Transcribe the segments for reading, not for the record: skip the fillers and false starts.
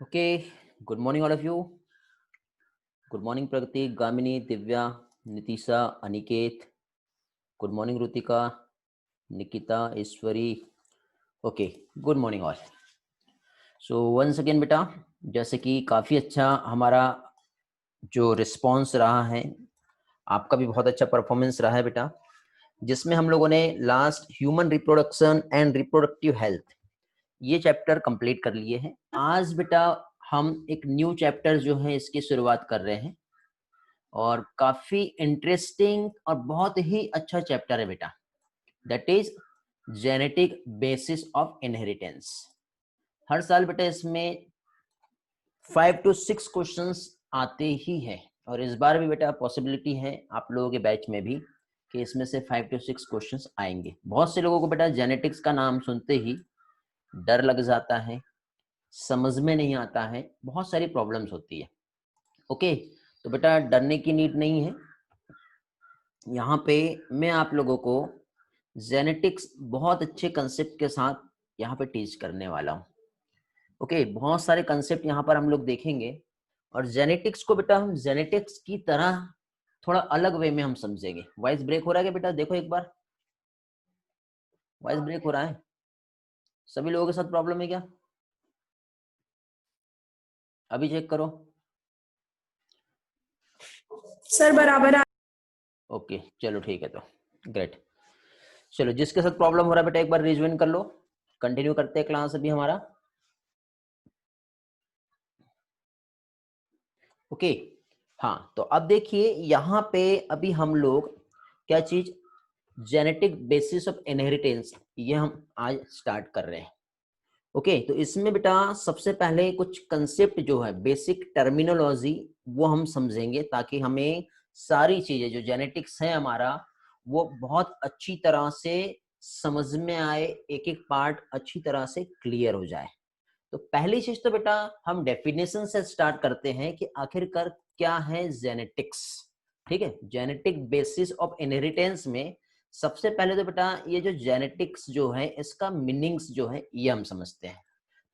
Okay, good morning, all of you. Good morning, Pragati, Gamini, Divya, Nitisha, Aniket. Good morning, Rutika, Nikita, Ishwari. Okay, good morning, all. So once again, बेटा, जैसे कि काफ़ी अच्छा हमारा जो response रहा है, आपका भी बहुत अच्छा परफॉर्मेंस रहा है बेटा, जिसमें हम लोगों ने last human reproduction and reproductive health ये चैप्टर कंप्लीट कर लिए हैं। आज बेटा हम एक न्यू चैप्टर जो है इसकी शुरुआत कर रहे हैं और काफी इंटरेस्टिंग और बहुत ही अच्छा चैप्टर है बेटा, that is genetic basis of inheritance. हर साल बेटा इसमें 5 to 6 क्वेश्चंस आते ही हैं और इस बार भी बेटा पॉसिबिलिटी है आप लोगों के बैच में भी कि इसमें से 5 to 6 क्वेश्चंस आएंगे। बहुत से लोगों को बेटा जेनेटिक्स का नाम सुनते ही डर लग जाता है, समझ में नहीं आता है, बहुत सारी प्रॉब्लम्स होती है। ओके, तो बेटा डरने की नीड नहीं है। यहाँ पे मैं आप लोगों को जेनेटिक्स बहुत अच्छे कंसेप्ट के साथ यहाँ पे टीच करने वाला हूँ। ओके, बहुत सारे कंसेप्ट यहाँ पर हम लोग देखेंगे और जेनेटिक्स को बेटा हम जेनेटिक्स की तरह थोड़ा अलग वे में हम समझेंगे। वॉइस ब्रेक हो रहा है क्या बेटा? देखो एक बार, वॉइस ब्रेक हो रहा है? सभी लोगों के साथ प्रॉब्लम है क्या? अभी चेक करो। सर बराबर ओके, चलो ठीक है, तो ग्रेट। चलो, जिसके साथ प्रॉब्लम हो रहा है बेटा एक बार रिज्वाइन कर लो। कंटिन्यू करते हैं क्लास अभी हमारा। ओके, हाँ, तो अब देखिए यहाँ पे अभी हम लोग क्या चीज, जेनेटिक बेसिस ऑफ इनहेरिटेंस, ये हम आज स्टार्ट कर रहे हैं। ओके, तो इसमें बेटा सबसे पहले कुछ कंसेप्ट जो है, बेसिक टर्मिनोलॉजी, वो हम समझेंगे ताकि हमें सारी चीजें जो जेनेटिक्स है हमारा वो बहुत अच्छी तरह से समझ में आए, एक एक पार्ट अच्छी तरह से क्लियर हो जाए। तो पहली चीज तो बेटा हम डेफिनेशन से स्टार्ट करते हैं कि आखिरकार क्या है जेनेटिक्स। ठीक है, जेनेटिक बेसिस ऑफ इनहेरिटेंस में सबसे पहले तो बेटा ये जो जेनेटिक्स जो है इसका मीनिंग्स जो है ये हम समझते हैं।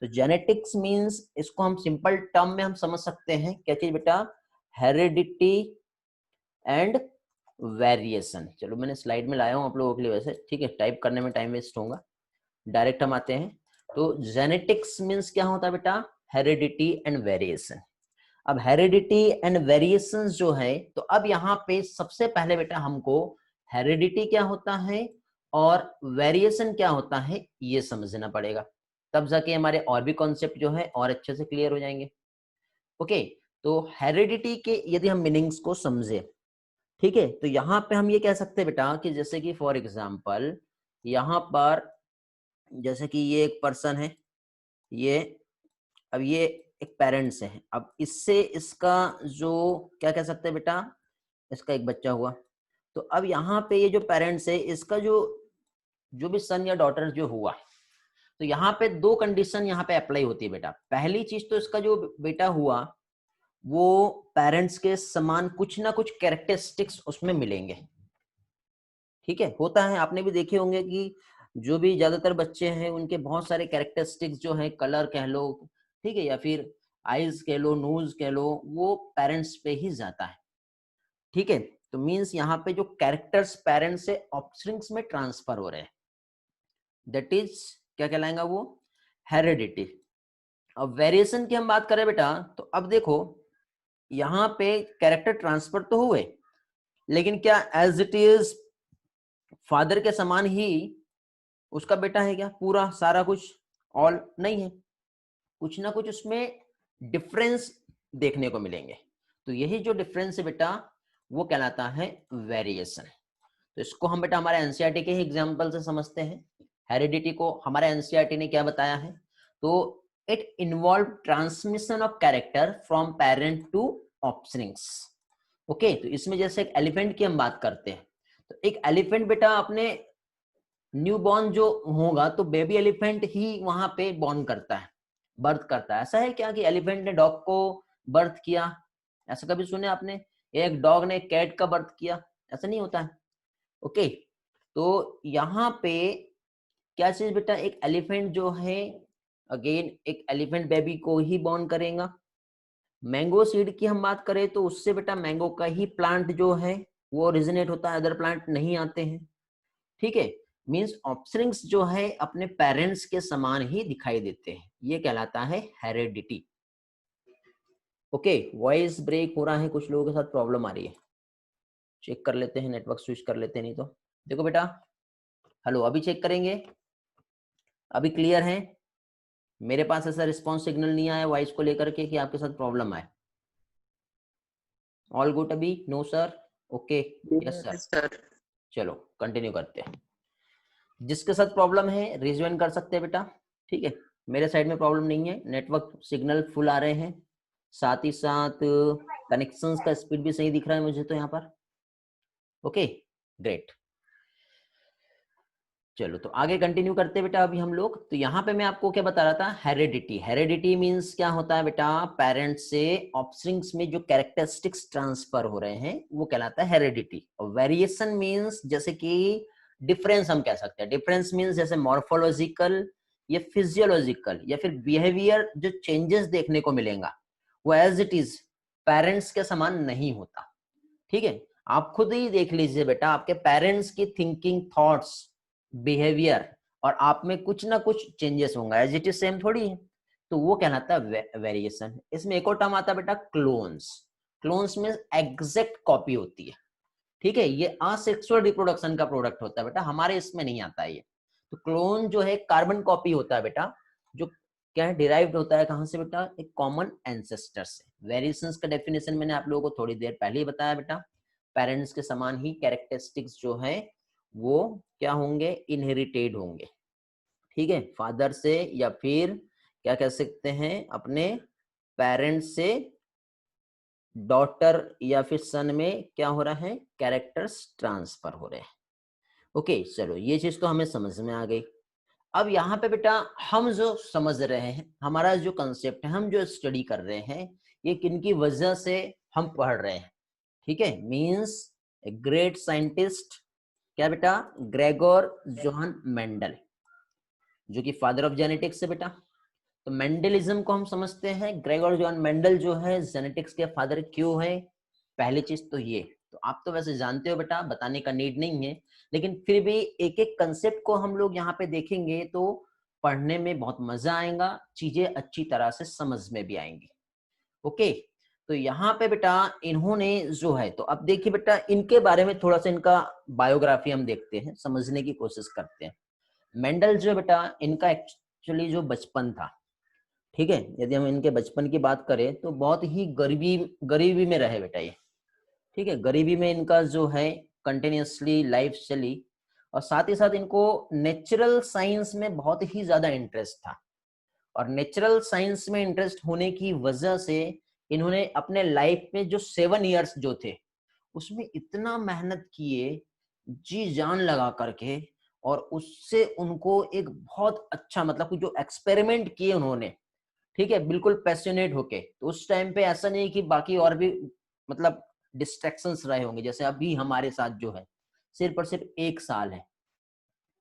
तो जेनेटिक्स मींस, इसको हम सिंपल टर्म में हम समझ सकते हैं क्या चीज बेटा, हेरिडिटी एंड वेरिएशन। चलो मैंने स्लाइड में लाया हूं आप लोगों के लिए वैसे, ठीक है, टाइप करने में टाइम वेस्ट होगा, डायरेक्ट हम आते हैं। तो जेनेटिक्स मींस क्या होता है बेटा, हेरिडिटी एंड वेरिएशन। अब हेरिडिटी एंड वेरिएशन जो है, तो अब यहाँ पे सबसे पहले बेटा हमको हेरिडिटी क्या होता है और वेरिएशन क्या होता है ये समझना पड़ेगा, तब जाके हमारे और भी कॉन्सेप्ट जो है और अच्छे से क्लियर हो जाएंगे। ओके, तो हेरिडिटी के यदि हम मीनिंग्स को समझे, ठीक है, तो यहाँ पे हम ये कह सकते हैं बेटा कि जैसे कि फॉर एग्जाम्पल यहाँ पर जैसे कि ये एक पर्सन है, ये, अब ये एक पेरेंट्स है, अब इससे इसका जो क्या कह सकते हैं बेटा, इसका एक बच्चा हुआ। तो अब यहाँ पे ये जो पेरेंट्स है इसका जो जो भी सन या डॉटर जो हुआ, तो यहाँ पे दो कंडीशन यहाँ पे अप्लाई होती है बेटा। पहली चीज तो इसका जो बेटा हुआ वो पेरेंट्स के समान कुछ ना कुछ कैरेक्टरिस्टिक्स उसमें मिलेंगे। ठीक है, होता है, आपने भी देखे होंगे कि जो भी ज्यादातर बच्चे हैं उनके बहुत सारे कैरेक्टरिस्टिक्स जो है, कलर कह लो, ठीक है, या फिर आईज कह लो, नोज कह लो, वो पेरेंट्स पे ही जाता है। ठीक है, तो मींस यहाँ पे जो कैरेक्टर्स पेरेंट्स से ऑफस्प्रिंग्स में ट्रांसफर हो रहे हैं, दैट इज क्या कहलाएगा वो, हेरिडिटी। अब वेरिएशन की हम बात करें बेटा, तो अब देखो यहाँ पे कैरेक्टर ट्रांसफर तो हुए, लेकिन क्या एज इट इज फादर के समान ही उसका बेटा है क्या पूरा सारा कुछ? ऑल नहीं है, कुछ ना कुछ उसमें डिफरेंस देखने को मिलेंगे। तो यही जो डिफरेंस है बेटा वो कहलाता है वेरिएशन। तो इसको हम बेटा हमारे एनसीईआरटी के ही एग्जांपल से समझते हैं। हेरिडिटी को हमारे एनसीईआरटी ने क्या बताया है, तो it involve transmission of character from parent to offsprings. Okay, तो इसमें जैसे एक एलिफेंट की हम बात करते हैं, तो एक एलिफेंट बेटा अपने न्यू बॉर्न जो होगा तो बेबी एलिफेंट ही वहां पे बॉर्न करता है, बर्थ करता है। ऐसा है क्या कि एलिफेंट ने डॉग को बर्थ किया? ऐसा कभी सुने आपने? एक डॉग ने कैट का बर्थ किया? ऐसा नहीं होता है। ओके, तो यहाँ पे क्या चीज बेटा, एक एलिफेंट जो है अगेन एक एलिफेंट बेबी को ही बॉर्न करेगा। मैंगो सीड की हम बात करें तो उससे बेटा मैंगो का ही प्लांट जो है वो ओरिजिनेट होता है, अदर प्लांट नहीं आते हैं। ठीक है, मींस ऑफस्प्रिंग्स जो है अपने पेरेंट्स के समान ही दिखाई देते हैं, ये कहलाता है हेरेडिटी। ओके, वॉइस ब्रेक हो रहा है, कुछ लोगों के साथ प्रॉब्लम आ रही है, चेक कर लेते हैं, नेटवर्क स्विच कर लेते हैं, नहीं तो देखो बेटा, हेलो, अभी चेक करेंगे, अभी क्लियर है? मेरे पास ऐसा रिस्पॉन्स सिग्नल नहीं आया वॉइस को लेकर के कि आपके साथ प्रॉब्लम आए। ऑल गुड अभी? No sir? Okay, yes sir. Sir चलो कंटिन्यू करते हैं। जिसके साथ प्रॉब्लम है रिज्वाइन कर सकते हैं बेटा, ठीक है, मेरे साइड में प्रॉब्लम नहीं है, नेटवर्क सिग्नल फुल आ रहे हैं, साथ ही साथ कनेक्शंस का स्पीड भी सही दिख रहा है मुझे तो यहाँ पर। ओके ग्रेट, चलो तो आगे कंटिन्यू करते हैं बेटा अभी हम लोग। तो यहाँ पे मैं आपको क्या बता रहा था, हेरेडिटी। हेरेडिटी मींस क्या होता है बेटा, पेरेंट्स से ऑफस्प्रिंग्स में जो कैरेक्टरिस्टिक्स ट्रांसफर हो रहे हैं वो कहलाता है हेरेडिटी। और वेरिएशन मींस जैसे कि डिफरेंस हम कह सकते हैं, डिफरेंस मींस जैसे मॉर्फोलॉजिकल या फिजियोलॉजिकल या फिर बिहेवियर जो चेंजेस देखने को मिलेगा वो एज इट इज पेरेंट्स के समान नहीं होता। ठीक है, आप खुद ही देख लीजिए बेटा, आपके पेरेंट्स की थिंकिंग, थॉट्स, बिहेवियर और आप में कुछ ना कुछ चेंजेस होंगे, एज इट इज सेम थोड़ी है, तो वो कहलाता है वेरिएशन। इसमें एक और टर्म आता है बेटा क्लोन्स। क्लोन्स में एग्जैक्ट कॉपी होती है, ठीक है, ये असेक्सुअल रिप्रोडक्शन का प्रोडक्ट होता है बेटा, हमारे इसमें नहीं आता है ये। तो क्लोन जो है कार्बन कॉपी होता है बेटा, जो क्या है, डिराइव्ड होता है कहां से बेटा, एक कॉमन एंसेस्टर से। वेरिएशंस का डेफिनेशन मैंने आप लोगों को थोड़ी देर पहले ही बताया बेटा, पेरेंट्स के समान ही कैरेक्टरिस्टिक्स जो है वो क्या होंगे, इनहेरिटेड होंगे। ठीक है, फादर से या फिर क्या कह सकते हैं अपने पेरेंट्स से डॉटर या फिर सन में क्या हो रहा है, कैरेक्टर्स ट्रांसफर हो रहे हैं। ओके चलो, ये चीज तो हमें समझ में आ गई। अब यहाँ पे बेटा हम जो समझ रहे हैं, हमारा जो कंसेप्ट है, हम जो स्टडी कर रहे हैं, ये किनकी वजह से हम पढ़ रहे हैं। ठीक है, मींस ए ग्रेट साइंटिस्ट, क्या बेटा, ग्रेगोर जोहान मेंडल, जो कि फादर ऑफ जेनेटिक्स है बेटा। तो मेंडलिज्म को हम समझते हैं, ग्रेगोर जोहान मेंडल जो है जेनेटिक्स के फादर क्यों है, पहली चीज तो ये। तो आप तो वैसे जानते हो बेटा, बताने का नीड नहीं है, लेकिन फिर भी एक एक कंसेप्ट को हम लोग यहाँ पे देखेंगे तो पढ़ने में बहुत मजा आएगा, चीजें अच्छी तरह से समझ में भी आएंगी। ओके, तो यहाँ पे बेटा इन्होंने जो है, तो अब देखिए बेटा इनके बारे में थोड़ा सा इनका बायोग्राफी हम देखते हैं, समझने की कोशिश करते हैं। मेंडल जो बेटा, इनका एक्चुअली जो बचपन था, ठीक है, यदि हम इनके बचपन की बात करें तो बहुत ही गरीबी में रहे बेटा ये। ठीक है, गरीबी में इनका जो है कंटिन्यूसली लाइफ चली, और साथ ही साथ इनको नेचुरल साइंस में बहुत ही ज्यादा इंटरेस्ट था। और नेचुरल साइंस में इंटरेस्ट होने की वजह से इन्होंने अपने लाइफ में जो 7 इयर्स जो थे उसमें इतना मेहनत किए, जी जान लगा करके, और उससे उनको एक बहुत अच्छा, मतलब जो एक्सपेरिमेंट किए उन्होंने, ठीक है, बिल्कुल पैशनेट होके। तो उस टाइम पे ऐसा नहीं कि बाकी और भी मतलब डिस्ट्रैक्शंस रहे होंगे, जैसे अभी हमारे साथ जो है सिर्फ और सिर्फ 1 साल है।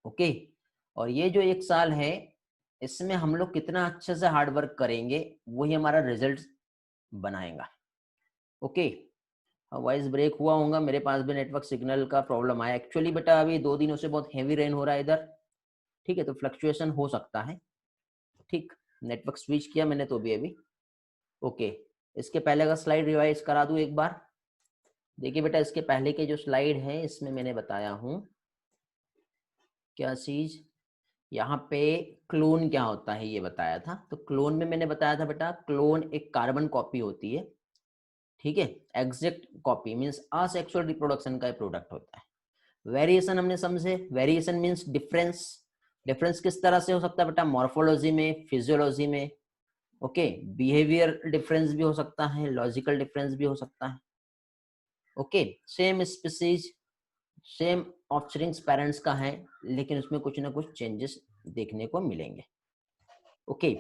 ओके, और ये जो 1 साल है इसमें हम लोग कितना अच्छे से हार्ड वर्क करेंगे वही हमारा रिजल्ट बनाएगा। ओके, वॉइस ब्रेक हुआ होगा, मेरे पास भी नेटवर्क सिग्नल का प्रॉब्लम आया एक्चुअली बेटा, अभी 2 दिनों से बहुत हेवी रेन हो रहा है इधर, ठीक है, तो फ्लक्चुएशन हो सकता है। ठीक, नेटवर्क स्विच किया मैंने तो भी अभी। ओके, इसके पहले का स्लाइड रिवाइज करा दूं एक बार। देखिए बेटा, इसके पहले के जो स्लाइड है इसमें मैंने बताया हूं क्या चीज, यहाँ पे क्लोन क्या होता है ये बताया था। तो क्लोन में मैंने बताया था बेटा, क्लोन एक कार्बन कॉपी होती है, ठीक है, exact copy means asexual reproduction का प्रोडक्ट होता है। वेरिएशन हमने समझे, वेरिएशन मींस डिफरेंस। डिफरेंस किस तरह से हो सकता है बेटा, मॉर्फोलॉजी में, फिजियोलॉजी में, ओके, बिहेवियर डिफरेंस भी हो सकता है, लॉजिकल डिफरेंस भी हो सकता है। Okay, same species, same offsprings parents का है, लेकिन उसमें कुछ ना कुछ चेंजेस देखने को मिलेंगे। ओके,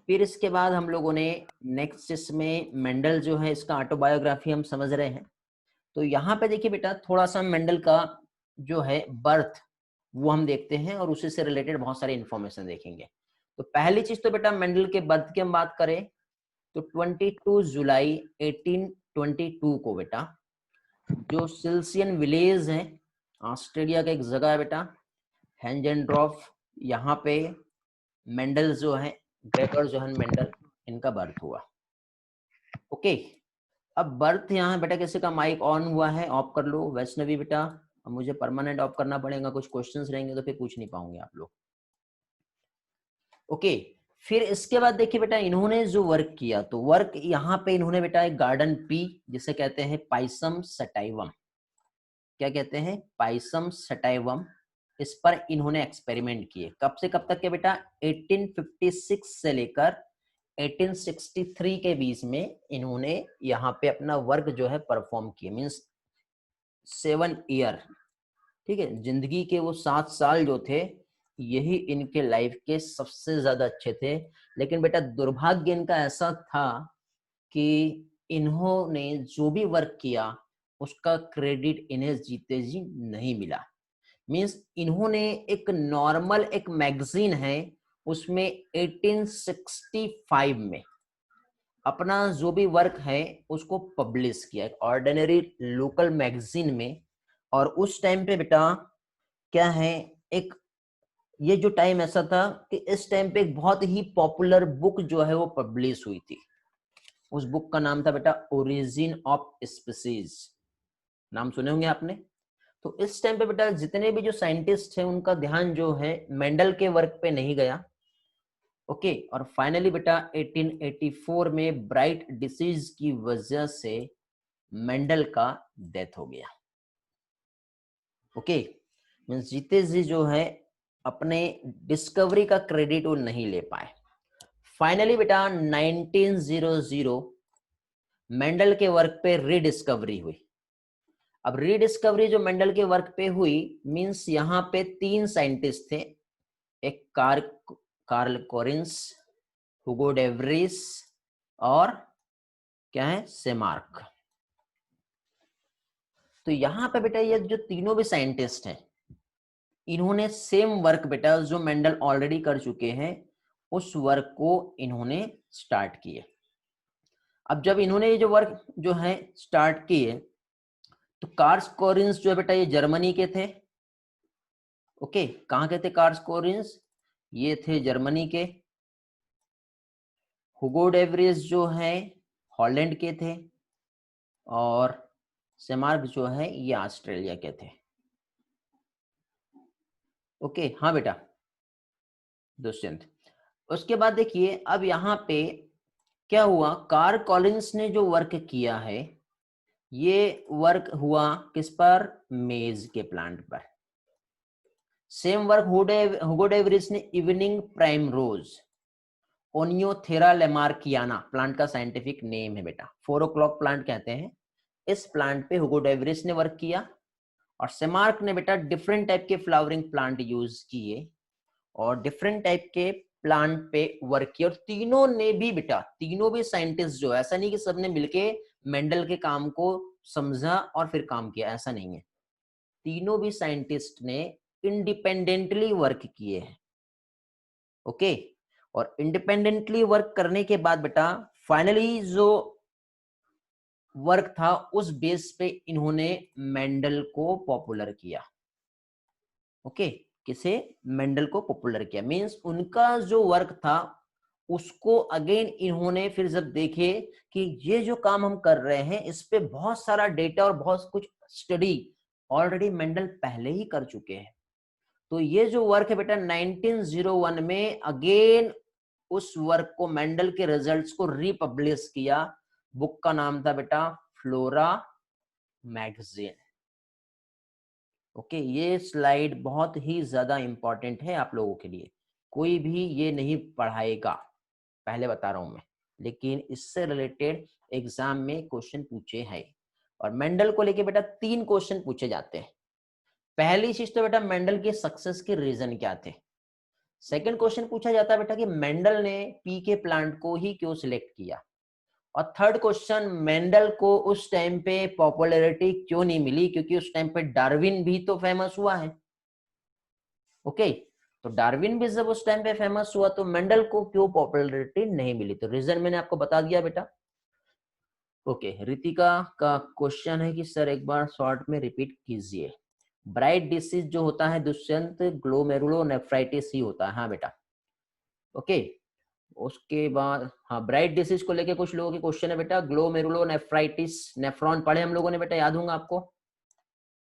फिर इसके बाद हम लोगों ने नेक्स्ट इसमें मेंडल जो है इसका ऑटोबायोग्राफी हम समझ रहे हैं। तो यहाँ पे देखिए बेटा, थोड़ा सा मेंडल का जो है बर्थ वो हम देखते हैं और उसी से रिलेटेड बहुत सारी इंफॉर्मेशन देखेंगे। तो पहली चीज तो बेटा मेंडल के बर्थ की हम बात करें तो 22 जुलाई 1822 को बेटा जो सिल्सियन विलेज है ऑस्ट्रेलिया का एक जगह है बेटा हेंजेंड्रॉफ, यहाँ पे मेंडल जो है ग्रेगर जोहन मेंडल इनका बर्थ हुआ। ओके, अब बर्थ यहाँ बेटा किसी का माइक ऑन हुआ है, ऑफ कर लो वैष्णवी बेटा। अब मुझे परमानेंट ऑफ करना पड़ेगा, कुछ क्वेश्चंस रहेंगे तो फिर पूछ नहीं पाऊंगे आप लोग। ओके, फिर इसके बाद देखिए बेटा इन्होंने जो वर्क किया तो वर्क यहाँ पे इन्होंने बेटा एक गार्डन पी जिसे कहते हैं पाइसम सटाइवम, क्या कहते हैं पाइसम सटाइवम, इस पर इन्होंने एक्सपेरिमेंट किए। कब से कब तक के बेटा 1856 से लेकर 1863 के बीच में इन्होंने यहाँ पे अपना वर्क जो है परफॉर्म किया, मीन्स 7 ईयर। ठीक है, जिंदगी के वो 7 साल जो थे यही इनके लाइफ के सबसे ज्यादा अच्छे थे। लेकिन बेटा दुर्भाग्य इनका ऐसा था कि इन्होंने जो भी वर्क किया उसका क्रेडिट इन्हें जीते जी नहीं मिला। मीन्स इन्होंने एक नॉर्मल एक मैगजीन है उसमें 1865 में अपना जो भी वर्क है उसको पब्लिश किया एक ऑर्डिनरी लोकल मैगजीन में। और उस टाइम पे बेटा क्या है, एक ये जो टाइम ऐसा था कि इस टाइम पे एक बहुत ही पॉपुलर बुक जो है वो पब्लिश हुई थी। उस बुक का नाम था बेटा ओरिजिन ऑफ स्पीसीज, नाम सुने होंगे आपने। तो इस टाइम पे बेटा जितने भी जो साइंटिस्ट हैं उनका ध्यान जो है मेंडल के वर्क पे नहीं गया। ओके, और फाइनली बेटा 1884 में ब्राइट डिसीज की वजह से मेंडल का डेथ हो गया। ओके, मींस जीते जी जो है अपने डिस्कवरी का क्रेडिट वो नहीं ले पाए। फाइनली बेटा 1900 मेंडल के वर्क पे रीडिस्कवरी हुई। अब रीडिस्कवरी जो मेंडल के वर्क पे हुई मींस यहाँ पे 3 साइंटिस्ट थे, एक कार्ल कोरिन्स, हुगो डे व्रीस और क्या है सेमार्क। तो यहाँ पे बेटा ये जो तीनों भी साइंटिस्ट हैं इन्होंने सेम वर्क बेटा जो मेंडल ऑलरेडी कर चुके हैं उस वर्क को इन्होंने स्टार्ट किए। अब जब इन्होंने ये जो वर्क जो है स्टार्ट किए तो कार्ल कोरिन्स जो है बेटा ये जर्मनी के थे। ओके, कहाँ के थे कार्ल कोरिन्स, ये थे जर्मनी के। हुगो डे व्रीस जो है हॉलैंड के थे और सेमार्क जो है ये ऑस्ट्रेलिया के थे। ओके, हाँ बेटा दुष्यंत। उसके बाद देखिए अब यहाँ पे क्या हुआ, कार्ल कोलिंस ने जो वर्क किया है ये वर्क हुआ किस पर, मेज के प्लांट पर। सेम वर्क हुगो डे व्रीस ने इवनिंग प्राइम रोज ओनियोथेरा लेमार्कियाना प्लांट का साइंटिफिक नेम है बेटा, 4 o'clock प्लांट कहते हैं। इस प्लांट पे हुगो डे व्रीस ने वर्क किया और सेमार्क ने बेटा डिफरेंट टाइप के फ्लावरिंग प्लांट यूज किए और डिफरेंट टाइप के प्लांट पे वर्क किया। और तीनों ने भी बेटा, तीनों भी साइंटिस्ट जो, ऐसा नहीं कि सबने मिलके मेंडल के काम को समझा और फिर काम किया, ऐसा नहीं है। तीनों भी साइंटिस्ट ने इंडिपेंडेंटली वर्क किए हैं। ओके, और इंडिपेंडेंटली वर्क करने के बाद बेटा फाइनली जो वर्क था उस बेस पे इन्होंने मेंडल को पॉपुलर किया। ओके, किसे, मेंडल को पॉपुलर किया। मींस उनका जो वर्क था उसको अगेन इन्होंने फिर जब देखे कि ये जो काम हम कर रहे हैं इस पे बहुत सारा डेटा और बहुत कुछ स्टडी ऑलरेडी मेंडल पहले ही कर चुके हैं। तो ये जो वर्क है बेटा 1901 में अगेन उस वर्क को मेंडल के रिजल्ट्स को रीपब्लिश किया। बुक का नाम था बेटा फ्लोरा मैगजीन। ओके, ये स्लाइड बहुत ही ज्यादा इंपॉर्टेंट है आप लोगों के लिए, कोई भी ये नहीं पढ़ाएगा, पहले बता रहा हूं मैं, लेकिन इससे रिलेटेड एग्जाम में क्वेश्चन पूछे हैं। और मेंडल को लेके बेटा 3 क्वेश्चन पूछे जाते हैं। पहली चीज तो बेटा मेंडल के सक्सेस के रीजन क्या थे। सेकंड क्वेश्चन पूछा जाता है बेटा कि मेंडल ने पी के प्लांट को ही क्यों सिलेक्ट किया। और थर्ड क्वेश्चन, मेंडल को उस टाइम पे पॉपुलैरिटी क्यों नहीं मिली, क्योंकि उस टाइम पे डार्विन भी तो फेमस हुआ है। ओके, तो डार्विन भी जब उस टाइम पे फेमस हुआ तो मेंडल को क्यों पॉपुलैरिटी नहीं मिली? तो रीजन मैंने आपको बता दिया बेटा। ओके, रितिका का क्वेश्चन है कि सर एक बार शॉर्ट में रिपीट कीजिए। ब्राइट डिसीज जो होता है दुष्यंत ग्लोमेरुलोनेफ्राइटिस ही होता है। हाँ बेटा, ओके। उसके बाद हाँ, ब्राइट डिसीज को लेके कुछ लोगों के क्वेश्चन है बेटा। ग्लोमेरुलोनेफ्राइटिस, नेफ्रॉन पढ़े हम लोगों ने बेटा, याद होगा आपको?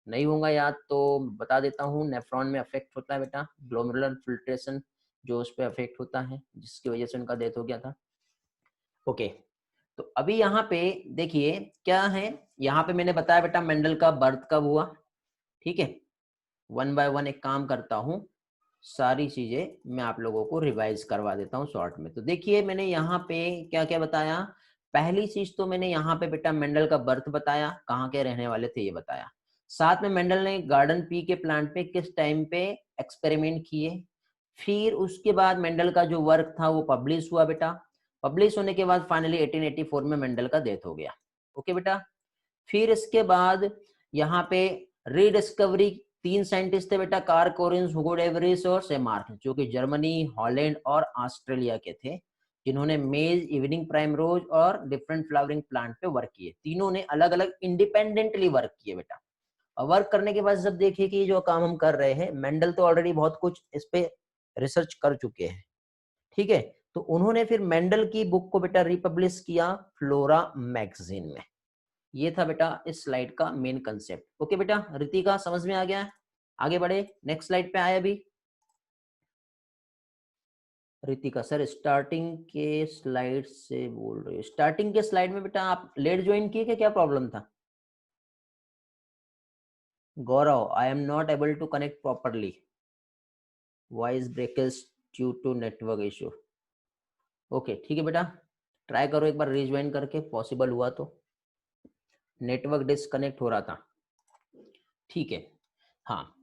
नहीं होगा याद तो बता देता हूँ। नेफ्रॉन में अफेक्ट होता है बेटा, ग्लोमेरुलर फिल्ट्रेशन जो उस पर अफेक्ट होता है, जिसकी वजह से उनका डेथ हो गया था। ओके, तो अभी यहाँ पे देखिए क्या है, यहाँ पे मैंने बताया बेटा मेंडल का बर्थ कब हुआ। ठीक है, वन बाय वन एक काम करता हूँ, सारी चीजें मैं आप लोगों को रिवाइज करवा देता हूँ शॉर्ट में। तो देखिए मैंने यहाँ पे क्या क्या बताया। पहली चीज तो मैंने यहाँ पे बेटा मेंडल का बर्थ बताया, कहाँ के रहने वाले थे ये बताया। साथ में मेंडल ने गार्डन पी के प्लांट पे किस टाइम पे एक्सपेरिमेंट किए। फिर उसके बाद मेंडल का जो वर्क था वो पब्लिश हुआ बेटा। पब्लिश होने के बाद फाइनली 1884 में मेंडल का डेथ हो गया। ओके बेटा। फिर इसके बाद यहाँ पे रीडिस्कवरी, 3 साइंटिस्ट थे बेटा, कार्ल कोरिन्स, हुगो डेवरिस और सेमार्क, जो कि जर्मनी, हॉलैंड और ऑस्ट्रेलिया के थे, जिन्होंने मेज, इवनिंग प्राइमरोज और डिफरेंट फ्लावरिंग प्लांट पे वर्क किए। तीनों ने अलग अलग इंडिपेंडेंटली वर्क किए बेटा। और वर्क करने के बाद जब देखिए कि जो काम हम कर रहे हैं, मेंडल तो ऑलरेडी बहुत कुछ इस पे रिसर्च कर चुके हैं। ठीक है, तो उन्होंने फिर मेंडल की बुक को बेटा रिपब्लिश किया फ्लोरा मैगजीन में। ये था बेटा इस स्लाइड का मेन कंसेप्ट। ओके बेटा, रितिका समझ में आ गया? आगे बढ़े, नेक्स्ट स्लाइड पे आए अभी। रितिका सर स्टार्टिंग के स्लाइड से बोल रहे हो? स्टार्टिंग के स्लाइड में बेटा आप लेट ज्वाइन किए क्या प्रॉब्लम था? Gaurav, I am not able to connect properly, voice breakage due to network issue. Okay ठीक है बेटा, ट्राई करो एक बार रीज्वाइन करके, पॉसिबल हुआ तो। नेटवर्क डिस्कनेक्ट हो रहा था। ठीक है, हाँ,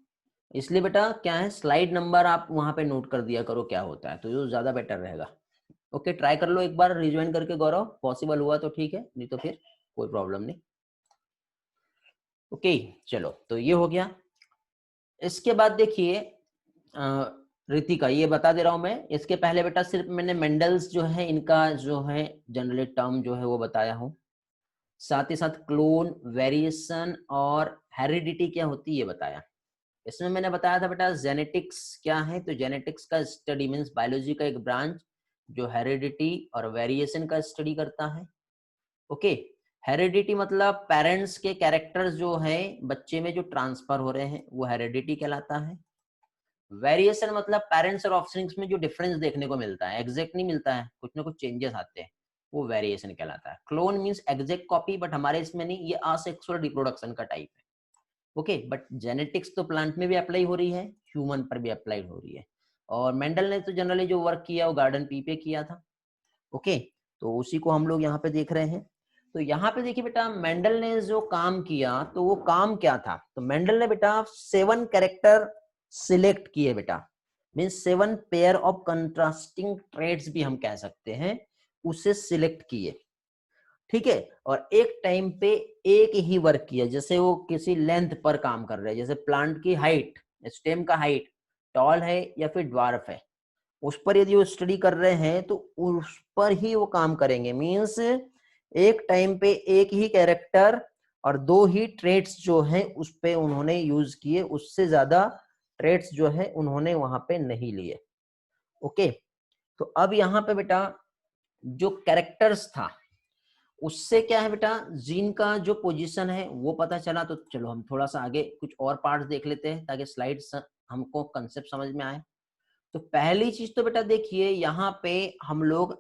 इसलिए बेटा क्या है, स्लाइड नंबर आप वहां पे नोट कर दिया करो क्या होता है, तो ये ज्यादा बेटर रहेगा। ओके, ट्राई कर लो एक बार रिज्वाइन करके गौरव, पॉसिबल हुआ तो ठीक है, नहीं तो फिर कोई प्रॉब्लम नहीं। ओके चलो, तो ये हो गया। इसके बाद देखिए रितिका, ये बता दे रहा हूं मैं, इसके पहले बेटा सिर्फ मैंने मेंडल्स जो है इनका जो है जनरली टर्म जो है वो बताया हूँ। साथ ही साथ क्लोन, वेरिएशन और हेरिडिटी क्या होती है ये बताया। इसमें मैंने बताया था बेटा जेनेटिक्स क्या है, तो जेनेटिक्स का स्टडी मीन्स बायोलॉजी का एक ब्रांच जो हेरिडिटी और वेरिएशन का स्टडी करता है। ओके, हेरिडिटी मतलब पेरेंट्स के कैरेक्टर्स जो है बच्चे में जो ट्रांसफर हो रहे हैं वो हेरिडिटी कहलाता है। वेरिएशन मतलब पेरेंट्स और ऑफस्प्रिंग्स में जो डिफरेंस देखने को मिलता है, एग्जैक्ट नहीं मिलता है, कुछ ना कुछ चेंजेस आते हैं, वो वेरिएशन कहलाता है। Clone means exact copy, but हमारे इसमें नहीं, ये असेक्सुअल रिप्रोडक्शन का टाइप है। ओके, बट जेनेटिक्स तो प्लांट में भी अप्लाई हो रही है, ह्यूमन पर भी अप्लाई हो रही है। और मेंडल ने तो जनरली जो वर्क किया वो गार्डन पी पे किया था। ओके, तो उसी को हम लोग यहाँ पे देख रहे हैं। तो यहाँ पे देखिए बेटा मेंडल ने जो काम किया तो वो काम क्या था, तो मेंडल ने बेटा 7 कैरेक्टर सिलेक्ट किए बेटा, means 7 pair of contrasting traits भी हम कह सकते हैं, उसे सिलेक्ट किए। ठीक है, और एक टाइम पे एक ही वर्क किया, जैसे वो किसी लेंथ पर काम कर रहे हैं, जैसे प्लांट की हाइट, स्टेम का हाइट टॉल है या फिर ड्वार्फ है, उस पर यदि वो स्टडी कर रहे हैं तो उस पर ही वो काम करेंगे। मीन्स एक टाइम पे एक ही कैरेक्टर और 2 ही ट्रेड्स जो हैं उस पे उन्होंने यूज किए, उससे ज्यादा ट्रेड्स जो है उन्होंने वहां पे नहीं लिए। ओके, तो अब यहाँ पे बेटा जो कैरेक्टर्स था उससे क्या है बेटा, जीन का जो पोजीशन है वो पता चला। तो चलो हम थोड़ा सा आगे कुछ और पार्ट्स देख लेते हैं ताकि स्लाइड्स हमको कंसेप्ट समझ में आए। तो पहली चीज तो बेटा देखिए यहाँ पे हम लोग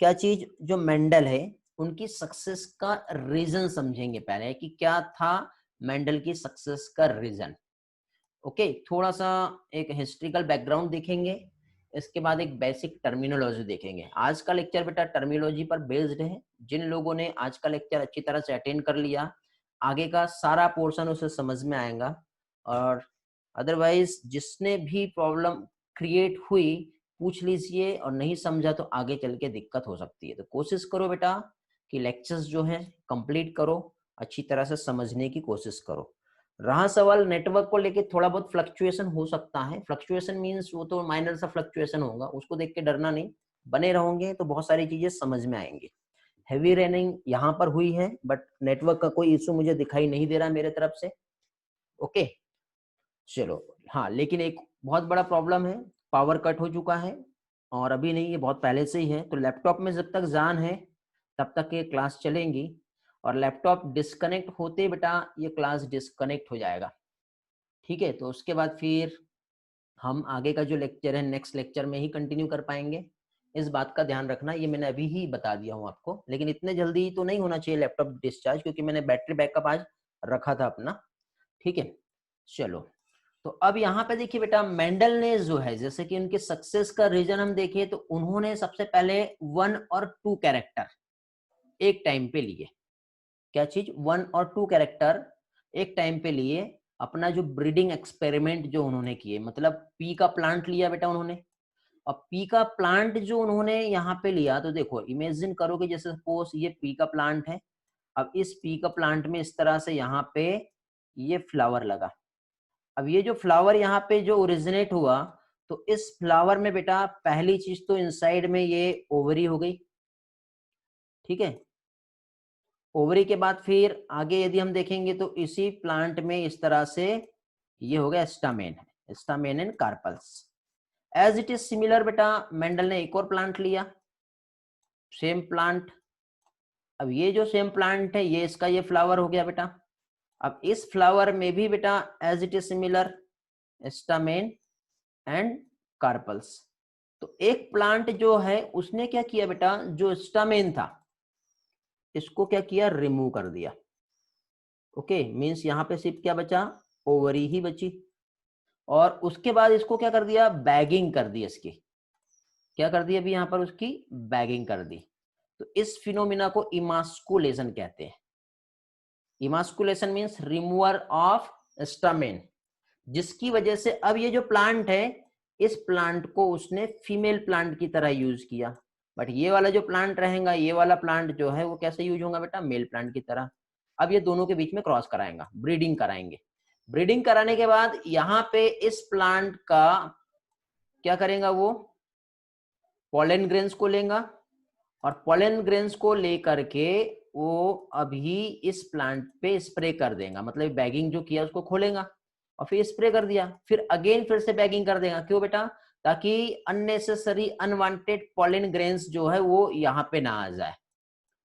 क्या चीज, जो मेंडल है उनकी सक्सेस का रीजन समझेंगे पहले कि क्या था मेंडल की सक्सेस का रीजन। ओके, थोड़ा सा एक हिस्ट्रिकल बैकग्राउंड देखेंगे, इसके बाद एक बेसिक टर्मिनोलॉजी देखेंगे। आज का लेक्चर बेटा टर्मिनोलॉजी पर बेस्ड है। जिन लोगों ने आज का लेक्चर अच्छी तरह से अटेंड कर लिया, आगे का सारा पोर्शन उसे समझ में आएगा। और अदरवाइज जिसने भी प्रॉब्लम क्रिएट हुई पूछ लीजिए, और नहीं समझा तो आगे चल के दिक्कत हो सकती है। तो कोशिश करो बेटा कि लेक्चर्स जो है कंप्लीट करो, अच्छी तरह से समझने की कोशिश करो। रहा सवाल नेटवर्क को लेके, थोड़ा बहुत फ्लक्चुएशन हो सकता है। फ्लक्चुएशन मींस वो तो माइनर सा फ्लक्चुएशन होगा, उसको देख के डरना नहीं, बने रहोगे तो बहुत सारी चीजें समझ में आएंगी। हेवी रेनिंग यहाँ पर हुई है, बट नेटवर्क का कोई इशू मुझे दिखाई नहीं दे रहा मेरे तरफ से। ओके चलो, हाँ लेकिन एक बहुत बड़ा प्रॉब्लम है, पावर कट हो चुका है, और अभी नहीं, ये बहुत पहले से ही है। तो लैपटॉप में जब तक जान है तब तक ये क्लास चलेंगी, और लैपटॉप डिस्कनेक्ट होते बेटा ये क्लास डिस्कनेक्ट हो जाएगा। ठीक है, तो उसके बाद फिर हम आगे का जो लेक्चर है नेक्स्ट लेक्चर में ही कंटिन्यू कर पाएंगे। इस बात का ध्यान रखना, ये मैंने अभी ही बता दिया हूँ आपको, लेकिन इतने जल्दी तो नहीं होना चाहिए लैपटॉप डिस्चार्ज, क्योंकि मैंने बैटरी बैकअप आज रखा था अपना। ठीक है चलो, तो अब यहाँ पे देखिए बेटा, मेंडल ने जो है, जैसे कि उनके सक्सेस का रीजन हम देखें तो उन्होंने सबसे पहले 1 और 2 कैरेक्टर एक टाइम पे लिए। क्या चीज? 1 और 2 कैरेक्टर एक टाइम पे लिए। अपना जो ब्रीडिंग एक्सपेरिमेंट जो उन्होंने किए, मतलब पी का प्लांट लिया बेटा उन्होंने। अब पी का प्लांट जो उन्होंने यहाँ पे लिया, तो देखो इमेजिन करो कि जैसे सपोज ये पी का प्लांट है। अब इस पी का प्लांट में इस तरह से यहाँ पे ये फ्लावर लगा। अब ये जो फ्लावर यहाँ पे जो ओरिजिनेट हुआ, तो इस फ्लावर में बेटा पहली चीज तो इनसाइड में ये ओवरी हो गई। ठीक है, ओवरी के बाद फिर आगे यदि हम देखेंगे तो इसी प्लांट में इस तरह से ये हो गया stamen, stamen and carpels. As it is similar बेटा, मेंडल ने एक और प्लांट लिया, सेम प्लांट। अब ये जो सेम प्लांट है, ये इसका ये फ्लावर हो गया बेटा। अब इस फ्लावर में भी बेटा as it is similar, stamen and carpels. तो एक प्लांट जो है उसने क्या किया बेटा, जो स्टामेन था इसको क्या किया, रिमूव कर दिया। ओके मींस यहाँ पे सिर्फ क्या बचा, ओवरी ही बची। और उसके बाद इसको क्या कर दिया, बैगिंग कर दी इसकी। क्या कर दी अभी यहाँ पर, उसकी बैगिंग कर दी। तो इस फिनोमिना को इमास्कुलेशन कहते हैं। Emasculation means remover of stamen, जिसकी वजह से अब ये जो प्लांट है, इस प्लांट को उसने फीमेल प्लांट की तरह यूज किया। बट ये वाला जो प्लांट रहेगा, ये वाला प्लांट जो है वो कैसे यूज होगा बेटा, मेल प्लांट की तरह। अब ये दोनों के बीच में क्रॉस कराएंगा, ब्रीडिंग कराएंगे। ब्रीडिंग कराने के बाद यहाँ पे इस प्लांट का क्या करेगा, वो पॉलन ग्रेन्स को लेगा, और पॉलन ग्रेन्स को लेकर के वो अभी इस प्लांट पे स्प्रे कर देगा। मतलब बैगिंग जो किया उसको खोलेगा और फिर स्प्रे कर दिया, फिर अगेन फिर से बैगिंग कर देगा। क्यों बेटा, ताकि अननेसेसरी अनवांटेड पॉलन ग्रेन्स जो है वो यहाँ पे ना आ जाए।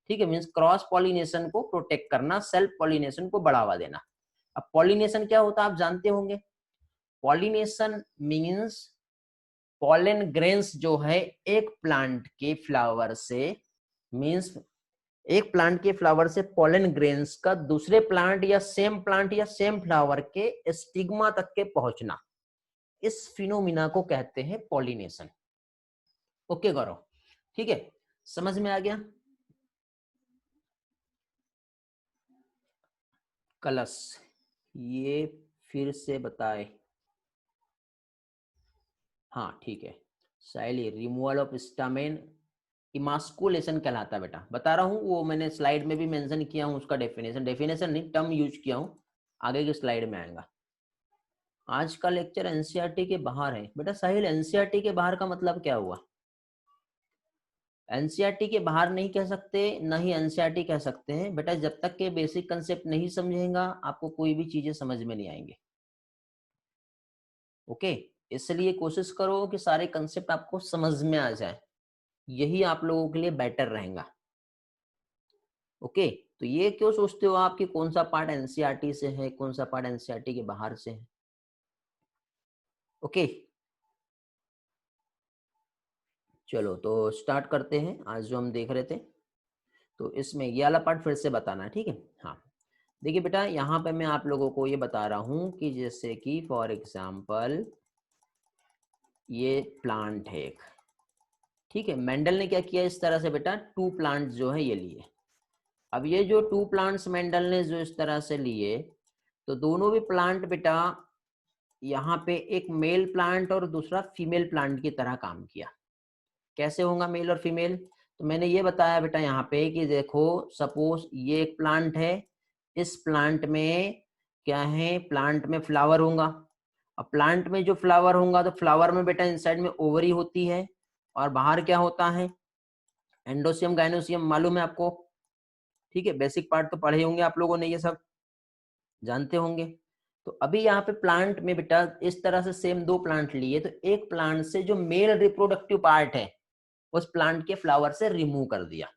ठीक है, मींस क्रॉस पॉलिनेशन को प्रोटेक्ट करना, सेल्फ पॉलिनेशन को बढ़ावा देना। अब पॉलिनेशन क्या होता है आप जानते होंगे। पॉलिनेशन मींस पॉलन ग्रेन्स जो है एक प्लांट के फ्लावर से, मींस एक प्लांट के फ्लावर से पॉलन ग्रेन्स का दूसरे प्लांट या सेम फ्लावर के स्टिग्मा तक के पहुंचना, इस फिनोमिना को कहते हैं पॉलिनेशन। ओके गौरव, ठीक है, समझ में आ गया। कलश ये फिर से बताए। हाँ ठीक है, साइली रिमूवल ऑफ स्टामेन इमास्कुलेशन कहलाता है बेटा। बता रहा हूँ, वो मैंने स्लाइड में भी मेंशन किया हूँ उसका डेफिनेशन नहीं, टर्म यूज किया हूँ, आगे की स्लाइड में आएगा। आज का लेक्चर एनसीईआरटी के बाहर है बेटा। साहिल एनसीईआरटी के बाहर का मतलब क्या हुआ? एनसीईआरटी के बाहर नहीं कह सकते, न ही एनसीईआरटी कह सकते हैं बेटा। जब तक के बेसिक कंसेप्ट नहीं समझेगा आपको कोई भी चीजें समझ में नहीं आएंगे। ओके, इसलिए कोशिश करो कि सारे कंसेप्ट आपको समझ में आ जाए, यही आप लोगों के लिए बेटर रहेगा। ओके, तो ये क्यों सोचते हो आप कि कौन सा पार्ट एनसीईआरटी से है, कौन सा पार्ट एनसीईआरटी के बाहर से है। ओके चलो, तो स्टार्ट करते हैं आज जो हम देख रहे थे। तो इसमें ये वाला पार्ट फिर से बताना है, ठीक है। हाँ देखिए बेटा, यहाँ पे मैं आप लोगों को ये बता रहा हूँ कि जैसे कि फॉर एग्जाम्पल ये प्लांट है एक, ठीक है। मेंडल ने क्या किया, इस तरह से बेटा 2 प्लांट्स जो है ये लिए। अब ये जो 2 प्लांट्स मेंडल ने जो इस तरह से लिए, तो दोनों भी प्लांट बेटा यहाँ पे एक मेल प्लांट और दूसरा फीमेल प्लांट की तरह काम किया। कैसे होगा मेल और फीमेल? तो मैंने ये बताया बेटा यहाँ पे कि देखो सपोज ये एक प्लांट है, इस प्लांट में क्या है, प्लांट में फ्लावर होगा। अब प्लांट में जो फ्लावर होगा तो फ्लावर में बेटा इनसाइड में ओवरी होती है और बाहर क्या होता है, एंडोसियम गाइनोसियम, मालूम है आपको, ठीक है। बेसिक पार्ट तो पढ़े होंगे आप लोगों ने, ये सब जानते होंगे। तो अभी यहाँ पे प्लांट में बेटा इस तरह से सेम दो प्लांट लिए, तो एक प्लांट से जो मेल रिप्रोडक्टिव पार्ट है उस प्लांट के फ्लावर से रिमूव कर दिया,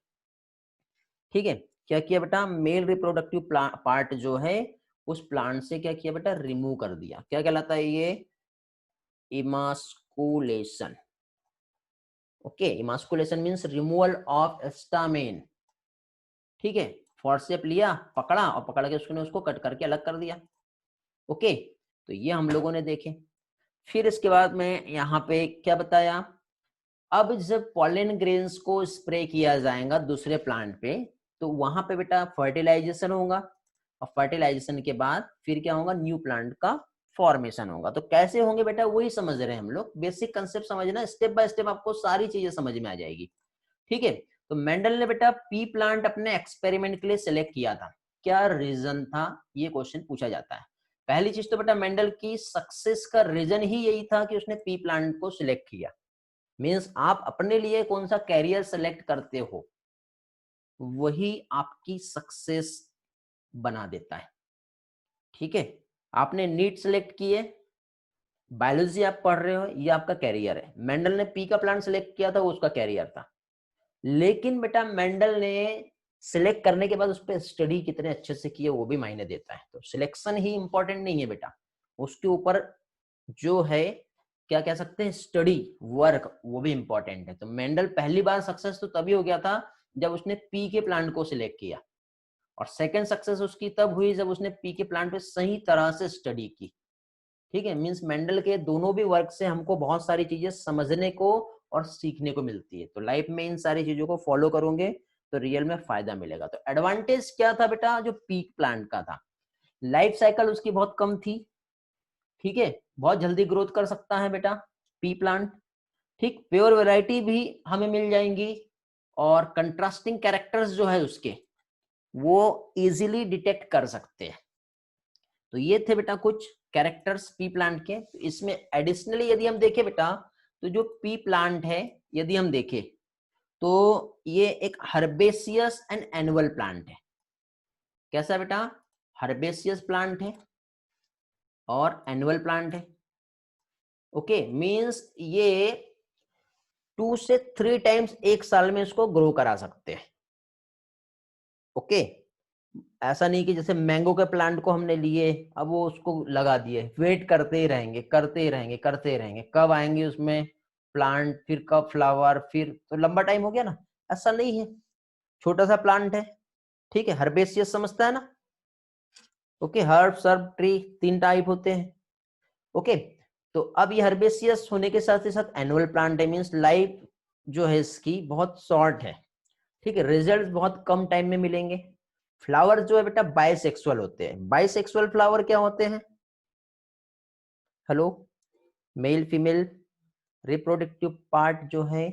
ठीक है। क्या किया बेटा, मेल रिप्रोडक्टिव पार्ट जो है उस प्लांट से क्या किया बेटा, रिमूव कर दिया। क्या कहलाता है ये, emasculation. Okay, emasculation means removal of stamen, ठीक है। फॉर्सेप लिया, पकड़ा और पकड़ के उसको कट करके अलग कर दिया। ओके, तो ये हम लोगों ने देखे। फिर इसके बाद में यहाँ पे क्या बताया, अब जब पॉलन ग्रेन्स को स्प्रे किया जाएगा दूसरे प्लांट पे, तो वहां पे बेटा फर्टिलाइजेशन होगा और फर्टिलाइजेशन के बाद फिर क्या होगा, न्यू प्लांट का फॉर्मेशन होगा। तो कैसे होंगे बेटा वही समझ रहे हैं हम लोग, बेसिक कंसेप्ट समझना, स्टेप बाय स्टेप आपको सारी चीजें समझ में आ जाएगी, ठीक है। तो मेंडल ने बेटा पी प्लांट अपने एक्सपेरिमेंट के लिए सिलेक्ट किया था, क्या रीजन था, ये क्वेश्चन पूछा जाता है। पहली चीज तो बेटा मेंडल की सक्सेस का रीजन ही यही था कि उसने पी प्लांट को सिलेक्ट किया। मीन्स आप अपने लिए कौन सा कैरियर सेलेक्ट करते हो वही आपकी सक्सेस बना देता है, ठीक है। आपने नीट सेलेक्ट किए, बायोलॉजी आप पढ़ रहे हो, ये आपका कैरियर है। मेंडल ने पी का प्लांट सेलेक्ट किया था, वो उसका कैरियर था। लेकिन बेटा मेंडल ने सिलेक्ट करने के बाद उस पर स्टडी कितने अच्छे से किए वो भी मायने देता है। तो सिलेक्शन ही इंपॉर्टेंट नहीं है बेटा, उसके ऊपर जो है क्या कह सकते हैं, स्टडी वर्क, वो भी इंपॉर्टेंट है। तो मेंडल पहली बार सक्सेस तो तभी हो गया था जब उसने पी के प्लांट को सिलेक्ट किया, और सेकंड सक्सेस उसकी तब हुई जब उसने पी के प्लांट पे सही तरह से स्टडी की, ठीक है। मींस मेंडल के दोनों भी वर्क से हमको बहुत सारी चीजें समझने को और सीखने को मिलती है। तो लाइफ में इन सारी चीजों को फॉलो करोगे तो रियल में फायदा मिलेगा। तो एडवांटेज क्या था बेटा, जो पीक प्लांट का था, लाइफ साइकिल उसकी बहुत कम थी, ठीक है, बहुत जल्दी ग्रोथ कर सकता है बेटा पी प्लांट, ठीक। प्योर वैरायटी भी हमें मिल जाएंगी और कंट्रास्टिंग कैरेक्टर्स जो है उसके वो इजीली डिटेक्ट कर सकते हैं। तो ये थे बेटा कुछ कैरेक्टर्स पी प्लांट के। तो इसमें एडिशनली यदि हम देखें बेटा, तो जो पी प्लांट है यदि हम देखें तो ये एक हर्बेसियस एंड एनुअल प्लांट है। कैसा बेटा, हर्बेसियस प्लांट है और एनुअल प्लांट है। ओके, मींस ये 2 से 3 टाइम्स एक साल में इसको ग्रो करा सकते हैं। ओके, ऐसा नहीं कि जैसे मैंगो के प्लांट को हमने लिए अब वो उसको लगा दिए, वेट करते ही रहेंगे करते ही रहेंगे करते ही रहेंगे, कब आएंगे उसमें प्लांट, फिर कब फ्लावर, फिर तो लंबा टाइम हो गया ना। ऐसा नहीं है, छोटा सा प्लांट है, ठीक है। हर्बेसियस समझता है ना, okay. Herb SERB tree 3 type होते हैं, ओके। तो अब ये हर्बेसियस होने के साथ ही साथ एनुअल प्लांट है, मीन्स लाइफ जो है इसकी बहुत शॉर्ट है, ठीक है। रिजल्ट बहुत कम टाइम में मिलेंगे। फ्लावर जो है बेटा बाइसेक्सुअल होते हैं। बाइसेक्सुअल फ्लावर क्या होते हैं, hello, male female reproductive part जो है,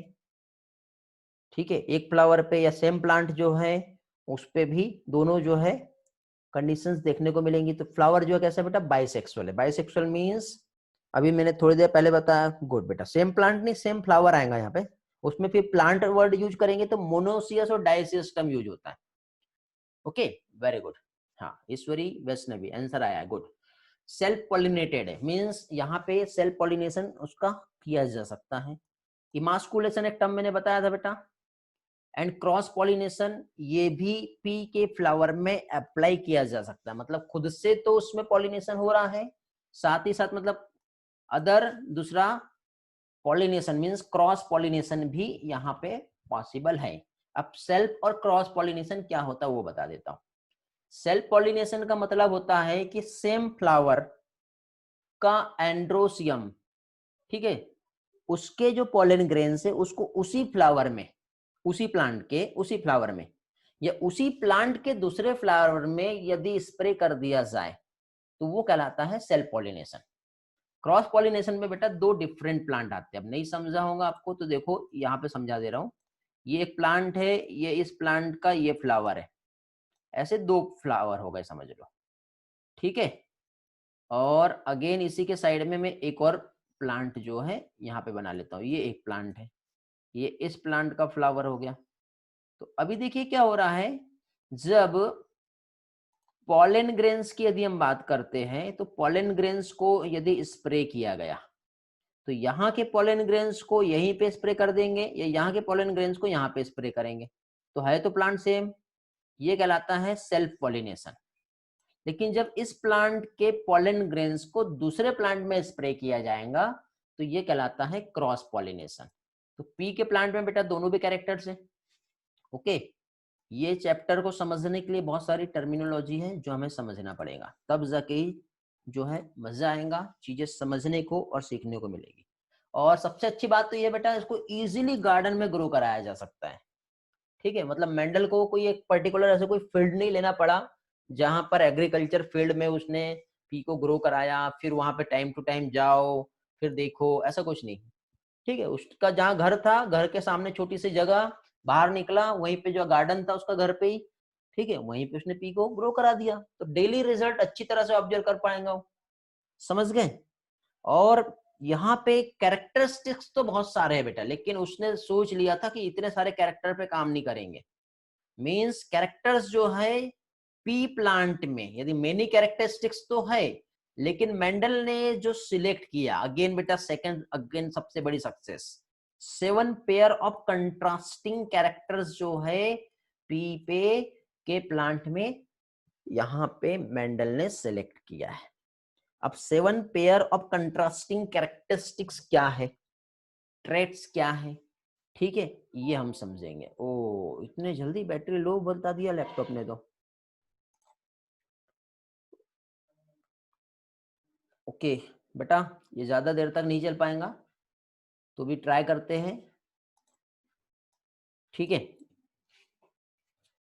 ठीक है, एक फ्लावर पे या सेम प्लांट जो है उस पे भी दोनों जो है कंडीशंस देखने को मिलेंगी। तो फ्लावर जो है कैसा बेटा, बाइसेक्सुअल है। बाइसेक्सुअल मींस अभी मैंने थोड़ी देर पहले बताया, गुड बेटा, सेम प्लांट नहीं सेम फ्लावर आएगा यहाँ पे, उसमें फिर प्लांट वर्ड यूज करेंगे तो मोनोसियस और डाइसियस टर्म यूज होता है। ओके, वेरी गुड, हाँ ईश्वरी वैष्णवी आंसर आया, गुड। सेल्फ पॉलिनेटेड है, मींस यहाँ पे सेल्फ पॉलिनेशन उसका किया जा सकता है। इमास्कुलेशन एक टर्म मैंने बताया था बेटा, एंड क्रॉस पॉलिनेशन ये भी पी के फ्लावर में अप्लाई किया जा सकता है। मतलब खुद से तो उसमें पॉलिनेशन हो रहा है, साथ ही साथ मतलब अदर दूसरा पॉलिनेशन मींस क्रॉस पॉलिनेशन भी यहाँ पे पॉसिबल है। अब सेल्फ और क्रॉस पॉलिनेशन क्या होता है वो बता देता हूं। सेल्फ पॉलिनेशन का मतलब होता है कि सेम फ्लावर का एंड्रोसियम, ठीक है, उसके जो पॉलन ग्रेन्स है उसको उसी फ्लावर में, उसी प्लांट के उसी फ्लावर में या उसी प्लांट के दूसरे फ्लावर में यदि स्प्रे कर दिया जाए तो वो कहलाता है सेल्फ पॉलिनेशन। क्रॉस पॉलिनेशन में बेटा 2 डिफरेंट प्लांट आते हैं। अब नहीं समझा होगा आपको तो देखो यहाँ पे समझा दे रहा हूँ। ये एक प्लांट है, ये इस प्लांट का ये फ्लावर है, ऐसे 2 फ्लावर हो गए समझ लो, ठीक है। और अगेन इसी के साइड में मैं एक और प्लांट जो है यहाँ पे बना लेता हूँ। ये एक प्लांट है, ये इस प्लांट का फ्लावर हो गया। तो अभी देखिए क्या हो रहा है, जब पॉलन ग्रेन्स की यदि हम बात करते हैं तो पॉलन ग्रेन्स को यदि स्प्रे किया गया तो यहाँ के पॉलन ग्रेन्स को यहीं पे स्प्रे कर देंगे या यहाँ के पॉलन ग्रेन्स को यहाँ पे स्प्रे करेंगे, तो है तो प्लांट सेम। ये कहलाता है सेल्फ पॉलिनेशन। लेकिन जब इस प्लांट के पॉलन ग्रेन्स को दूसरे प्लांट में स्प्रे किया जाएगा तो ये कहलाता है क्रॉस पॉलिनेशन। तो पी के प्लांट में बेटा दोनों भी कैरेक्टर्स हैं। ओके, ये चैप्टर को समझने के लिए बहुत सारी टर्मिनोलॉजी है जो हमें समझना पड़ेगा, तब जाके ही जो है मजा आएगा, चीजें समझने को और सीखने को मिलेगी। और सबसे अच्छी बात तो ये बेटा, इसको इजीली गार्डन में ग्रो कराया जा सकता है। ठीक है, मतलब मेंडल को कोई एक पर्टिकुलर ऐसे कोई फील्ड नहीं लेना पड़ा जहां पर एग्रीकल्चर फील्ड में उसने पी को ग्रो कराया, फिर वहां पे टाइम टू टाइम जाओ फिर देखो, ऐसा कुछ नहीं। ठीक है, उसका जहाँ घर था, घर के सामने छोटी सी जगह, बाहर निकला वहीं पे जो गार्डन था उसका घर पे ही, ठीक है, वहीं पे उसने पी को ग्रो करा दिया। तो डेली रिजल्ट अच्छी तरह से ऑब्जर्व कर पाएंगे वो। समझ गए। और यहाँ पे कैरेक्टरिस्टिक्स तो बहुत सारे हैं बेटा, लेकिन उसने सोच लिया था कि इतने सारे कैरेक्टर पे काम नहीं करेंगे। मीन्स कैरेक्टर्स जो है पी प्लांट में यदि मेनी कैरेक्टरिस्टिक्स तो है, लेकिन मेंडल ने जो सिलेक्ट किया, अगेन बेटा सेकंड अगेन सबसे बड़ी success, 7 pair of contrasting characters जो है पी पे के प्लांट में यहाँ पे मेंडल ने सिलेक्ट किया है। अब 7 पेयर ऑफ कंट्रास्टिंग कैरेक्टरिस्टिक्स क्या है, ट्रेट्स क्या है, ठीक है, ये हम समझेंगे। ओ इतने जल्दी बैटरी लो बता दिया लैपटॉप ने तो। ओके बेटा, ये ज्यादा देर तक नहीं चल पाएगा तो भी ट्राई करते हैं। ठीक है,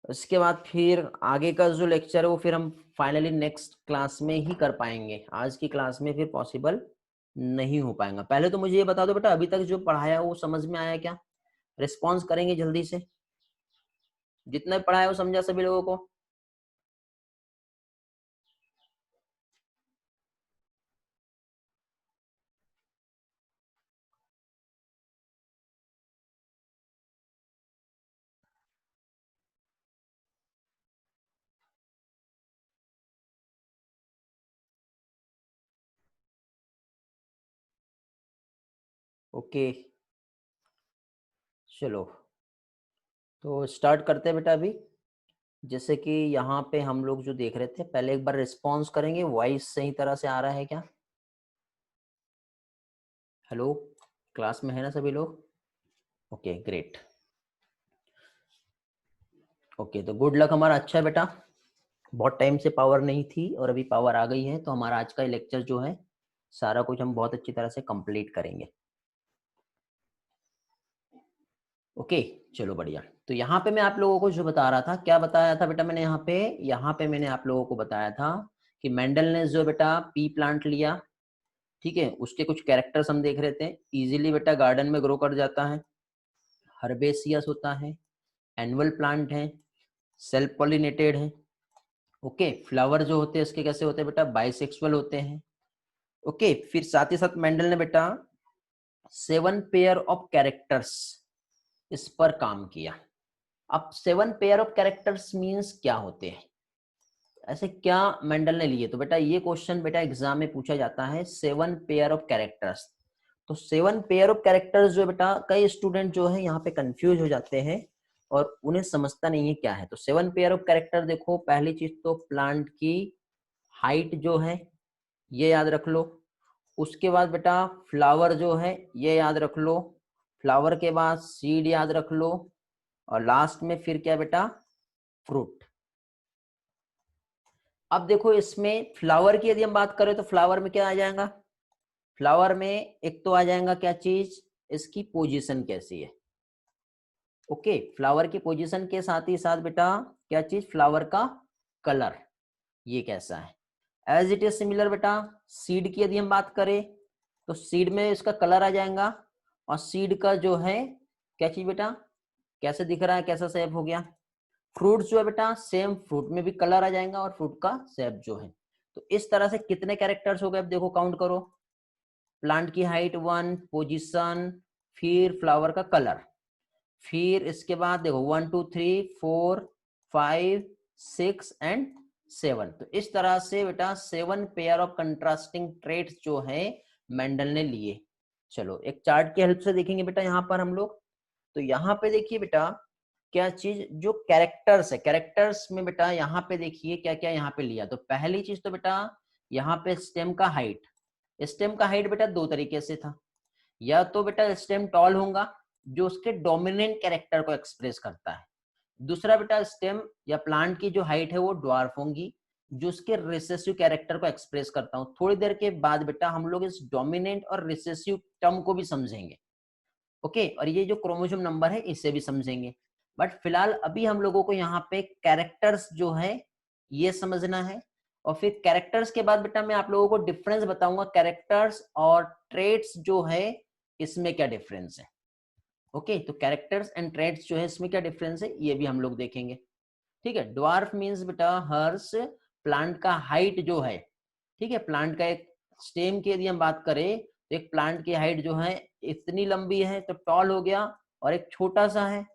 इसके बाद फिर आगे का जो लेक्चर है वो फिर हम फाइनली नेक्स्ट क्लास में ही कर पाएंगे, आज की क्लास में फिर पॉसिबल नहीं हो पाएगा। पहले तो मुझे ये बता दो बेटा, अभी तक जो पढ़ाया वो समझ में आया क्या? रिस्पॉन्स करेंगे जल्दी से, जितना भी पढ़ाया वो समझा सभी लोगों को? ओके चलो, तो स्टार्ट करते हैं बेटा। अभी जैसे कि यहाँ पे हम लोग जो देख रहे थे, पहले एक बार रिस्पॉन्स करेंगे, वॉइस सही तरह से आ रहा है क्या? हेलो, क्लास में है ना सभी लोग? Okay great. ओके तो गुड लक, हमारा अच्छा है बेटा। बहुत टाइम से पावर नहीं थी और अभी पावर आ गई है, तो हमारा आज का लेक्चर जो है सारा कुछ हम बहुत अच्छी तरह से कंप्लीट करेंगे। ओके चलो बढ़िया। तो यहाँ पे मैं आप लोगों को जो बता रहा था, क्या बताया था बेटा मैंने यहाँ पे मैंने आप लोगों को बताया था कि मेंडल ने जो बेटा पी प्लांट लिया, ठीक है, उसके कुछ कैरेक्टर्स हम देख रहे थे। इजीली बेटा गार्डन में ग्रो कर जाता है, हर्बेसियस होता है, एनुअल प्लांट है, सेल्फ पॉलिनेटेड है। ओके, फ्लावर जो होते हैं इसके कैसे होते हैं बेटा? बाइसेक्सुअल होते हैं। ओके, फिर साथ ही साथ मेंडल ने बेटा 7 पेयर ऑफ कैरेक्टर्स इस पर काम किया। अब 7 पेयर ऑफ कैरेक्टर्स मींस क्या होते हैं, ऐसे क्या मेंडल ने लिए? तो बेटा ये क्वेश्चन बेटा एग्जाम में पूछा जाता है, 7 पेयर ऑफ कैरेक्टर्स। तो 7 पेयर ऑफ कैरेक्टर्स जो बेटा, कई स्टूडेंट जो है यहाँ पे कंफ्यूज हो जाते हैं और उन्हें समझता नहीं है क्या है। तो 7 पेयर ऑफ कैरेक्टर देखो, पहली चीज तो प्लांट की हाइट जो है ये याद रख लो। उसके बाद बेटा फ्लावर जो है ये याद रख लो। फ्लावर के बाद सीड याद रख लो। और लास्ट में फिर क्या बेटा? फ्रूट। अब देखो इसमें फ्लावर की यदि हम बात करें तो फ्लावर में क्या आ जाएगा? फ्लावर में एक तो आ जाएगा क्या चीज? इसकी पोजीशन कैसी है। ओके, फ्लावर की पोजीशन के साथ ही साथ बेटा क्या चीज? फ्लावर का कलर, ये कैसा है। एज इट इज सिमिलर बेटा, सीड की यदि हम बात करें तो सीड में इसका कलर आ जाएगा। और सीड का जो है क्या चीज बेटा, कैसे दिख रहा है, कैसा शेप हो गया। फ्रूट जो है बेटा, सेम फ्रूट में भी कलर आ जाएगा और फ्रूट का शेप जो है। तो इस तरह से कितने कैरेक्टर्स हो गए, अब देखो काउंट करो। प्लांट की हाइट 1, पोजीशन, फिर फ्लावर का कलर, फिर इसके बाद देखो 1 2 3 4 5 6 एंड 7। तो इस तरह से बेटा 7 पेयर ऑफ कंट्रास्टिंग ट्रेड्स जो है मेंडल ने लिए। चलो एक चार्ट की हेल्प से देखेंगे बेटा यहाँ पर हम लोग। तो यहाँ पे देखिए बेटा क्या चीज, जो कैरेक्टर्स है, कैरेक्टर्स में बेटा यहाँ पे देखिए क्या क्या यहाँ पे लिया। तो पहली चीज तो बेटा यहाँ पे स्टेम का हाइट। स्टेम का हाइट बेटा दो तरीके से था, या तो बेटा स्टेम टॉल होगा जो उसके डोमिनेंट कैरेक्टर को एक्सप्रेस करता है, दूसरा बेटा स्टेम या प्लांट की जो हाइट है वो ड्वार्फ होंगी जो उसके रिसेसिव कैरेक्टर को एक्सप्रेस करता हूं। थोड़ी देर के बाद बेटा हम लोग इस डोमिनेंट और रिसेसिव टर्म को भी समझेंगे, ओके, और ये जो क्रोमोसोम नंबर है इसे भी समझेंगे। बट फिलहाल अभी हम लोगों को यहाँ पे कैरेक्टर्स जो है ये समझना है, और फिर कैरेक्टर्स के बाद बेटा मैं आप लोगों को डिफरेंस बताऊंगा कैरेक्टर्स और ट्रेट्स जो है इसमें क्या डिफरेंस है। ओके, तो कैरेक्टर्स एंड ट्रेट्स जो है इसमें क्या डिफरेंस है ये भी हम लोग देखेंगे। ठीक है, ड्वार्फ मींस बेटा हर्ष प्लांट का हाइट जो है, ठीक है, प्लांट का एक स्टेम की यदि हम बात करें तो एक प्लांट की हाइट जो है इतनी लंबी है तो टॉल हो गया, और एक छोटा सा है,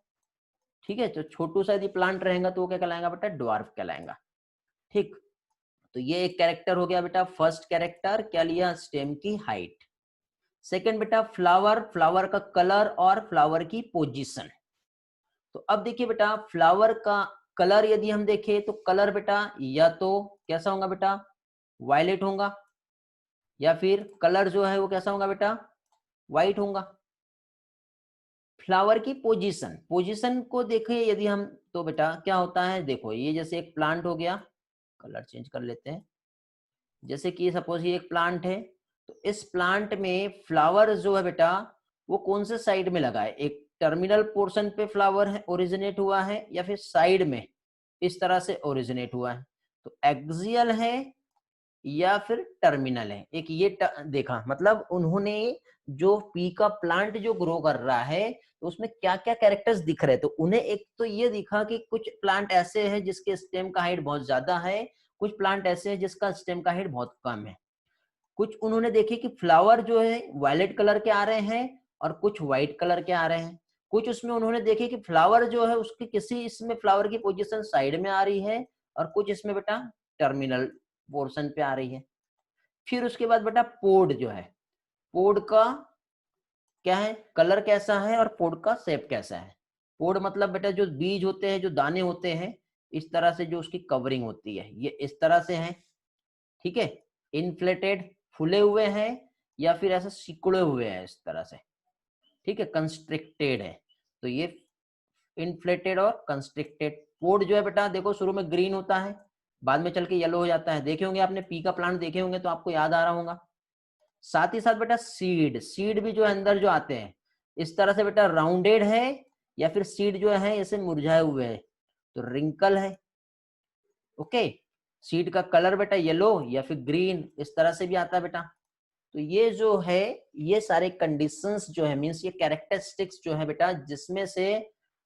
ठीक है, तो छोटू सा यदि प्लांट रहेगा तो वो क्या कहलाएगा बेटा, ड्वार्फ कहलाएगा। ठीक, तो ये एक कैरेक्टर हो गया बेटा। फर्स्ट कैरेक्टर क्या लिया, स्टेम की हाइट। सेकंड बेटा फ्लावर, फ्लावर का कलर और फ्लावर की पोजीशन। तो अब देखिए बेटा फ्लावर का कलर यदि हम देखें तो कलर बेटा या तो कैसा होगा बेटा, वायलेट होगा, या फिर कलर जो है वो कैसा होगा बेटा, व्हाइट होगा। फ्लावर की पोजीशन, पोजीशन को देखें यदि हम तो बेटा क्या होता है, देखो ये जैसे एक प्लांट हो गया, कलर चेंज कर लेते हैं, जैसे कि सपोज ये एक प्लांट है, तो इस प्लांट में फ्लावर जो है बेटा वो कौन से साइड में लगा है, एक टर्मिनल पोर्शन पे फ्लावर है ओरिजिनेट हुआ है, या फिर साइड में इस तरह से ओरिजिनेट हुआ है। तो एक्सियल है या फिर टर्मिनल है, एक ये देखा, मतलब उन्होंने जो पी का प्लांट जो ग्रो कर रहा है तो उसमें क्या क्या कैरेक्टर्स दिख रहे हैं। तो उन्हें एक तो ये दिखा कि कुछ प्लांट ऐसे हैं जिसके स्टेम का हाइट बहुत ज्यादा है, कुछ प्लांट ऐसे हैं जिसका स्टेम का हाइट बहुत कम है। कुछ उन्होंने देखे कि फ्लावर जो है वायलेट कलर के आ रहे हैं और कुछ व्हाइट कलर के आ रहे हैं। कुछ उसमें उन्होंने देखे कि फ्लावर जो है उसकी किसी इसमें फ्लावर की पोजीशन साइड में आ रही है, और कुछ इसमें बेटा टर्मिनल पोर्शन पे आ रही है। फिर उसके बाद बेटा पोड जो है, पोड का क्या है, कलर कैसा है और पोड का शेप कैसा है। पोड मतलब बेटा जो बीज होते हैं, जो दाने होते हैं, इस तरह से जो उसकी कवरिंग होती है ये इस तरह से है, ठीक है, इन्फ्लेटेड फूले हुए हैं, या फिर ऐसे सिकुड़े हुए हैं इस तरह से, ठीक है, कंस्ट्रिक्टेड है। तो ये इन्फ्लेटेड और कंस्ट्रिक्टेड। पोड जो है बेटा देखो शुरू में ग्रीन होता है, बाद में चल के येलो हो जाता है। देखे होंगे आपने पी का प्लांट देखे होंगे तो आपको याद आ रहा होगा। साथ ही साथ बेटा सीड, सीड भी जो है अंदर जो आते हैं इस तरह से बेटा राउंडेड है, या फिर सीड जो है ऐसे मुरझाए हुए है तो रिंकल है। ओके, सीड का कलर बेटा येलो या फिर ग्रीन इस तरह से भी आता है बेटा। तो ये जो है ये सारे कंडीशंस जो है मींस ये कैरेक्टरिस्टिक्स जो है बेटा, जिसमें से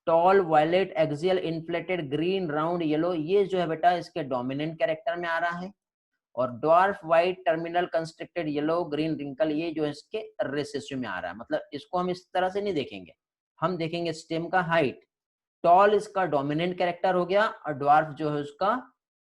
tall, violet, axial, inflated, green, round, yellow, ये जो है बेटा इसके डोमिनेंट कैरेक्टर में आ रहा है, और dwarf, white, terminal, constricted, yellow, green, wrinkle ये जो है इसके रिसेसिव में आ रहा है। मतलब इसको हम इस तरह से नहीं देखेंगे, हम देखेंगे स्टेम का हाइट, टॉल इसका डोमिनेंट कैरेक्टर हो गया और ड्वार्फ जो है उसका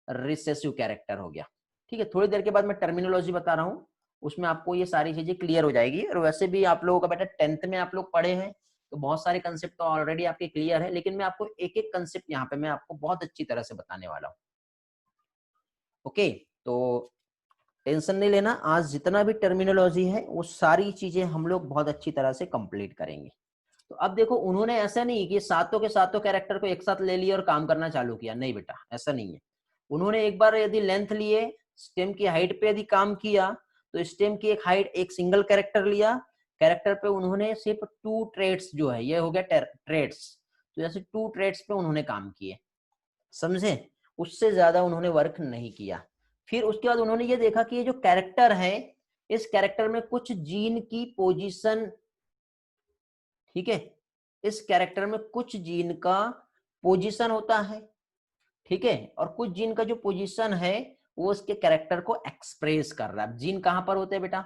रिसेसिव कैरेक्टर हो गया। ठीक है, थोड़ी देर के बाद मैं टर्मिनोलॉजी बता रहा हूँ, उसमें आपको ये सारी चीजें क्लियर हो जाएगी। और वैसे भी आप लोगों का बेटा 10th में आप लोग पढ़े हैं तो बहुत सारे कंसेप्ट तो ऑलरेडी आपके क्लियर है, लेकिन मैं आपको एक एक कंसेप्ट यहाँ पे मैं आपको बहुत अच्छी तरह से बताने वाला हूँ। ओके, तो टेंशन नहीं लेना, आज जितना भी टर्मिनोलॉजी है वो सारी चीजें हम लोग बहुत अच्छी तरह से कंप्लीट करेंगे। तो अब देखो उन्होंने ऐसा नहीं कि सातों के सातों कैरेक्टर को एक साथ ले लिया और काम करना चालू किया, नहीं बेटा ऐसा नहीं है। उन्होंने एक बार यदि लेंथ लिए, स्टेम की हाइट पे यदि काम किया तो स्टेम की एक हाइट, एक सिंगल कैरेक्टर लिया, कैरेक्टर पे उन्होंने सिर्फ 2 ट्रेट्स जो है ये हो गया ट्रेट्स, तो जैसे 2 ट्रेट्स पे उन्होंने काम किए, समझे, उससे ज्यादा उन्होंने वर्क नहीं किया। फिर उसके बाद उन्होंने ये देखा कि ये जो कैरेक्टर है इस कैरेक्टर में कुछ जीन की पोजीशन, ठीक है, इस कैरेक्टर में कुछ जीन का पोजीशन होता है, ठीक है, और कुछ जीन का जो पोजीशन है वो उसके कैरेक्टर को एक्सप्रेस कर रहा है। जीन कहाँ पर होते हैं बेटा?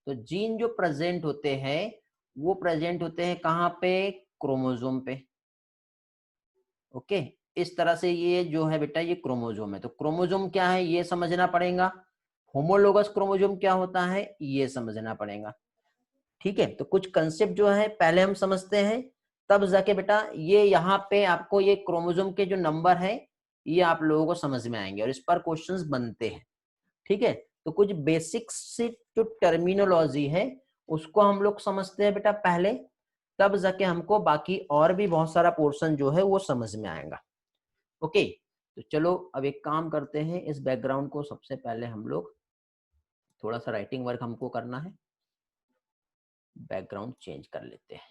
तो जीन जो प्रेजेंट होते हैं वो प्रेजेंट होते हैं कहाँ पे? क्रोमोसोम पे। ओके, इस तरह से ये जो है बेटा ये क्रोमोसोम है। तो क्रोमोसोम क्या है ये समझना पड़ेगा, होमोलोगस क्रोमोसोम क्या होता है ये समझना पड़ेगा। ठीक है, तो कुछ कंसेप्ट जो है पहले हम समझते हैं, तब जाके बेटा ये यहाँ पे आपको ये क्रोमोसोम के जो नंबर है ये आप लोगों को समझ में आएंगे और इस पर क्वेश्चंस बनते हैं। ठीक है, तो कुछ बेसिक से जो टर्मिनोलॉजी है उसको हम लोग समझते हैं बेटा पहले, तब जाके हमको बाकी और भी बहुत सारा पोर्शन जो है वो समझ में आएगा। ओके, तो चलो अब एक काम करते हैं, इस बैकग्राउंड को सबसे पहले हम लोग थोड़ा सा राइटिंग वर्क हमको करना है, बैकग्राउंड चेंज कर लेते हैं।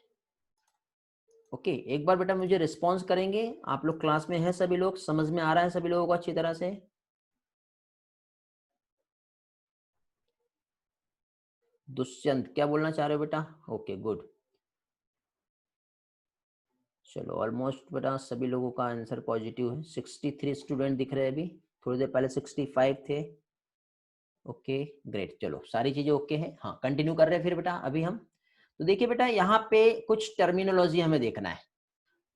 ओके, एक बार बेटा मुझे रिस्पॉन्स करेंगे, आप लोग क्लास में हैं सभी लोग, समझ में आ रहा है सभी लोगों को अच्छी तरह से? दुष्यंत क्या बोलना चाह रहे हो बेटा? ओके गुड, चलो ऑलमोस्ट बेटा सभी लोगों का आंसर पॉजिटिव है। 63 स्टूडेंट दिख रहे हैं अभी, थोड़ी देर पहले 65 थे। ओके ग्रेट, चलो सारी चीजें ओके है। हाँ कंटिन्यू कर रहे हैं फिर बेटा अभी हम। तो देखिए बेटा यहाँ पे कुछ टर्मिनोलॉजी हमें देखना है।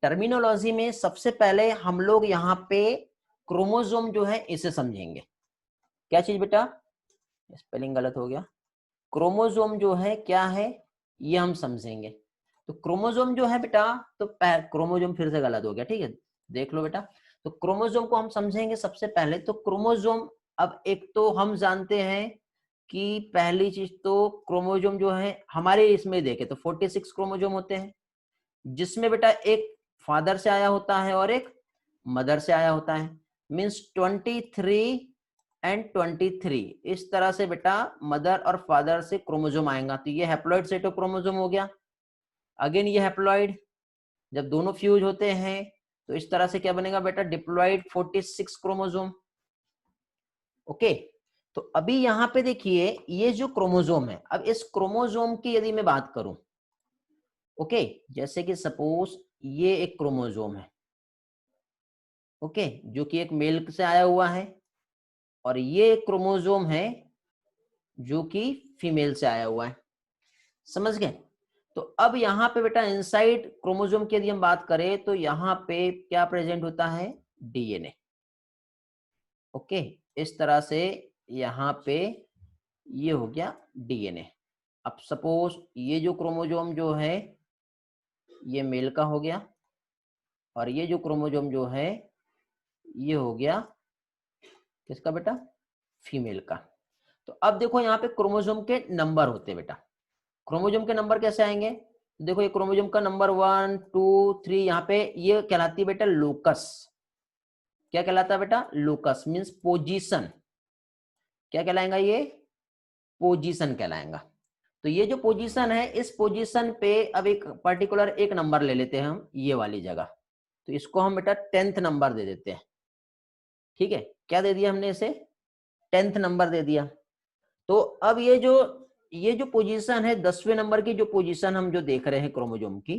टर्मिनोलॉजी में सबसे पहले हम लोग यहाँ पे क्रोमोसोम जो है इसे समझेंगे। क्या चीज बेटा? स्पेलिंग गलत हो गया। क्रोमोसोम जो है क्या है ये हम समझेंगे। तो क्रोमोसोम जो है बेटा, तो क्रोमोसोम फिर से गलत हो गया, ठीक है देख लो बेटा। तो क्रोमोसोम को हम समझेंगे सबसे पहले। तो क्रोमोसोम, अब एक तो हम जानते हैं कि पहली चीज तो क्रोमोसोम जो है हमारे इसमें देखे तो 46 क्रोमोसोम होते हैं, जिसमें बेटा एक फादर से आया होता है और एक मदर से आया होता है। मीन्स 23 एंड 23, इस तरह से बेटा मदर और फादर से क्रोमोसोम आएगा। तो ये हैप्लॉइड सेट ऑफ क्रोमोसोम हो गया। अगेन ये हैप्लॉइड, जब दोनों फ्यूज होते हैं तो इस तरह से क्या बनेगा बेटा? Diploid 46 chromosome. ओके, तो अभी यहाँ पे देखिए ये जो क्रोमोसोम है, अब इस क्रोमोसोम की यदि मैं बात करूं, ओके जैसे कि सपोज ये एक क्रोमोसोम है, ओके जो कि एक मेल से आया हुआ है, और ये एक क्रोमोसोम है जो कि फीमेल से आया हुआ है। समझ गए? तो अब यहाँ पे बेटा इनसाइड क्रोमोसोम की यदि हम बात करें तो यहाँ पे क्या प्रेजेंट होता है? डीएनए। ओके, इस तरह से यहाँ पे ये हो गया डीएनए। अब सपोज ये जो क्रोमोसोम जो है ये मेल का हो गया, और ये जो क्रोमोसोम जो है ये हो गया किसका बेटा? फीमेल का। तो अब देखो यहाँ पे क्रोमोसोम के नंबर होते हैं बेटा। क्रोमोसोम के नंबर कैसे आएंगे? देखो ये क्रोमोसोम का नंबर 1 2 3, यहाँ पे ये कहलाती है बेटा लोकस। क्या कहलाता है बेटा? Locus means position. क्या कहलाएगा ये? पोजीशन कहलाएगा। तो ये जो पोजीशन है, इस पोजीशन पे अब एक पर्टिकुलर एक नंबर ले लेते हैं हम, ये वाली जगह। तो इसको हम बेटा 10th नंबर दे देते हैं। ठीक है, क्या दे दिया हमने इसे? 10th नंबर दे दिया। तो अब ये जो पोजीशन है 10वें नंबर की जो पोजीशन हम जो देख रहे हैं क्रोमोसोम की,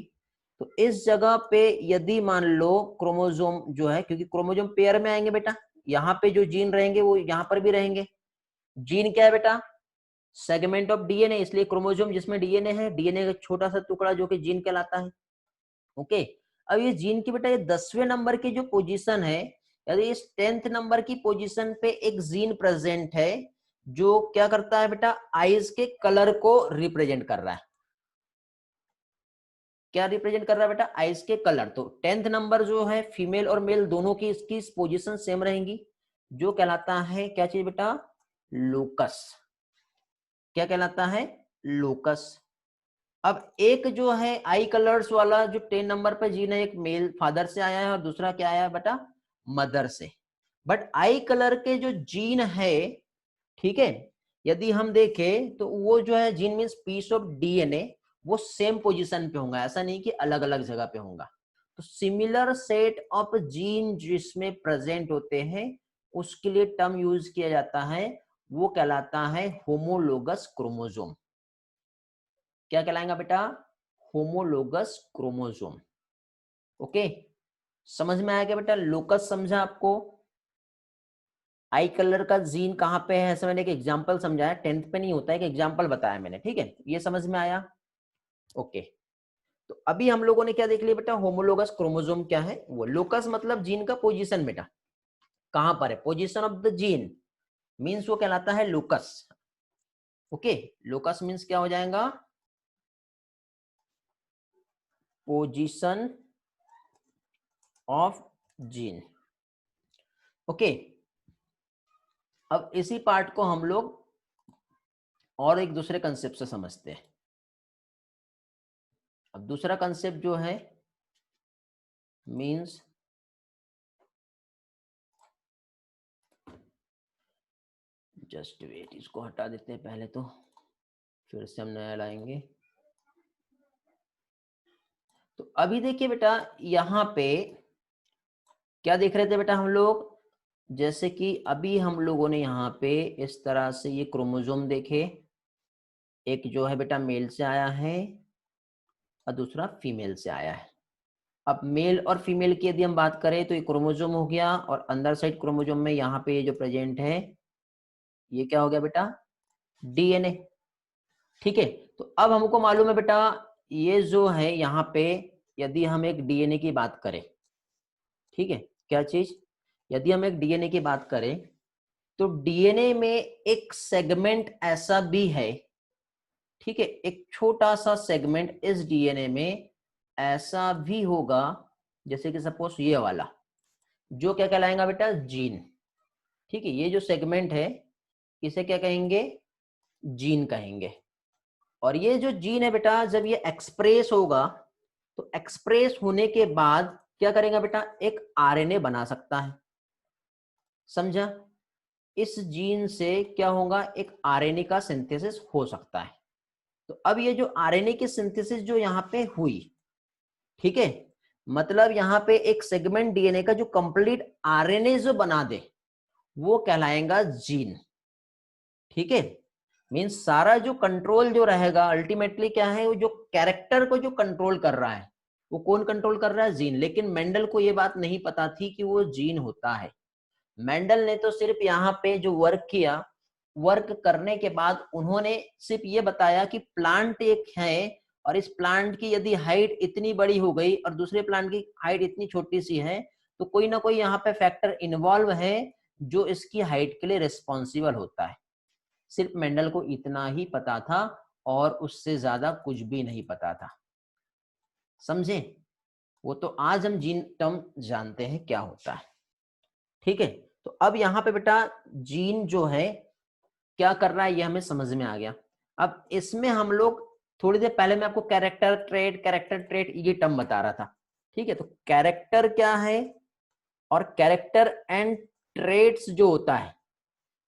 तो इस जगह पे यदि मान लो क्रोमोसोम जो है, क्योंकि क्रोमोसोम पेयर में आएंगे बेटा, यहाँ पे जो जीन रहेंगे वो यहाँ पर भी रहेंगे। जीन क्या है बेटा? सेगमेंट ऑफ डीएनए, इसलिए क्रोमोसोम जिसमें डीएनए है, डीएनए का छोटा सा टुकड़ा जो कि जीन कहलाता है। ओके, अब ये जीन की बेटा ये 10वें नंबर की जो पोजीशन है, यदि इस 10th नंबर की पोजीशन पे एक जीन प्रेजेंट है जो क्या करता है बेटा? आईज के कलर को रिप्रेजेंट कर रहा है। क्या रिप्रेजेंट कर रहा है बेटा? आईज के कलर। तो 10th नंबर जो है फीमेल और मेल दोनों की इसकी पोजीशन सेम रहेंगी, जो कहलाता है क्या चीज बेटा? लोकस। क्या कहलाता है? लोकस। अब एक जो है आई कलर्स वाला जो 10 नंबर पे जीन है, एक मेल फादर से आया है और दूसरा क्या आया है बेटा? मदर से। बट आई कलर के जो जीन है, ठीक है, यदि हम देखें तो वो जो है gene means piece of DNA, वो सेम पोजीशन पे होगा, ऐसा नहीं कि अलग अलग जगह पे होगा। तो सिमिलर सेट ऑफ जीन जिसमें प्रेजेंट होते हैं उसके लिए टर्म यूज किया जाता है, वो कहलाता है होमोलोगस क्रोमोसोम। क्या कहलाएगा बेटा? Homologous chromosome. ओके, समझ में आया क्या बेटा? लोकस समझा आपको? आई कलर का जीन कहाँ पे है, ऐसे मैंने एक एग्जांपल समझाया, 10th पे नहीं होता है, एक एग्जांपल बताया मैंने, ठीक है, ये समझ में आया? ओके। तो अभी हम लोगों ने क्या देख लिया बेटा, होमोलोगस क्रोमोसोम क्या है, वो लोकस मतलब जीन का पोजीशन बेटा, कहां पर है, position of the gene means वो कहलाता है लोकस। ओके, लोकस मींस क्या हो जाएगा, पोजीशन ऑफ जीन। ओके, अब इसी पार्ट को हम लोग और एक दूसरे कंसेप्ट से समझते हैं। अब दूसरा कंसेप्ट जो है मींस जस्ट वेट, इसको हटा देते हैं पहले, तो फिर से हम नया लाएंगे। तो अभी देखिए बेटा, यहाँ पे क्या देख रहे थे बेटा हम लोग, जैसे कि अभी हम लोगों ने यहाँ पे इस तरह से ये क्रोमोसोम देखे, एक जो है बेटा मेल से आया है और दूसरा फीमेल से आया है। अब मेल और फीमेल की यदि हम बात करें तो ये क्रोमोसोम हो गया, और अंदर साइड क्रोमोसोम में यहाँ पे ये जो प्रेजेंट है ये क्या हो गया बेटा, डीएनए। ठीक है, तो अब हमको मालूम है बेटा, ये जो है यहाँ पे यदि हम एक डीएनए की बात करें, ठीक है, क्या चीज, यदि हम एक डीएनए की बात करें तो डीएनए में एक सेगमेंट ऐसा भी है, ठीक है, एक छोटा सा सेगमेंट इस डीएनए में ऐसा भी होगा, जैसे कि सपोज ये वाला, जो क्या कहलाएगा बेटा, जीन। ठीक है, ये जो सेगमेंट है इसे क्या कहेंगे, जीन कहेंगे। और ये जो जीन है बेटा, जब ये एक्सप्रेस होगा तो एक्सप्रेस होने के बाद क्या करेगा बेटा, एक आरएनए बना सकता है, समझा? इस जीन से क्या होगा, एक आरएनए का सिंथेसिस हो सकता है। तो अब ये जो आरएनए की सिंथेसिस जो यहाँ पे हुई, ठीक है, मतलब यहाँ पे एक सेगमेंट डीएनए का जो कंप्लीट आरएनए जो बना दे वो कहलाएगा जीन। ठीक है, मीन्स सारा जो कंट्रोल जो रहेगा अल्टीमेटली क्या है, वो जो कैरेक्टर को जो कंट्रोल कर रहा है वो कौन कंट्रोल कर रहा है, जीन। लेकिन मेंडल को ये बात नहीं पता थी कि वो जीन होता है। मेंडल ने तो सिर्फ यहाँ पे जो वर्क किया, वर्क करने के बाद उन्होंने सिर्फ ये बताया कि प्लांट एक है और इस प्लांट की यदि हाइट इतनी बड़ी हो गई और दूसरे प्लांट की हाइट इतनी छोटी सी है तो कोई ना कोई यहाँ पे फैक्टर इन्वॉल्व है जो इसकी हाइट के लिए रिस्पॉन्सिबल होता है। सिर्फ मेंडल को इतना ही पता था और उससे ज्यादा कुछ भी नहीं पता था, समझे? वो तो आज हम जीन टर्म जानते हैं क्या होता है। ठीक है, तो अब यहाँ पे बेटा जीन जो है क्या कर रहा है ये हमें समझ में आ गया। अब इसमें हम लोग थोड़ी देर पहले मैं आपको कैरेक्टर ट्रेट ये टर्म बता रहा था। ठीक है, तो कैरेक्टर क्या है और कैरेक्टर एंड ट्रेट्स जो होता है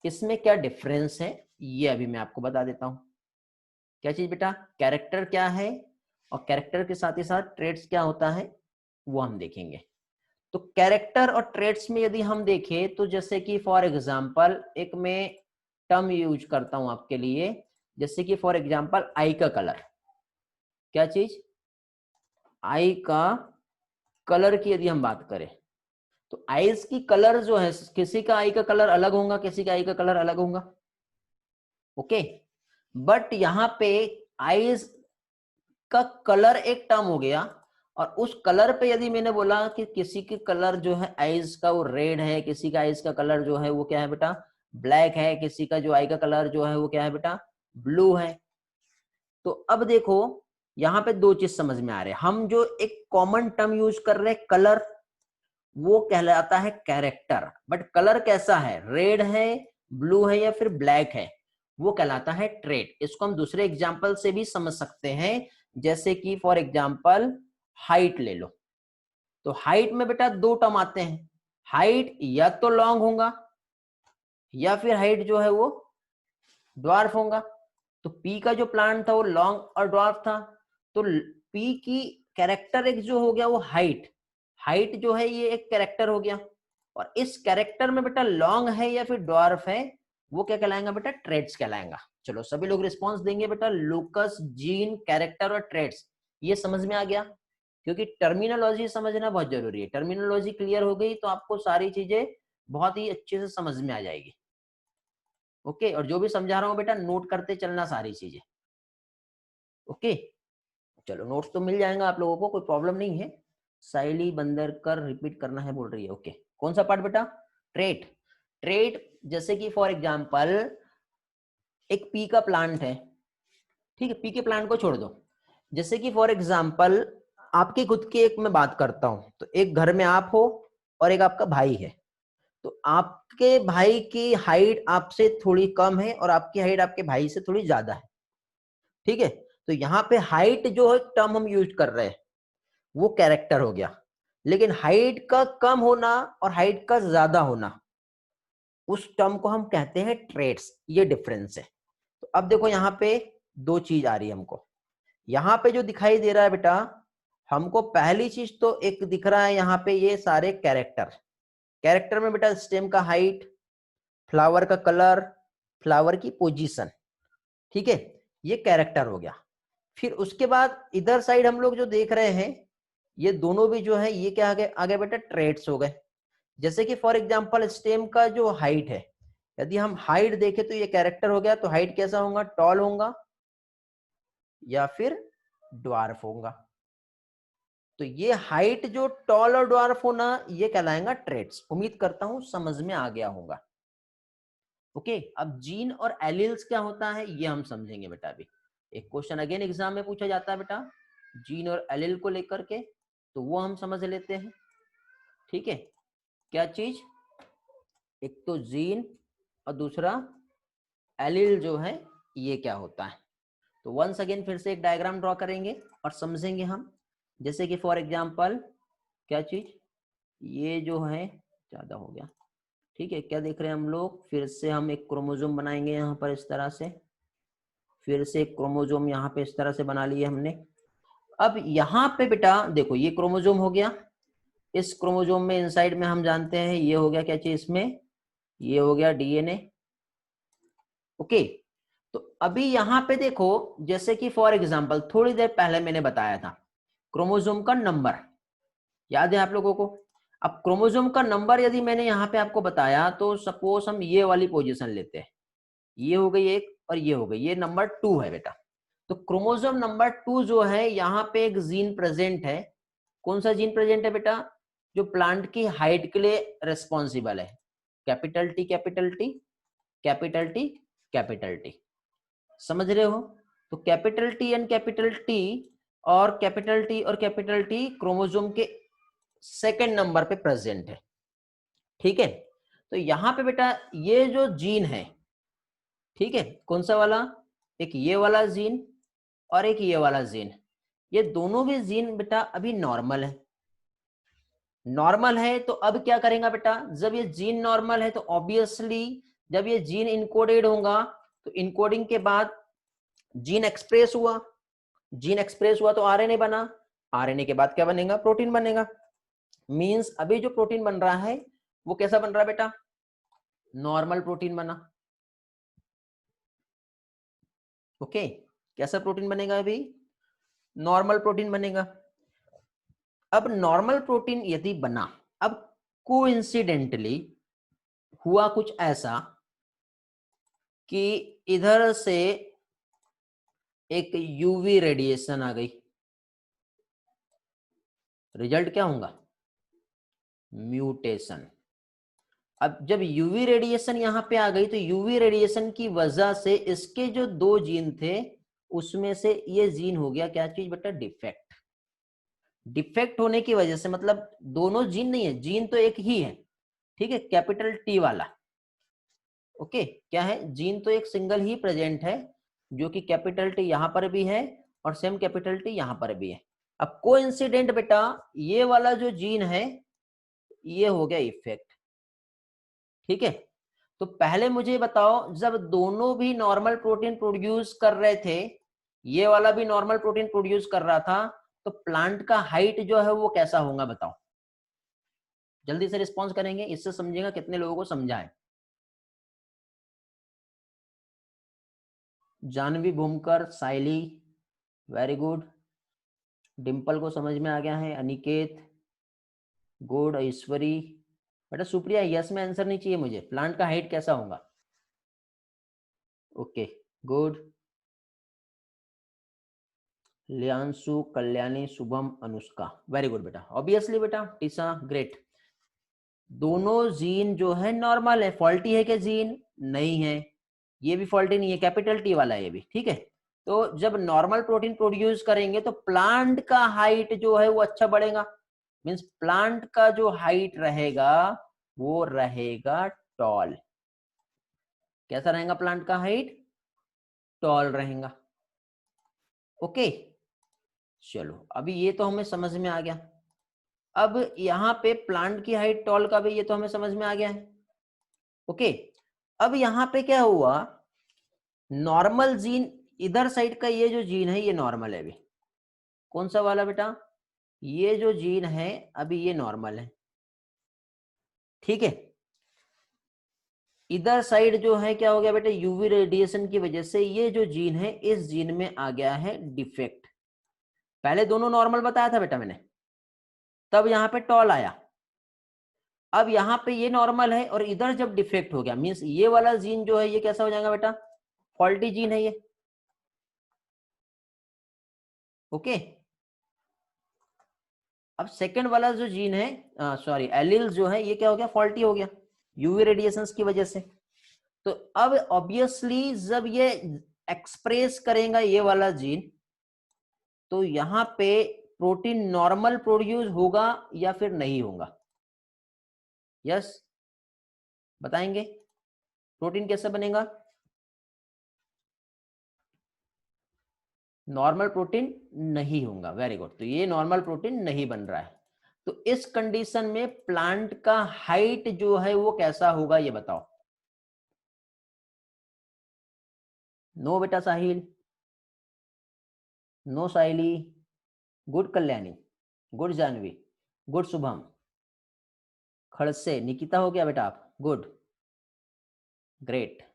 इसमें क्या डिफरेंस है ये अभी मैं आपको बता देता हूं। क्या चीज बेटा, कैरेक्टर क्या है और कैरेक्टर के साथ ही साथ ट्रेट्स क्या होता है वो हम देखेंगे। तो कैरेक्टर और ट्रेट्स में यदि हम देखें तो जैसे कि फॉर एग्जांपल एक मैं टर्म यूज करता हूं आपके लिए, जैसे कि फॉर एग्जांपल आई का कलर, क्या चीज, आई का कलर की यदि हम बात करें तो आईज की कलर जो है, किसी का आई का कलर अलग होगा, किसी का आई का कलर अलग होगा। ओके, बट यहाँ पे आईज का कलर एक टर्म हो गया और उस कलर पे यदि मैंने बोला कि किसी के कलर जो है आईज का वो रेड है, किसी का आईज का कलर जो है वो क्या है बेटा, ब्लैक है, किसी का जो आई का कलर जो है वो क्या है बेटा, ब्लू है। तो अब देखो यहाँ पे दो चीज समझ में आ रहे हैं, हम जो एक कॉमन टर्म यूज कर रहे हैं कलर वो कहलाता है कैरेक्टर, बट कलर कैसा है, रेड है, ब्लू है या फिर ब्लैक है, वो कहलाता है ट्रेट। इसको हम दूसरे एग्जांपल से भी समझ सकते हैं, जैसे कि फॉर एग्जांपल हाइट ले लो। तो हाइट में बेटा दो टर्म आते हैं, हाइट या तो लॉन्ग होगा या फिर हाइट जो है वो ड्वार्फ होगा। तो पी का जो प्लांट था वो लॉन्ग और ड्वार्फ था, तो पी की कैरेक्टर एक जो हो गया वो हाइट, हाइट जो है ये एक कैरेक्टर हो गया। और इस कैरेक्टर में बेटा लॉन्ग है या फिर ड्वार्फ है वो क्या कहलाएगा बेटा, ट्रेट्स कहलाएगा। चलो सभी लोग रिस्पॉन्स देंगे बेटा, लोकस, जीन, कैरेक्टर और ट्रेट्स, ये समझ में आ गया? क्योंकि टर्मिनोलॉजी समझना बहुत जरूरी है, टर्मिनोलॉजी क्लियर हो गई तो आपको सारी चीजें बहुत ही अच्छे से समझ में आ जाएगी। ओके, और जो भी समझा रहा हूँ बेटा नोट करते चलना सारी चीजें। ओके, चलो नोट्स तो मिल जाएगा आप लोगों को, कोई प्रॉब्लम नहीं है। साइली बंदर कर रिपीट करना है बोल रही है। ओके, कौन सा पार्ट बेटा? ट्रेट। ट्रेट जैसे कि फॉर एग्जांपल एक पी का प्लांट है, ठीक है, पी के प्लांट को छोड़ दो। जैसे कि फॉर एग्जांपल आपके खुद की एक मैं बात करता हूं, तो एक घर में आप हो और एक आपका भाई है। तो आपके भाई की हाइट आपसे थोड़ी कम है और आपकी हाइट आपके भाई से थोड़ी ज्यादा है, ठीक है। तो यहाँ पे हाइट जो है टर्म हम यूज कर रहे हैं वो कैरेक्टर हो गया, लेकिन हाइट का कम होना और हाइट का ज्यादा होना उस टर्म को हम कहते हैं ट्रेट्स। ये डिफरेंस है। तो अब देखो यहाँ पे दो चीज आ रही है हमको। यहाँ पे जो दिखाई दे रहा है बेटा हमको, पहली चीज तो एक दिख रहा है यहाँ पे ये सारे कैरेक्टर। कैरेक्टर में बेटा स्टेम का हाइट, फ्लावर का कलर, फ्लावर की पोजीशन, ठीक है, ये कैरेक्टर हो गया। फिर उसके बाद इधर साइड हम लोग जो देख रहे हैं ये दोनों भी जो है ये क्या आगे आगे बेटा ट्रेट्स हो गए। जैसे कि फॉर एग्जांपल स्टेम का जो हाइट है, यदि हम हाइट देखें तो ये कैरेक्टर हो गया, तो हाइट कैसा होगा? टॉल होगा या फिर ड्वार्फ होगा। तो ये हाइट जो टॉल और ड्वार्फ होना ये कहलाएगा ट्रेट्स। उम्मीद करता हूं समझ में आ गया होगा। ओके, अब जीन और एलिल्स क्या होता है ये हम समझेंगे बेटा। अभी एक क्वेश्चन अगेन एग्जाम में पूछा जाता है बेटा जीन और एलिल को लेकर के, तो वो हम समझ लेते हैं, ठीक है। क्या चीज? एक तो जीन और दूसरा एलिल जो है ये क्या होता है। तो वंस अगेन फिर से एक डायग्राम ड्रॉ करेंगे और समझेंगे हम। जैसे कि फॉर एग्जांपल क्या चीज, ये जो है ज्यादा हो गया, ठीक है। क्या देख रहे हैं हम लोग? फिर से हम एक क्रोमोसोम बनाएंगे यहाँ पर इस तरह से, फिर से एक क्रोमोसोम यहाँ पे इस तरह से बना लिए हमने। अब यहाँ पे बेटा देखो ये क्रोमोसोम हो गया, इस क्रोमोसोम में इनसाइड में हम जानते हैं ये हो गया क्या चीज इसमें, ये हो गया डीएनए। ओके, तो अभी यहाँ पे देखो जैसे कि फॉर एग्जांपल थोड़ी देर पहले मैंने बताया था क्रोमोसोम का नंबर, याद है आप लोगों को? अब क्रोमोसोम का नंबर यदि मैंने यहाँ पे आपको बताया तो सपोज हम ये वाली पोजीशन लेते हैं, ये हो गई एक और ये हो गई, ये नंबर 2 है बेटा। तो क्रोमोसोम नंबर 2 जो है यहाँ पे एक जीन प्रेजेंट है। कौन सा जीन प्रेजेंट है बेटा? जो प्लांट की हाइट के लिए रेस्पॉन्सिबल है। Capital T capital T capital T capital T, समझ रहे हो? तो capital T and capital T और कैपिटल टी और कैपिटल टी क्रोमोसोम के सेकंड नंबर पे प्रेजेंट है, ठीक है। तो यहाँ पे बेटा ये जो जीन है, ठीक है, कौन सा वाला? एक ये वाला जीन और एक ये वाला जीन, ये दोनों भी जीन बेटा अभी नॉर्मल है। नॉर्मल है तो अब क्या करेगा बेटा, जब ये जीन नॉर्मल है तो ऑब्वियसली जब ये जीन इनकोडेड होगा तो इनकोडिंग के बाद जीन एक्सप्रेस हुआ, जीन एक्सप्रेस हुआ तो आरएनए बना, आरएनए के बाद क्या बनेगा? प्रोटीन बनेगा। मींस अभी जो प्रोटीन बन रहा है वो कैसा बन रहा है बेटा? नॉर्मल प्रोटीन बना। ओके, कैसा प्रोटीन बनेगा? अभी नॉर्मल प्रोटीन बनेगा। अब नॉर्मल प्रोटीन यदि बना, अब कोइंसिडेंटली हुआ कुछ ऐसा कि इधर से एक यूवी रेडिएशन आ गई, रिजल्ट क्या होगा? म्यूटेशन। अब जब यूवी रेडिएशन यहां पे आ गई तो यूवी रेडिएशन की वजह से इसके जो दो जीन थे उसमें से ये जीन हो गया क्या चीज बेटा? डिफेक्ट। डिफेक्ट होने की वजह से मतलब दोनों जीन नहीं है, जीन तो एक ही है, ठीक है, कैपिटल टी वाला। ओके, क्या है? जीन तो एक सिंगल ही प्रेजेंट है जो कि कैपिटल टी यहां पर भी है और सेम कैपिटल टी यहां पर भी है। अब कोइंसिडेंट बेटा ये वाला जो जीन है ये हो गया इफेक्ट, ठीक है। तो पहले मुझे बताओ जब दोनों भी नॉर्मल प्रोटीन प्रोड्यूस कर रहे थे, ये वाला भी नॉर्मल प्रोटीन प्रोड्यूस कर रहा था, तो प्लांट का हाइट जो है वो कैसा होगा बताओ? जल्दी से रिस्पॉन्स करेंगे, इससे समझेगा कितने लोगों को समझा है। जानवी भूमकर, साइली, वेरी गुड। डिंपल को समझ में आ गया है, अनिकेत गुड, ऐश्वरी बेटा सुप्रिया यस में आंसर नहीं चाहिए मुझे, प्लांट का हाइट कैसा होगा? Okay good. Liyanshu, Kalyani, Shubham, Anushka, very good बेटा। ऑब्वियसली बेटा, टीसा ग्रेट। दोनों जीन जो है नॉर्मल है। फॉल्टी है क्या जीन? नहीं है। ये भी फॉल्टी नहीं है, कैपिटल टी वाला है ये भी, ठीक है। तो जब नॉर्मल प्रोटीन प्रोड्यूस करेंगे तो प्लांट का हाइट जो है वो अच्छा बढ़ेगा। मींस प्लांट का जो हाइट रहेगा वो रहेगा टॉल। कैसा रहेगा प्लांट का हाइट? टॉल रहेगा। ओके चलो, अभी ये तो हमें समझ में आ गया। अब यहाँ पे प्लांट की हाइट टॉल का भी ये तो हमें समझ में आ गया है। ओके अब यहाँ पे क्या हुआ, नॉर्मल जीन, इधर साइड का ये जो जीन है ये नॉर्मल है अभी। कौन सा वाला बेटा? ये जो जीन है अभी ये नॉर्मल है, ठीक है। इधर साइड जो है क्या हो गया बेटा, यूवी रेडिएशन की वजह से ये जो जीन है इस जीन में आ गया है डिफेक्ट। पहले दोनों नॉर्मल बताया था बेटा मैंने, तब यहाँ पे टॉल आया। अब यहाँ पे ये नॉर्मल है और इधर जब डिफेक्ट हो गया, मीन्स ये वाला जीन जो है ये कैसा हो जाएगा बेटा? फॉल्टी जीन है ये। ओके अब सेकंड वाला जो जीन है, सॉरी एलील जो है ये क्या हो गया? फॉल्टी हो गया यूवी रेडिएशंस की वजह से। तो अब ऑब्वियसली जब ये एक्सप्रेस करेगा ये वाला जीन, तो यहाँ पे प्रोटीन नॉर्मल प्रोड्यूस होगा या फिर नहीं होगा? यस बताएंगे, प्रोटीन कैसे बनेगा? नॉर्मल प्रोटीन नहीं होगा। वेरी गुड, तो ये नॉर्मल प्रोटीन नहीं बन रहा है। तो इस कंडीशन में प्लांट का हाइट जो है वो कैसा होगा ये बताओ। नो बेटा Sahil, no Saili, good Kalyani, good Janvi, good Shubham, Khadse Nikita हो गया बेटा आप, गुड ग्रेट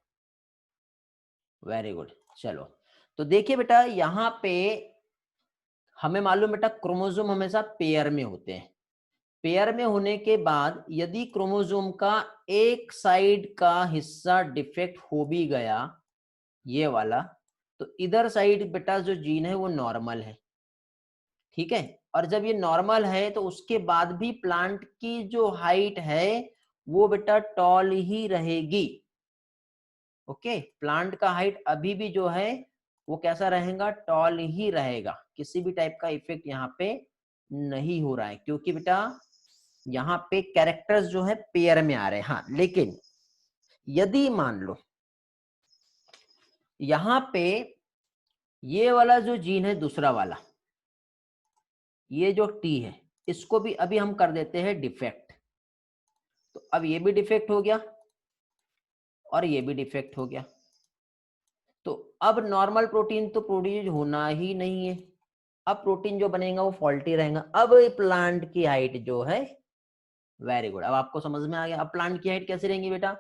वेरी गुड। चलो तो देखिए बेटा यहाँ पे हमें मालूम बेटा क्रोमोसोम हमेशा पेयर में होते हैं। पेयर में होने के बाद यदि क्रोमोसोम का एक साइड का हिस्सा डिफेक्ट हो भी गया, ये वाला, तो इधर साइड बेटा जो जीन है वो नॉर्मल है, ठीक है। और जब ये नॉर्मल है तो उसके बाद भी प्लांट की जो हाइट है वो बेटा टॉल ही रहेगी। ओके प्लांट का हाइट अभी भी जो है वो कैसा रहेगा? टॉल ही रहेगा। किसी भी टाइप का इफेक्ट यहाँ पे नहीं हो रहा है, क्योंकि बेटा यहाँ पे कैरेक्टर्स जो है पेयर में आ रहे हैं। हाँ लेकिन यदि मान लो यहाँ पे ये वाला जो जीन है दूसरा वाला, ये जो टी है, इसको भी अभी हम कर देते हैं डिफेक्ट, तो अब ये भी डिफेक्ट हो गया और ये भी डिफेक्ट हो गया। तो अब नॉर्मल प्रोटीन तो प्रोड्यूस होना ही नहीं है। अब प्रोटीन जो बनेगा वो फॉल्टी रहेगा। अब प्लांट की हाइट जो है, वेरी गुड, अब आपको समझ में आ गया। अब प्लांट की हाइट कैसे रहेंगी बेटा?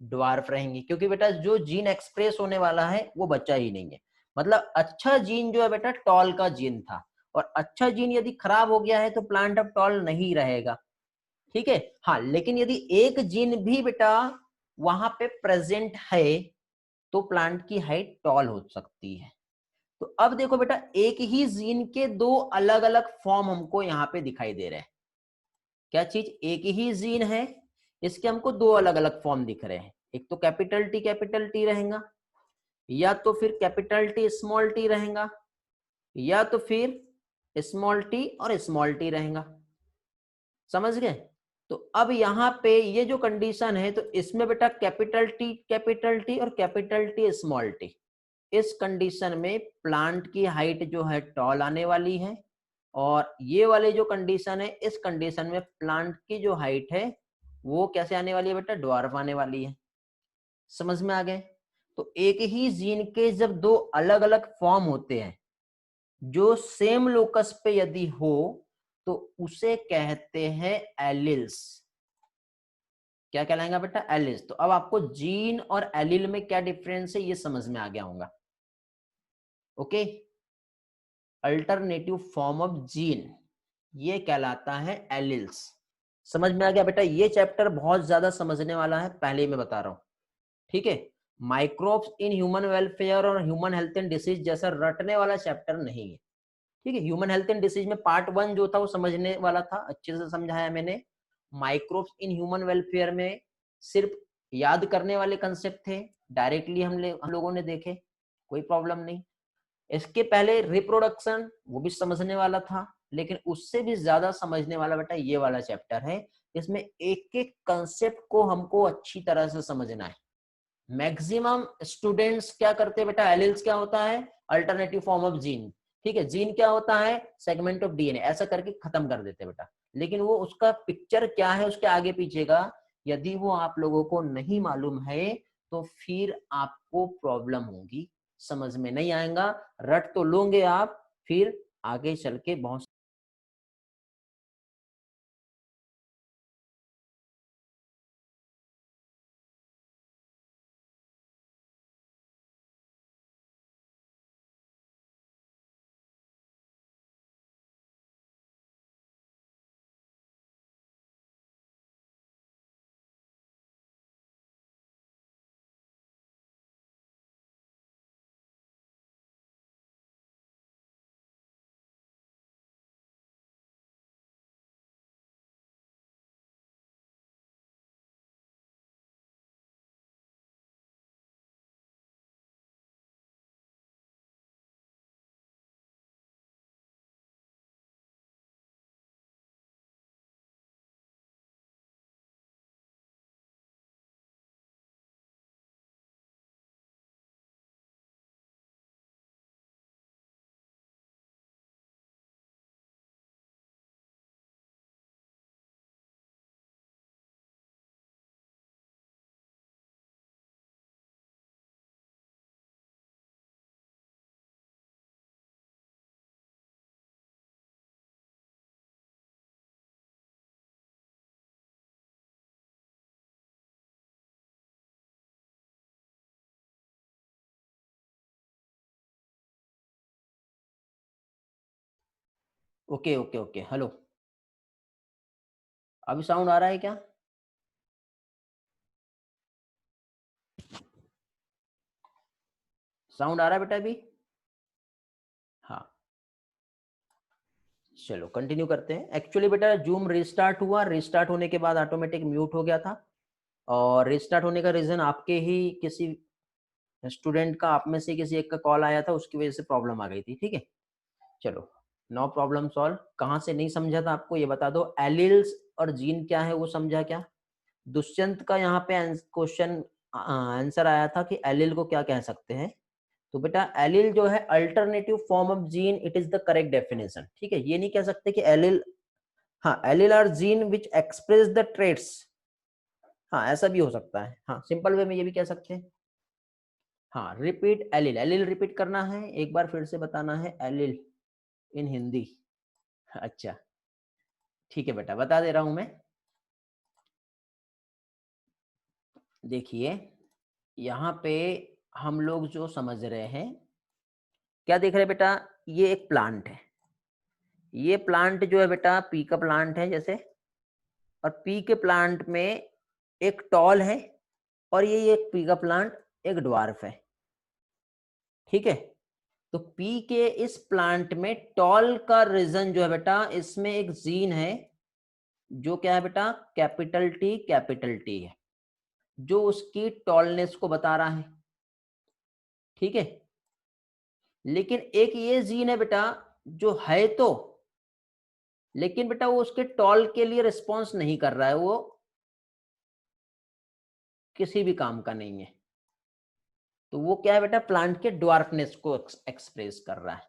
ड्वार्फ रहेंगी, क्योंकि बेटा जो जीन एक्सप्रेस होने वाला है वो बच्चा ही नहीं है। मतलब अच्छा जीन जो है बेटा टॉल का जीन था, और अच्छा जीन यदि खराब हो गया है तो प्लांट अब टॉल नहीं रहेगा, ठीक है। हाँ लेकिन यदि एक जीन भी बेटा वहां पे प्रेजेंट है तो प्लांट की हाइट टॉल हो सकती है। तो अब देखो बेटा एक ही जीन के दो अलग अलग फॉर्म हमको यहाँ पे दिखाई दे रहे हैं। क्या चीज? एक ही जीन है, इसके हमको दो अलग अलग फॉर्म दिख रहे हैं। एक तो कैपिटल टी रहेगा, या तो फिर कैपिटल टी स्मॉल टी रहेगा, या तो फिर स्मॉल टी और स्मॉल टी रहेगा। समझ गए? तो अब यहाँ पे ये जो कंडीशन है, तो इसमें बेटा कैपिटल टी और कैपिटल टी स्मॉल टी, इस कंडीशन में प्लांट की हाइट जो है टॉल आने वाली है, और ये वाली जो कंडीशन है, इस कंडीशन में प्लांट की जो हाइट है वो कैसे आने वाली है बेटा? ड्वार्फ आने वाली है। समझ में आ गए? तो एक ही जीन के जब दो अलग अलग फॉर्म होते हैं जो सेम लोकस पे यदि हो तो उसे कहते हैं एलिल्स। क्या कहलाएगा बेटा? एलिल्स। तो अब आपको जीन और एलिल में क्या डिफरेंस है ये समझ में आ गया होगा। Okay alternative form of gene ये कहलाता है एलिल्स। समझ में आ गया बेटा? ये चैप्टर बहुत ज्यादा समझने वाला है, पहले ही मैं बता रहा हूँ, ठीक है। माइक्रोब्स इन ह्यूमन वेलफेयर और ह्यूमन हेल्थ एंड डिसीज जैसा रटने वाला चैप्टर नहीं है, ठीक है। ह्यूमन हेल्थ एंड डिसीज में पार्ट 1 जो था वो समझने वाला था, अच्छे से समझाया मैंने। माइक्रोब्स इन ह्यूमन वेलफेयर में सिर्फ याद करने वाले कंसेप्ट थे, डायरेक्टली हम लोगों ने देखे, कोई प्रॉब्लम नहीं। इसके पहले रिप्रोडक्शन, वो भी समझने वाला था, लेकिन उससे भी ज्यादा समझने वाला बेटा ये वाला चैप्टर है। इसमें एक एक कंसेप्ट को हमको अच्छी तरह से समझना है। मैक्सिमम स्टूडेंट्स क्या करते हैं बेटा, एलिल्स क्या होता है, अल्टरनेटिव फॉर्म ऑफ जीन, ठीक है। जीन क्या होता है, सेगमेंट ऑफ डीएनए, ऐसा करके खत्म कर देते हैं बेटा। लेकिन वो उसका पिक्चर क्या है उसके आगे पीछे का, यदि वो आप लोगों को नहीं मालूम है तो फिर आपको प्रॉब्लम होगी, समझ में नहीं आएगा। रट तो लोगे आप, फिर आगे चल के बहुत ओके ओके ओके। हेलो, अभी साउंड आ रहा है क्या? साउंड आ रहा है बेटा अभी? हाँ, चलो कंटिन्यू करते हैं। एक्चुअली बेटा जूम रिस्टार्ट हुआ, रिस्टार्ट होने के बाद ऑटोमेटिक म्यूट हो गया था, और रिस्टार्ट होने का रीजन आपके ही किसी स्टूडेंट का, आप में से किसी एक का कॉल आया था, उसकी वजह से प्रॉब्लम आ गई थी, ठीक है। चलो, नो प्रॉब्लम सॉल्व। कहाँ से नहीं समझा था आपको ये बता दो। एलिल्स और जीन क्या है वो समझा क्या? दुष्यंत का यहाँ पे क्वेश्चन आंसर आया था कि एलिल को क्या कह सकते हैं। तो बेटा एलिल जो है alternative form of gene, it is the correct definition, ठीक है। ये नहीं कह सकते कि एलिल, हाँ, allele are gene which express the traits, हाँ ऐसा भी हो सकता है, हाँ सिंपल वे में ये भी कह सकते हैं। हाँ, रिपीट एलिल, एलिल रिपीट करना है, एक बार फिर से बताना है एलिल इन हिंदी। अच्छा, ठीक है बेटा, बता दे रहा हूं मैं। देखिए यहाँ पे हम लोग जो समझ रहे हैं, क्या देख रहे हैं बेटा, ये एक प्लांट है, ये प्लांट जो है बेटा पी का प्लांट है जैसे, और पी के प्लांट में एक टॉल है, और ये एक पी का प्लांट एक ड्वार्फ है, ठीक है। तो पी के इस प्लांट में टॉल का रीजन जो है बेटा, इसमें एक जीन है जो क्या है बेटा, कैपिटल टी है, जो उसकी टॉलनेस को बता रहा है, ठीक है। लेकिन एक ये जीन है बेटा जो है तो, लेकिन बेटा वो उसके टॉल के लिए रिस्पॉन्स नहीं कर रहा है, वो किसी भी काम का नहीं है। तो वो क्या है बेटा, प्लांट के ड्वार्फनेस को एक्सप्रेस कर रहा है।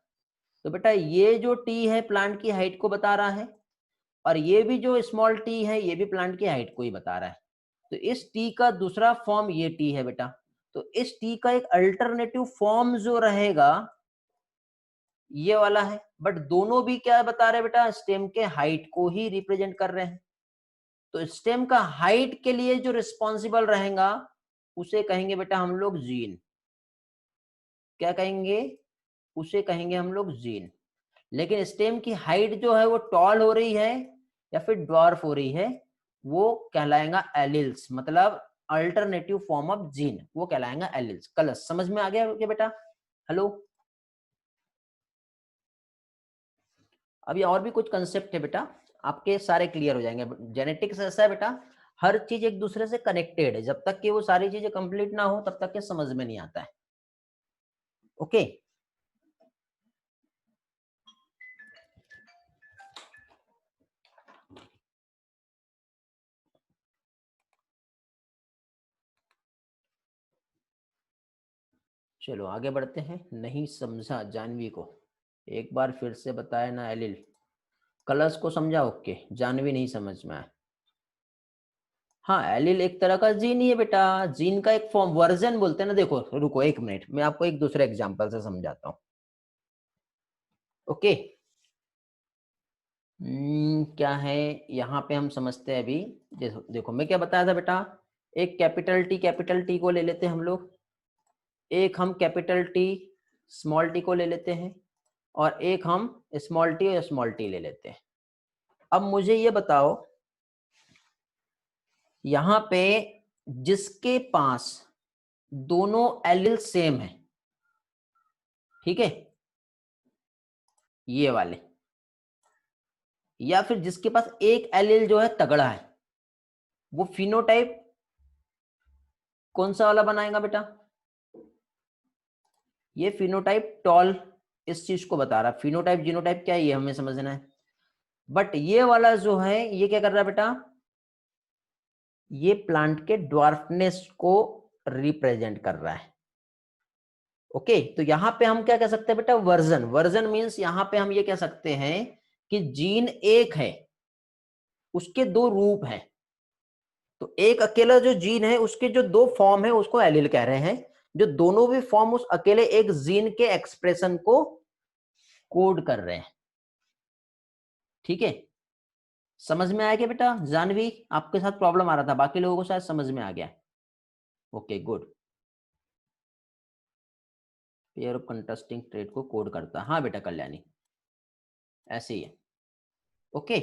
तो बेटा ये जो टी है प्लांट की हाइट को बता रहा है, और ये भी जो स्मॉल टी है ये भी प्लांट की हाइट को ही बता रहा है। तो इस टी का दूसरा फॉर्म ये टी है बेटा। तो इस टी का एक अल्टरनेटिव फॉर्म जो रहेगा ये वाला है, बट दोनों भी क्या बता रहे हैं बेटा, स्टेम के हाइट को ही रिप्रेजेंट कर रहे हैं। तो स्टेम का हाइट के लिए जो रिस्पॉन्सिबल रहेगा उसे कहेंगे बेटा हम लोग जीन। क्या कहेंगे? उसे कहेंगे हम लोग जीन। लेकिन स्टेम की हाइट जो है वो टॉल हो रही है या फिर ड्वार्फ हो रही है, वो कहलाएगा एलिल्स, मतलब अल्टरनेटिव फॉर्म ऑफ जीन, वो कहलाएगा एलिल्स। कलर्स समझ में आ गया क्या बेटा? हेलो, अभी और भी कुछ कंसेप्ट है बेटा, आपके सारे क्लियर हो जाएंगे। जेनेटिक्स ऐसा है बेटा, हर चीज एक दूसरे से कनेक्टेड है, जब तक कि वो सारी चीजें कंप्लीट ना हो तब तक के समझ में नहीं आता है। ओके, चलो आगे बढ़ते हैं। नहीं समझा जानवी को, एक बार फिर से बताया ना एलिल। कलर्स को समझा? ओके, जानवी नहीं समझ में आया। हाँ, एलिल एक तरह का जीन ही है बेटा, जीन का एक फॉर्म, वर्जन बोलते हैं ना। देखो रुको एक मिनट, मैं आपको एक दूसरे एग्जांपल से समझाता हूँ। ओके, क्या है यहाँ पे हम समझते हैं अभी। देखो मैं क्या बताया था बेटा, एक कैपिटल टी को ले लेते हैं हम लोग, एक हम कैपिटल टी स्मॉल टी को ले लेते हैं, और एक हम स्मॉल टी और स्मॉल टी ले लेते हैं। अब मुझे ये बताओ, यहाँ पे जिसके पास दोनों एलिल सेम है, ठीक है, ये वाले, या फिर जिसके पास एक एलिल जो है तगड़ा है, वो फिनोटाइप कौन सा वाला बनाएगा बेटा? ये फिनोटाइप टॉल इस चीज को बता रहा है। फिनोटाइप जीनोटाइप क्या है ये हमें समझना है। बट ये वाला जो है ये क्या कर रहा है बेटा, ये प्लांट के ड्वार्फनेस को रिप्रेजेंट कर रहा है। ओके, तो यहां पे हम क्या कह सकते हैं बेटा, वर्जन। वर्जन मींस यहां पे हम ये कह सकते हैं कि जीन एक है, उसके दो रूप हैं। तो एक अकेला जो जीन है उसके जो दो फॉर्म है उसको एलील कह रहे हैं, जो दोनों भी फॉर्म उस अकेले एक जीन के एक्सप्रेशन को कोड कर रहे हैं। ठीक है, समझ में आया क्या बेटा? जानवी, आपके साथ प्रॉब्लम आ रहा था, बाकी लोगों को शायद समझ में आ गया। Okay good, pair of contrasting trade को कोड करता, हाँ बेटा कल्याणी, ऐसे ही है। ओके,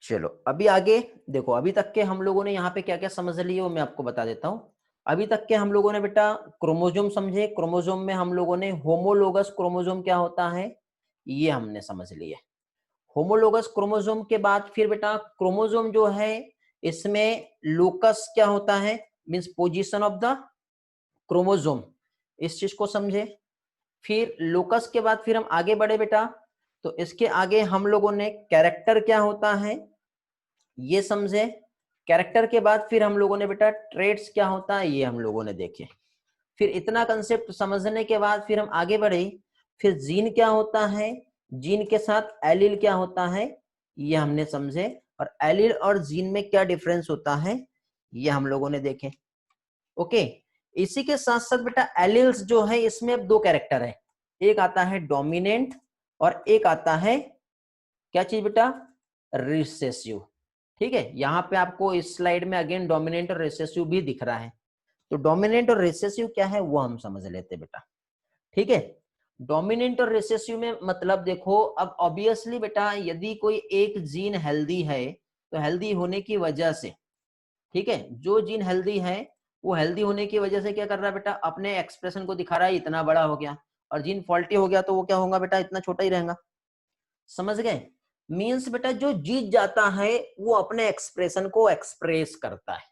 चलो अभी आगे देखो। अभी तक के हम लोगों ने यहाँ पे क्या क्या समझ लिया वो मैं आपको बता देता हूँ। अभी तक के हम लोगों ने बेटा क्रोमोजोम समझे। क्रोमोजोम में हम लोगों ने होमोलोगस क्रोमोजोम क्या होता है ये हमने समझ लिया। होमोलोगस क्रोमोजोम के बाद फिर बेटा क्रोमोजोम जो है इसमें लोकस क्या होता है, means position of the chromosome, इस चीज को समझे। फिर लोकस के बाद फिर हम आगे बढ़े बेटा, तो इसके आगे हम लोगों ने कैरेक्टर क्या होता है ये समझे। कैरेक्टर के बाद फिर हम लोगों ने बेटा ट्रेड्स क्या होता है ये हम लोगों ने देखे। फिर इतना कंसेप्ट समझने के बाद फिर हम आगे बढ़े, फिर जीन क्या होता है, जीन के साथ एलील क्या होता है ये हमने समझे, और एलील और जीन में क्या डिफरेंस होता है ये हम लोगों ने देखे। ओके, इसी के साथ साथ बेटा एलील्स जो है इसमें अब दो कैरेक्टर है, एक आता है डोमिनेंट और एक आता है क्या चीज बेटा, रिसेसिव। ठीक है, यहाँ पे आपको इस स्लाइड में अगेन डोमिनेंट और रिसेसिव भी दिख रहा है। तो डोमिनेंट और रिसेसिव क्या है वो हम समझ लेते बेटा। ठीक है, डोमिनेंट और रिसेसिव में मतलब देखो, अब ऑब्वियसली बेटा यदि कोई एक जीन हेल्दी है तो हेल्दी होने की वजह से, ठीक है, जो जीन हेल्दी है वो हेल्दी होने की वजह से क्या कर रहा है बेटा, अपने एक्सप्रेशन को दिखा रहा है इतना बड़ा हो गया, और जीन फॉल्टी हो गया तो वो क्या होगा बेटा, इतना छोटा ही रहेगा। समझ गए? मींस बेटा जो जीत जाता है वो अपने एक्सप्रेशन को एक्सप्रेस करता है।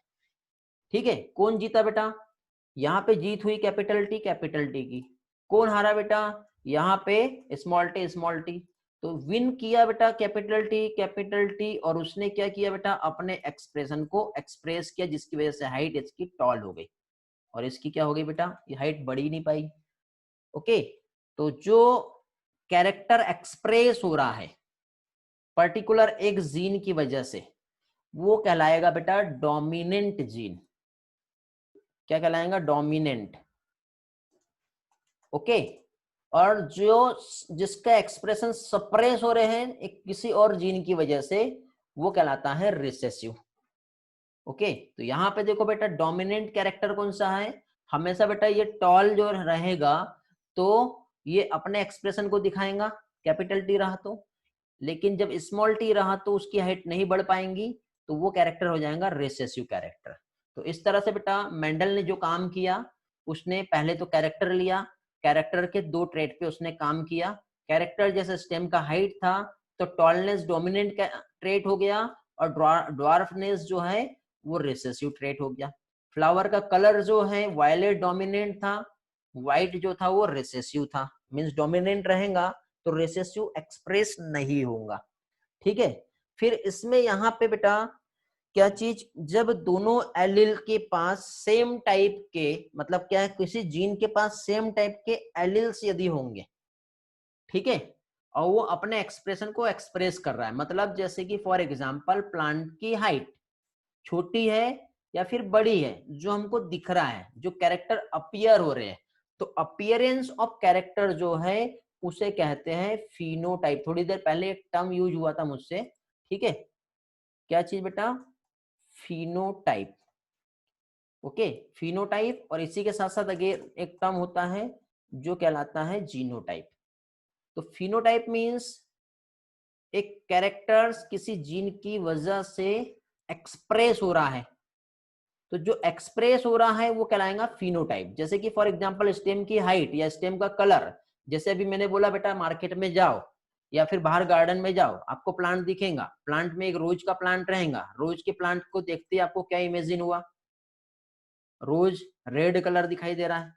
ठीक है, कौन जीता बेटा, यहाँ पे जीत हुई कैपिटल टी की। कौन हारा बेटा, यहाँ पे स्मॉल टी। तो विन किया बेटा कैपिटल टी, और उसने क्या किया बेटा, अपने एक्सप्रेशन को एक्सप्रेस किया, जिसकी वजह से हाइट इसकी टॉल हो गई, और इसकी क्या हो गई बेटा, ये हाइट बढ़ ही नहीं पाई। ओके, तो जो कैरेक्टर एक्सप्रेस हो रहा है पर्टिकुलर एक जीन की वजह से वो कहलाएगा बेटा डोमिनेंट जीन। क्या कहलाएगा, डोमिनेंट। ओके, और जो जिसका एक्सप्रेशन सप्रेस हो रहे हैं एक किसी और जीन की वजह से वो कहलाता है रिसेसिव। ओके, तो यहाँ पे देखो बेटा डोमिनेंट कैरेक्टर कौन सा है, हमेशा बेटा ये टॉल जो रहेगा तो ये अपने एक्सप्रेशन को दिखाएगा कैपिटल टी रहा तो, लेकिन जब स्मॉल टी रहा तो उसकी हाइट नहीं बढ़ पाएंगी, तो वो कैरेक्टर हो जाएगा रिसेसिव कैरेक्टर। तो इस तरह से बेटा मेंडल ने जो काम किया, उसने पहले तो कैरेक्टर लिया, कैरेक्टर के दो ट्रेट पे उसने काम किया। कैरेक्टर जैसे स्टेम का हाइट था तो टॉलनेस डोमिनेंट ट्रेट हो गया, और ड्वार्फनेस जो है वो रिसेसिव ट्रेट हो गया। फ्लावर का कलर जो है वायलेट डोमिनेंट था, व्हाइट जो था वो रिसेसिव था। मींस डोमिनेंट रहेगा तो रिसेसिव एक्सप्रेस नहीं होगा। ठीक है, फिर इसमें यहाँ पे बेटा क्या चीज, जब दोनों एलिल के पास सेम टाइप के, मतलब क्या है, किसी जीन के पास सेम टाइप के एलिल्स यदि होंगे, ठीक है, और वो अपने एक्सप्रेशन को एक्सप्रेस कर रहा है, मतलब जैसे कि फॉर एग्जांपल प्लांट की हाइट छोटी है या फिर बड़ी है, जो हमको दिख रहा है, जो कैरेक्टर अपीयर हो रहे हैं, तो अपीयरेंस ऑफ कैरेक्टर जो है उसे कहते हैं फिनोटाइप। थोड़ी देर पहले एक टर्म यूज हुआ था मुझसे, ठीक है, क्या चीज बेटा, फिनोटाइप। ओके, फिनोटाइप, और इसी के साथ साथ अगेन एक टर्म होता है जो कहलाता है जीनोटाइप। तो फिनोटाइप मींस एक कैरेक्टर्स किसी जीन की वजह से एक्सप्रेस हो रहा है, तो जो एक्सप्रेस हो रहा है वो कहलाएगा फिनोटाइप। जैसे कि फॉर एग्जांपल स्टेम की हाइट या स्टेम का कलर, जैसे अभी मैंने बोला बेटा मार्केट में जाओ या फिर बाहर गार्डन में जाओ, आपको प्लांट दिखेगा, प्लांट में एक रोज का प्लांट रहेगा, रोज के प्लांट को देखते ही आपको क्या इमेजिन हुआ, रोज रेड कलर दिखाई दे रहा है,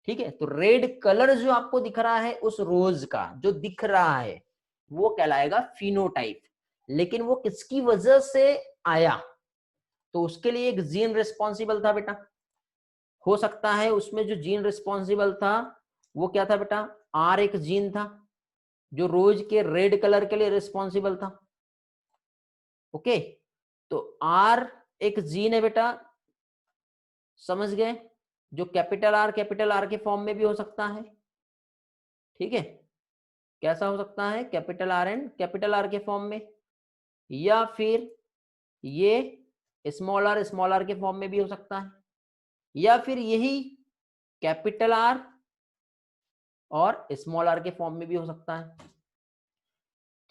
ठीक है, तो रेड कलर जो आपको दिख रहा है उस रोज का जो दिख रहा है वो कहलाएगा फिनोटाइप। लेकिन वो किसकी वजह से आया, तो उसके लिए एक जीन रिस्पॉन्सिबल था बेटा। हो सकता है उसमें जो जीन रिस्पॉन्सिबल था वो क्या था बेटा, आर एक जीन था जो रोज के रेड कलर के लिए रिस्पॉन्सिबल था। ओके, तो आर एक जीन है बेटा, समझ गए, जो कैपिटल आर के फॉर्म में भी हो सकता है। ठीक है, कैसा हो सकता है, capital R and capital R के फॉर्म में, या फिर ये स्मॉल आर के फॉर्म में भी हो सकता है, या फिर यही कैपिटल आर और स्मॉल आर के फॉर्म में भी हो सकता है।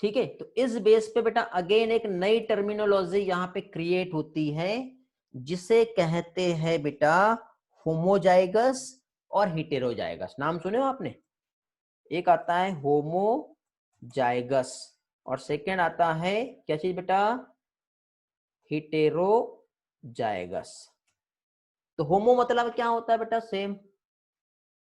ठीक है, तो इस बेस पे बेटा अगेन एक नई टर्मिनोलॉजी यहाँ पे क्रिएट होती है जिसे कहते हैं बेटा होमोजाइगस और हिटेरोजाइगस। नाम सुने हो आपने, एक आता है होमोजाइगस और सेकेंड आता है क्या चीज बेटा, हिटेरोजाइगस। तो होमो मतलब क्या होता है बेटा, सेम।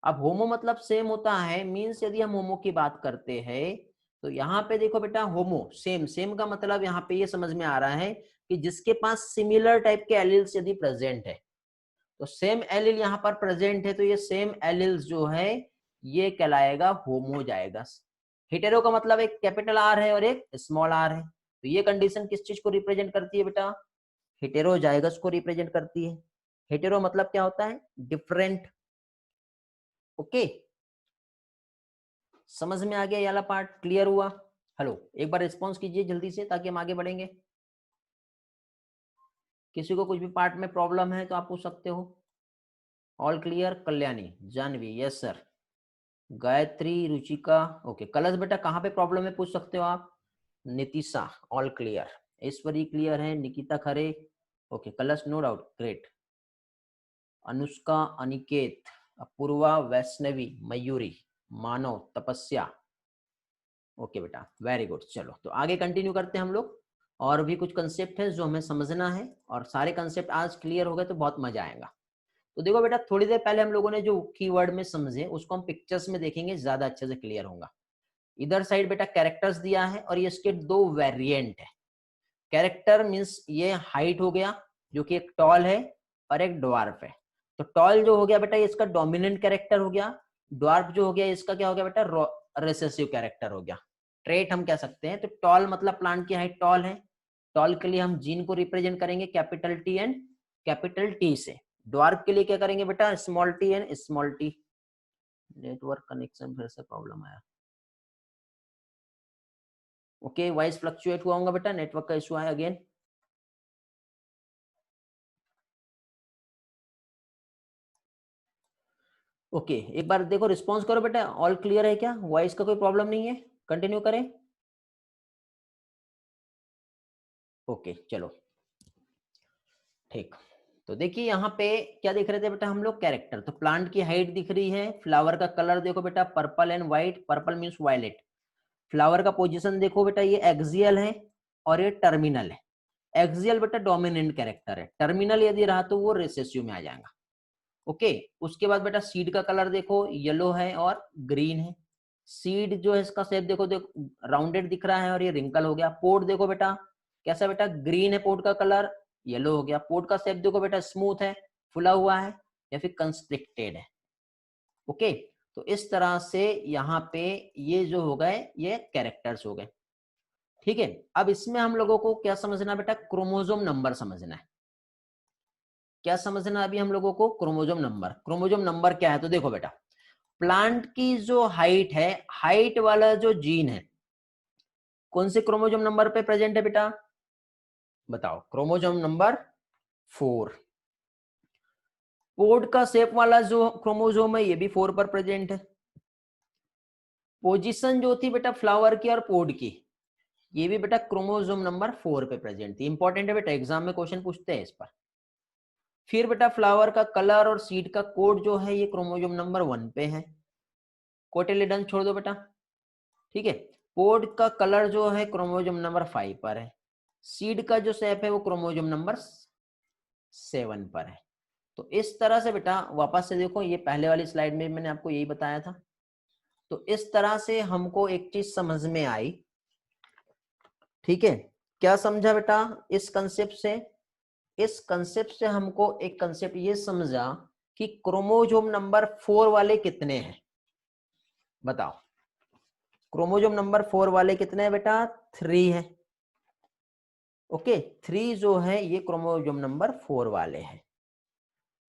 अब होमो मतलब सेम होता है, मीन्स यदि हम होमो की बात करते हैं तो यहाँ पे देखो बेटा होमो सेम, सेम का मतलब यहाँ पे ये समझ में आ रहा है कि जिसके पास सिमिलर टाइप के एलिल्स यदि प्रेजेंट है, तो सेम एलिल यहाँ पर प्रेजेंट है, तो ये सेम एलिल्स जो है ये कहलाएगा होमोजाइगस। हिटेरो का मतलब एक कैपिटल आर है और एक स्मॉल आर है, तो ये कंडीशन किस चीज को रिप्रेजेंट करती है बेटा, हेटेरोजाइगस को रिप्रेजेंट करती है। हेटेरो मतलब क्या होता है, डिफरेंट। ओके, समझ में आ गया, ये वाला पार्ट क्लियर हुआ। हेलो, एक बार रिस्पॉन्स कीजिए जल्दी से ताकि हम आगे बढ़ेंगे। किसी को कुछ भी पार्ट में प्रॉब्लम है तो आप पूछ सकते हो। All clear, Kalyani, Janhvi, yes sir, Gayatri, Ruchika, okay. Kalash बेटा कहाँ पे प्रॉब्लम है पूछ सकते हो आप। Nitisha all clear, Aishwari clear है, Nikita Khare, okay. Kalash no doubt, great. Anushka, Aniket, Apurva, Vaishnavi, Mayuri, Manav, Tapasya, okay बेटा, वेरी गुड। चलो तो आगे कंटिन्यू करते हैं हम लोग, और भी कुछ कंसेप्ट है जो हमें समझना है, और सारे कंसेप्ट आज क्लियर हो गए तो बहुत मजा आएगा। तो देखो बेटा, थोड़ी देर पहले हम लोगों ने जो कीवर्ड में समझे उसको हम पिक्चर्स में देखेंगे, ज्यादा अच्छे से क्लियर होगा। इधर साइड बेटा कैरेक्टर्स दिया है और ये इसके दो वेरिएंट है। कैरेक्टर मीन्स ये हाइट हो गया जो कि एक टॉल है और एक ड्वार्फ है। तो टॉल जो हो गया बेटा ये इसका डोमिनेंट कैरेक्टर हो गया, ड्वार्फ जो हो गया इसका क्या हो गया बेटा, रिसेसिव कैरेक्टर हो गया, ट्रेट हम कह सकते हैं। तो टॉल मतलब प्लांट की हाइट टॉल है, टॉल के लिए हम जीन को रिप्रेजेंट करेंगे capital T and capital T से। ड्वार्फ के लिए क्या करेंगे बेटा, small T and small T. Network connection फिर से प्रॉब्लम आया, ओके, वॉइस फ्लक्चुएट हुआ होगा बेटा, नेटवर्क का इशू है अगेन। ओके, एक बार देखो रिस्पॉन्स करो बेटा, ऑल क्लियर है क्या, वॉइस का कोई प्रॉब्लम नहीं है, कंटिन्यू करें। ओके चलो, ठीक, तो देखिए यहाँ पे क्या देख रहे थे बेटा हम लोग, कैरेक्टर। तो प्लांट की हाइट दिख रही है, फ्लावर का कलर देखो बेटा purple and white, purple means violet. Flower का पोजीशन देखो बेटा, ये एक्सियल है और ये टर्मिनल है। एक्सियल बेटा डोमिनेंट कैरेक्टर है, टर्मिनल यदि रहा तो वो रिसेसिव में आ जाएगा। ओके, उसके बाद बेटा सीड का कलर देखो, येलो है और ग्रीन है। सीड जो है इसका शेप देखो, देखो राउंडेड दिख रहा है और ये रिंकल हो गया। पोर्ट देखो बेटा कैसा बेटा, ग्रीन है पोर्ट का कलर, येलो हो गया। पोर्ट का शेप देखो बेटा स्मूथ है, फुला हुआ है या फिर कंस्ट्रिक्टेड है। ओके, तो इस तरह से यहाँ पे ये जो हो गए ये कैरेक्टर्स हो गए। ठीक है, अब इसमें हम लोगों को क्या समझना बेटा, क्रोमोसोम नंबर समझना है। क्या समझना अभी हम लोगों को, क्रोमोसोम नंबर। क्रोमोसोम नंबर क्या है, तो देखो बेटा प्लांट की जो हाइट है, हाइट वाला जो जीन है कौन से क्रोमोसोम नंबर पे प्रेजेंट है बेटा, बताओ, क्रोमोसोम नंबर 4। पोड का शेप वाला जो क्रोमोसोम है ये भी 4 पर प्रेजेंट है। पोजीशन जो थी बेटा फ्लावर की और पोड की, ये भी बेटा क्रोमोसोम नंबर 4 पे प्रेजेंट थी। इंपॉर्टेंट है बेटा, एग्जाम में क्वेश्चन पूछते हैं इस पर। फिर बेटा फ्लावर का कलर और सीड का कोड जो है ये क्रोमोसोम नंबर 1 पे है। कोटिलिडन छोड़ दो बेटा, ठीक है। पोड का कलर जो है क्रोमोसोम नंबर 5 पर है। सीड का जो शेप है वो क्रोमोसोम नंबर 7 पर है। तो इस तरह से बेटा वापस से देखो, ये पहले वाली स्लाइड में मैंने आपको यही बताया था। तो इस तरह से हमको एक चीज समझ में आई। ठीक है, क्या समझा बेटा इस कंसेप्ट से, इस कंसेप्ट से हमको एक कंसेप्ट ये समझा कि क्रोमोसोम नंबर 4 वाले कितने हैं, बताओ। क्रोमोसोम नंबर 4 वाले कितने हैं बेटा, 3 है। ओके, 3 जो है ये क्रोमोसोम नंबर 4 वाले हैं।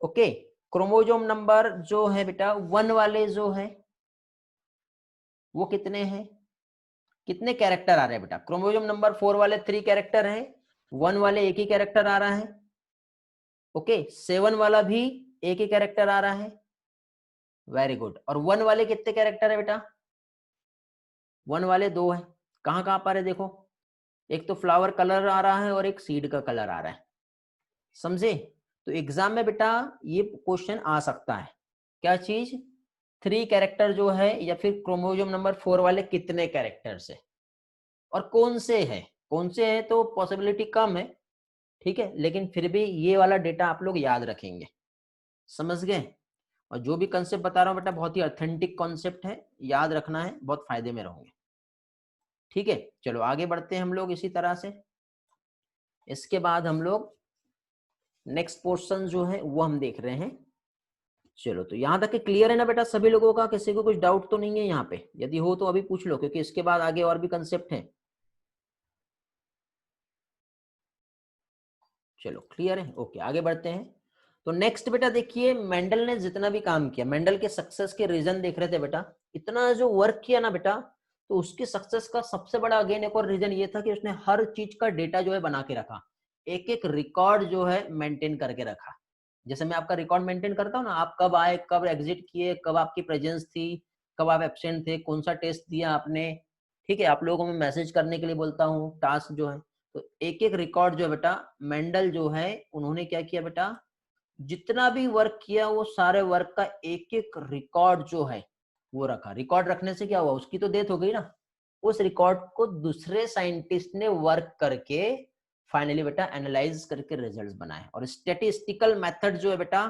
ओके, क्रोमोसोम नंबर जो है बेटा 1 वाले जो है वो कितने हैं, कितने कैरेक्टर आ रहे हैं बेटा, क्रोमोसोम नंबर 4 वाले 3 कैरेक्टर हैं, 1 वाले एक ही कैरेक्टर आ रहा है। ओके, 7 वाला भी एक ही कैरेक्टर आ रहा है, वेरी गुड। और 1 वाले कितने कैरेक्टर है बेटा, 1 वाले 2 है। कहाँ कहाँ पर है देखो, एक तो फ्लावर कलर आ रहा है और एक सीड का कलर आ रहा है, समझे। तो एग्जाम में बेटा ये क्वेश्चन आ सकता है, क्या चीज, 3 कैरेक्टर जो है या फिर क्रोमोसोम नंबर 4 वाले कितने कैरेक्टर्स है और कौन से है, कौन से हैं तो पॉसिबिलिटी कम है। ठीक है, लेकिन फिर भी ये वाला डेटा आप लोग याद रखेंगे, समझ गए। और जो भी कंसेप्ट बता रहा हूँ बेटा बहुत ही ऑथेंटिक कॉन्सेप्ट है, याद रखना है, बहुत फायदे में रहोगे। ठीक है, चलो आगे बढ़ते हैं हम लोग इसी तरह से। इसके बाद हम लोग नेक्स्ट पोर्शन जो है वो हम देख रहे हैं। चलो, तो यहाँ तक क्लियर है ना बेटा सभी लोगों का, किसी को कुछ डाउट तो नहीं है यहाँ पे, यदि हो तो अभी पूछ लो, क्योंकि इसके बाद आगे और भी कंसेप्ट हैं। चलो क्लियर है, ओके आगे बढ़ते हैं। तो नेक्स्ट बेटा देखिए, मेंडल ने जितना भी काम किया, मेंडल के सक्सेस के रीजन देख रहे थे बेटा, इतना जो वर्क किया ना बेटा, तो उसकी सक्सेस का सबसे बड़ा अगेन एक और रीजन ये था कि उसने हर चीज का डेटा जो है बना के रखा, एक एक रिकॉर्ड जो है मेंटेन करके रखा। जैसे मैं आपका रिकॉर्ड मेंटेन करता हूँ ना, आप कब आए, कब एग्जिट किए, कब आपकी प्रेजेंस थी, कब आप एब्सेंट थे, कौन सा टेस्ट दिया आपने। ठीक है, आप लोगों को मैं मैसेज करने के लिए बोलता हूँ, टास्क जो है, तो एक एक रिकॉर्ड जो है बेटा, मेंडल जो है उन्होंने क्या किया बेटा, जितना भी वर्क किया वो सारे वर्क का एक एक रिकॉर्ड जो है वो रखा। रिकॉर्ड रखने से क्या हुआ, उसकी तो डेथ हो गई ना, उस रिकॉर्ड को दूसरे साइंटिस्ट ने वर्क करके फाइनली बेटा एनालाइज करके रिजल्ट्स बनाए, और स्टैटिस्टिकल मेथड जो है बेटा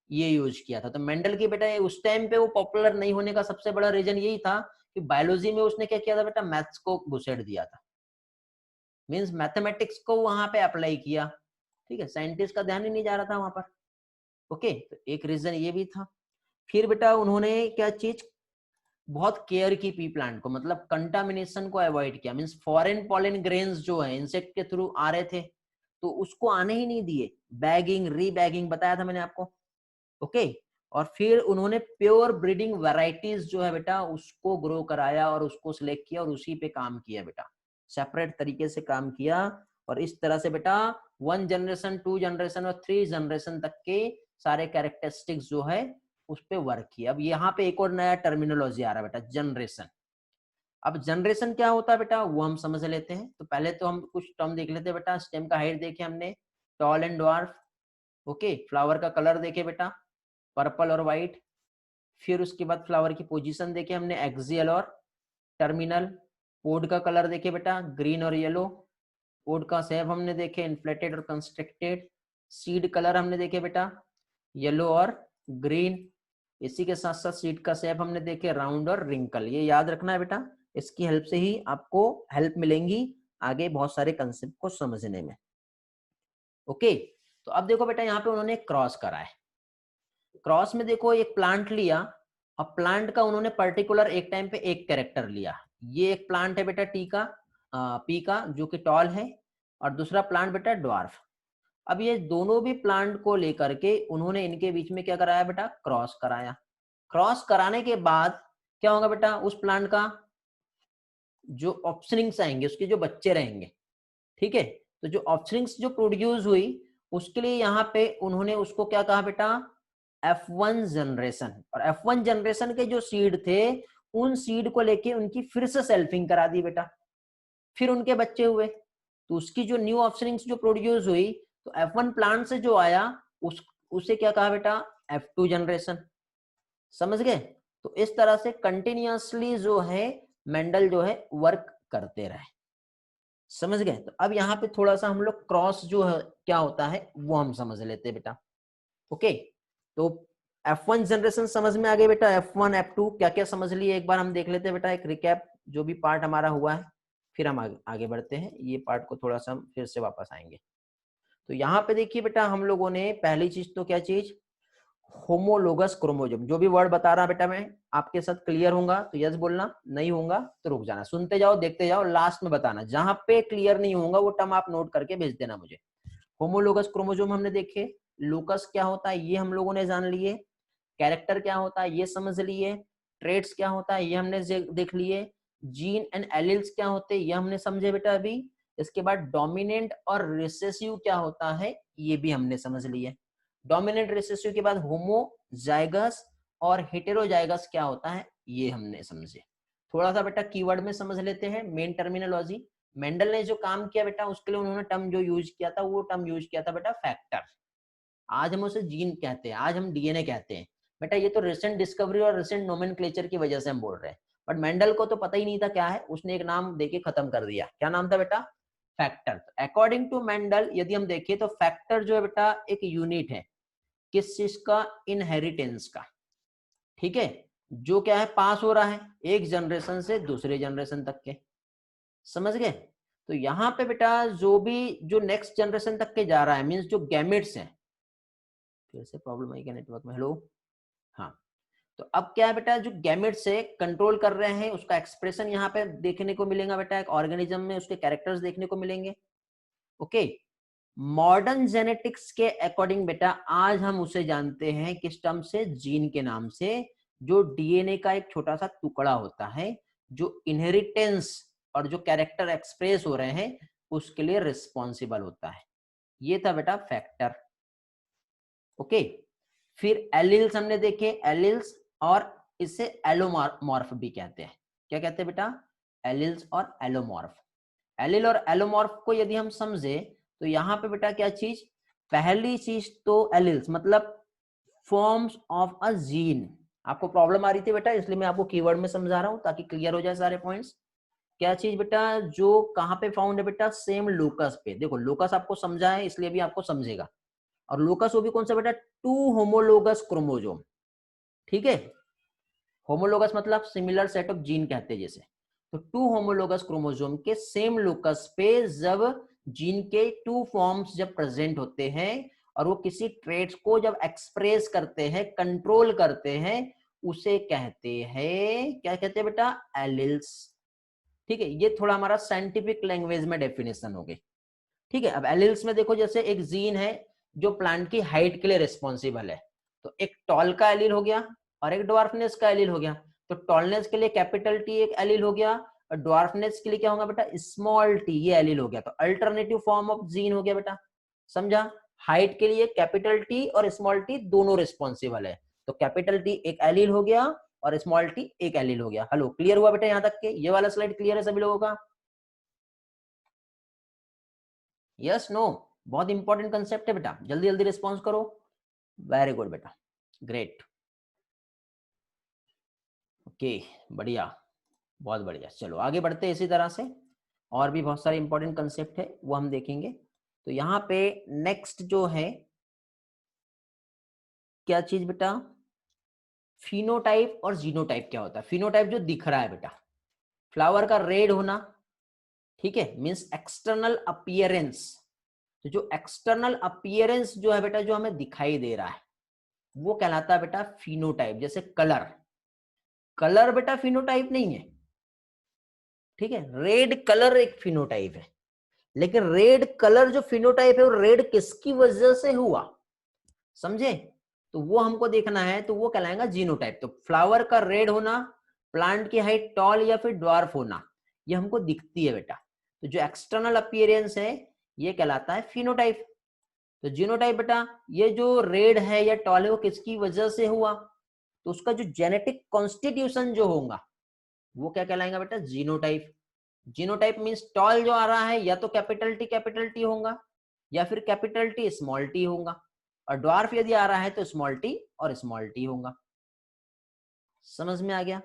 ये यूज किया था। तो मेंडल की बेटा उस टाइम पे वो पॉपुलर नहीं होने का सबसे बड़ा रीजन यही था कि बायोलॉजी में उसने क्या किया था बेटा, मैथ्स को घुसेड़ दिया था, मींस मैथमेटिक्स को वहां पे अप्लाई किया। ठीक है, साइंटिस्ट का ध्यान ही नहीं जा रहा था वहां पर। ओके, तो एक रीजन ये भी था। फिर बेटा उन्होंने क्या चीज, बहुत केयर की पी प्लांट को, मतलब कंटामिनेशन को अवॉइड किया, मींस फॉरेन पॉलन ग्रेन्स जो है इंसेक्ट के थ्रू आ रहे थे तो उसको आने ही नहीं दिए, बैगिंग रीबैगिंग बताया था मैंने आपको। ओके, और फिर उन्होंने प्योर ब्रीडिंग वैरायटीज जो है बेटा उसको ग्रो कराया और उसको सिलेक्ट किया और उसी पे काम किया बेटा, सेपरेट तरीके से काम किया। और इस तरह से बेटा 1 जनरेशन 2 जनरेशन और 3 जनरेशन तक के सारे कैरेक्टरिस्टिक्स जो है उस पे वर्क किया। अब यहाँ पे एक और नया टर्मिनोलॉजी आ रहा है बेटा, जनरेशन। अब जनरेशन क्या होता है बेटा वो हम समझ लेते हैं। तो पहले तो हम कुछ टर्म देख लेते हैं बेटा, स्टेम का हाइट देखे हमने, tall and dwarf, okay, flower का कलर देखे बेटा, पर्पल और व्हाइट। फिर उसके बाद फ्लावर की पोजीशन देखे हमने, एक्सियल और टर्मिनल। पोड का कलर देखे बेटा, ग्रीन और येलो। पोड का शेप हमने देखे, इन्फ्लेटेड और कंस्ट्रिक्टेड। सीड कलर हमने देखे बेटा, येलो और ग्रीन। इसी के साथ साथ सीड का शेप हमने देखे, राउंड और रिंकल। ये याद रखना है बेटा, इसकी हेल्प से ही आपको हेल्प मिलेंगी आगे बहुत सारे कंसेप्ट को समझने में। ओके, तो अब देखो बेटा, यहाँ पे उन्होंने क्रॉस करा है। क्रॉस में देखो एक प्लांट लिया, और प्लांट का उन्होंने पर्टिकुलर एक टाइम पे एक कैरेक्टर लिया। ये एक प्लांट है बेटा टी का, पी का, जो कि टॉल है, और दूसरा प्लांट बेटा ड्वार्फ। अब ये दोनों भी प्लांट को लेकर के उन्होंने इनके बीच में क्या कराया बेटा, क्रॉस कराया। क्रॉस कराने के बाद क्या होगा बेटा, उस प्लांट का जो ऑप्शनिंग्स आएंगे, उसके जो बच्चे रहेंगे, ठीक है, तो जो ऑप्शनिंग्स जो प्रोड्यूस हुई, उसके लिए यहाँ पे उन्होंने उसको क्या कहा बेटा, F1 जनरेशन। और F1 जनरेशन के जो सीड थे, उन सीड को लेके उनकी फिर से सेल्फिंग करा दी बेटा, फिर उनके बच्चे हुए, तो उसकी जो न्यू ऑप्शनिंग्स जो प्रोड्यूस हुई, तो F1 प्लांट से जो आया उसे क्या कहा बेटा, F2 जनरेशन। समझ गए? तो इस तरह से कंटिन्यूअसली जो है मेंडल जो है वर्क करते रहे। समझ गए? तो अब यहाँ पे थोड़ा सा हम लोग क्रॉस जो है क्या होता है वो हम समझ लेते हैं बेटा। ओके, तो F1 जनरेशन समझ में आ गई बेटा, F1 F2 क्या क्या समझ लिए एक बार हम देख लेते हैं बेटा, एक रिकैप जो भी पार्ट हमारा हुआ है, फिर हम आगे बढ़ते हैं। ये पार्ट को थोड़ा सा हम फिर से वापस आएंगे। तो यहाँ पे देखिए बेटा, हम लोगों ने पहली चीज तो क्या चीज, होमोलोगस क्रोमोसोम। जो भी वर्ड बता रहा बेटा मैं आपके साथ क्लियर होगा तो यस बोलना, नहीं होगा तो रुक जाना, सुनते जाओ देखते जाओ, लास्ट में बताना। जहां पे क्लियर नहीं होगा वो टर्म आप नोट करके भेज देना मुझे। होमोलोगस क्रोमोसोम हमने देखे, लोकस क्या होता है ये हम लोगों ने जान लिए, कैरेक्टर क्या होता है ये समझ लिए, ट्रेड्स क्या होता है ये हमने देख लिए, जीन एंड एलिल्स क्या होते हैं ये हमने समझे बेटा अभी। इसके बाद डोमिनेंट और रिसेसिव क्या होता है ये भी हमने समझ लिए। डोमिनेंट रिसेसिव के बाद होमोजाइगस और हेटेरोजाइगस क्या होता है ये हमने समझे। थोड़ा सा बेटा कीवर्ड में समझ लेते हैं, मेन टर्मिनोलॉजी। मेंडल ने जो काम किया बेटा उसके लिए उन्होंने टर्म जो यूज किया था, वो टर्म यूज किया था बेटा फैक्टर। आज हम उसे जीन कहते हैं, आज हम डीएनए कहते हैं बेटा। ये तो रिसेंट डिस्कवरी और रिसेंट नोमेनक्लेचर की वजह से हम बोल रहे हैं, बट मेंडल को तो पता ही नहीं था क्या है, उसने एक नाम देके खत्म कर दिया। क्या नाम था बेटा, फैक्टर। अकॉर्डिंग टू मेंडल यदि हम देखें तो फैक्टर जो है बेटा एक यूनिट है, किस चीज का, इनहेरिटेंस का। ठीक है, जो क्या है पास हो रहा है एक जनरेशन से दूसरे जनरेशन तक के। समझ गए? तो यहाँ पे बेटा जो भी जो नेक्स्ट जनरेशन तक के जा रहा है, मीन्स जो गैमेट्स हैं, फिर से प्रॉब्लम आई क्या नेटवर्क में, हेलो, हाँ, तो अब क्या है बेटा, जो गैमेट से कंट्रोल कर रहे हैं उसका एक्सप्रेशन यहाँ पे देखने को मिलेगा बेटा, एक ऑर्गेनिज्म में उसके कैरेक्टर्स देखने को मिलेंगे। ओके, मॉडर्न जेनेटिक्स के अकॉर्डिंग बेटा आज हम उसे जानते हैं किस टर्म से, जीन के नाम से। जो डीएनए का एक छोटा सा टुकड़ा होता है जो इनहेरिटेंस और जो कैरेक्टर एक्सप्रेस हो रहे हैं उसके लिए रिस्पॉन्सिबल होता है। ये था बेटा फैक्टर। ओके, फिर एलिल्स हमने देखे, एलिल्स, और इसे एलोमॉर्फ भी कहते हैं। क्या कहते हैं बेटा, एलिल्स और एलोमॉर्फ। एलिल और एलोमॉर्फ को यदि हम समझे तो यहाँ पे बेटा क्या चीज, पहली चीज तो एलिल्स मतलब फॉर्म्स ऑफ अ जीन। आपको प्रॉब्लम आ रही थी बेटा, इसलिए मैं आपको कीवर्ड में समझा रहा हूं ताकि क्लियर हो जाए सारे पॉइंट्स। क्या चीज बेटा, जो कहाँ पे फाउंड है बेटा, सेम लोकस पे। देखो लोकस आपको समझा है इसलिए भी आपको समझेगा, और लोकस वो भी कौन सा बेटा, टू होमोलोगस क्रोमोजोम। ठीक है, होमोलोगस मतलब सिमिलर सेट ऑफ जीन कहते हैं जैसे, तो टू होमोलोगस क्रोमोजोम के सेम लोकस पे जब जीन के टू फॉर्म्स जब प्रेजेंट होते हैं और वो किसी ट्रेट्स को जब एक्सप्रेस करते हैं, कंट्रोल करते हैं, उसे कहते हैं, क्या कहते हैं बेटा, एलिल्स। ठीक है, ये थोड़ा हमारा साइंटिफिक लैंग्वेज में डेफिनेशन हो गई। ठीक है, अब एलिल्स में देखो जैसे एक जीन है जो प्लांट की हाइट के लिए रिस्पॉन्सिबल है, तो एक टॉल का एलील हो गया और एक ड्वार्फनेस का एलील हो गया। तो टॉलनेस के लिए कैपिटल टी एक एलील हो गया, और ड्वार्फनेस के लिए क्या होगा बेटा, स्मॉल टी ये एलील हो गया। तो अल्टरनेटिव फॉर्म ऑफ जीन हो गया बेटा, समझा। हाइट के लिए कैपिटल टी और स्मॉल टी दोनों रिस्पॉन्सिबल है, तो कैपिटल टी एक एलील हो गया और स्मॉल टी एक एलील हो गया। हेलो, क्लियर हुआ बेटा यहाँ तक के? ये वाला स्लाइड क्लियर है सभी लोगों का? Yes, no? बहुत इंपॉर्टेंट कंसेप्ट है बेटा, जल्दी जल्दी रिस्पॉन्स करो। वेरी गुड बेटा, ग्रेट, ओके, बढ़िया, बहुत बढ़िया। चलो आगे बढ़ते हैं इसी तरह से, और भी बहुत सारे इंपॉर्टेंट कंसेप्ट है वो हम देखेंगे। तो यहाँ पे नेक्स्ट जो है क्या चीज बेटा, फिनोटाइप और जीनोटाइप क्या होता है। फिनोटाइप जो दिख रहा है बेटा, फ्लावर का रेड होना, ठीक है, मींस एक्सटर्नल अपीयरेंस। तो जो एक्सटर्नल अपीयरेंस जो है बेटा, जो हमें दिखाई दे रहा है, वो कहलाता है बेटा फिनोटाइप। जैसे कलर, कलर बेटा फिनोटाइप नहीं है, ठीक है, रेड कलर एक फिनोटाइप है, लेकिन रेड कलर जो फिनोटाइप है वो रेड किसकी वजह से हुआ, समझे, तो वो हमको देखना है, तो वो कहलाएगा जीनोटाइप। तो फ्लावर का रेड होना, प्लांट की हाइट टॉल या फिर ड्वार्फ होना, ये हमको दिखती है बेटा। तो जो एक्सटर्नल अपीयरेंस है ये कहलाता है फिनोटाइप। तो जीनोटाइप बेटा, ये जो रेड है या टॉल है वो किसकी वजह से हुआ, तो उसका जो जेनेटिक कॉन्स्टिट्यूशन जो होगा वो क्या कहलाएगा बेटा, जीनोटाइप। जीनोटाइप मींस टॉल जो आ रहा है या तो कैपिटल टी होगा, या फिर कैपिटल टी स्मॉल टी होगा, और ड्वार्फ यदि आ रहा है तो स्मॉल टी और स्मॉल टी होगा। समझ में आ गया।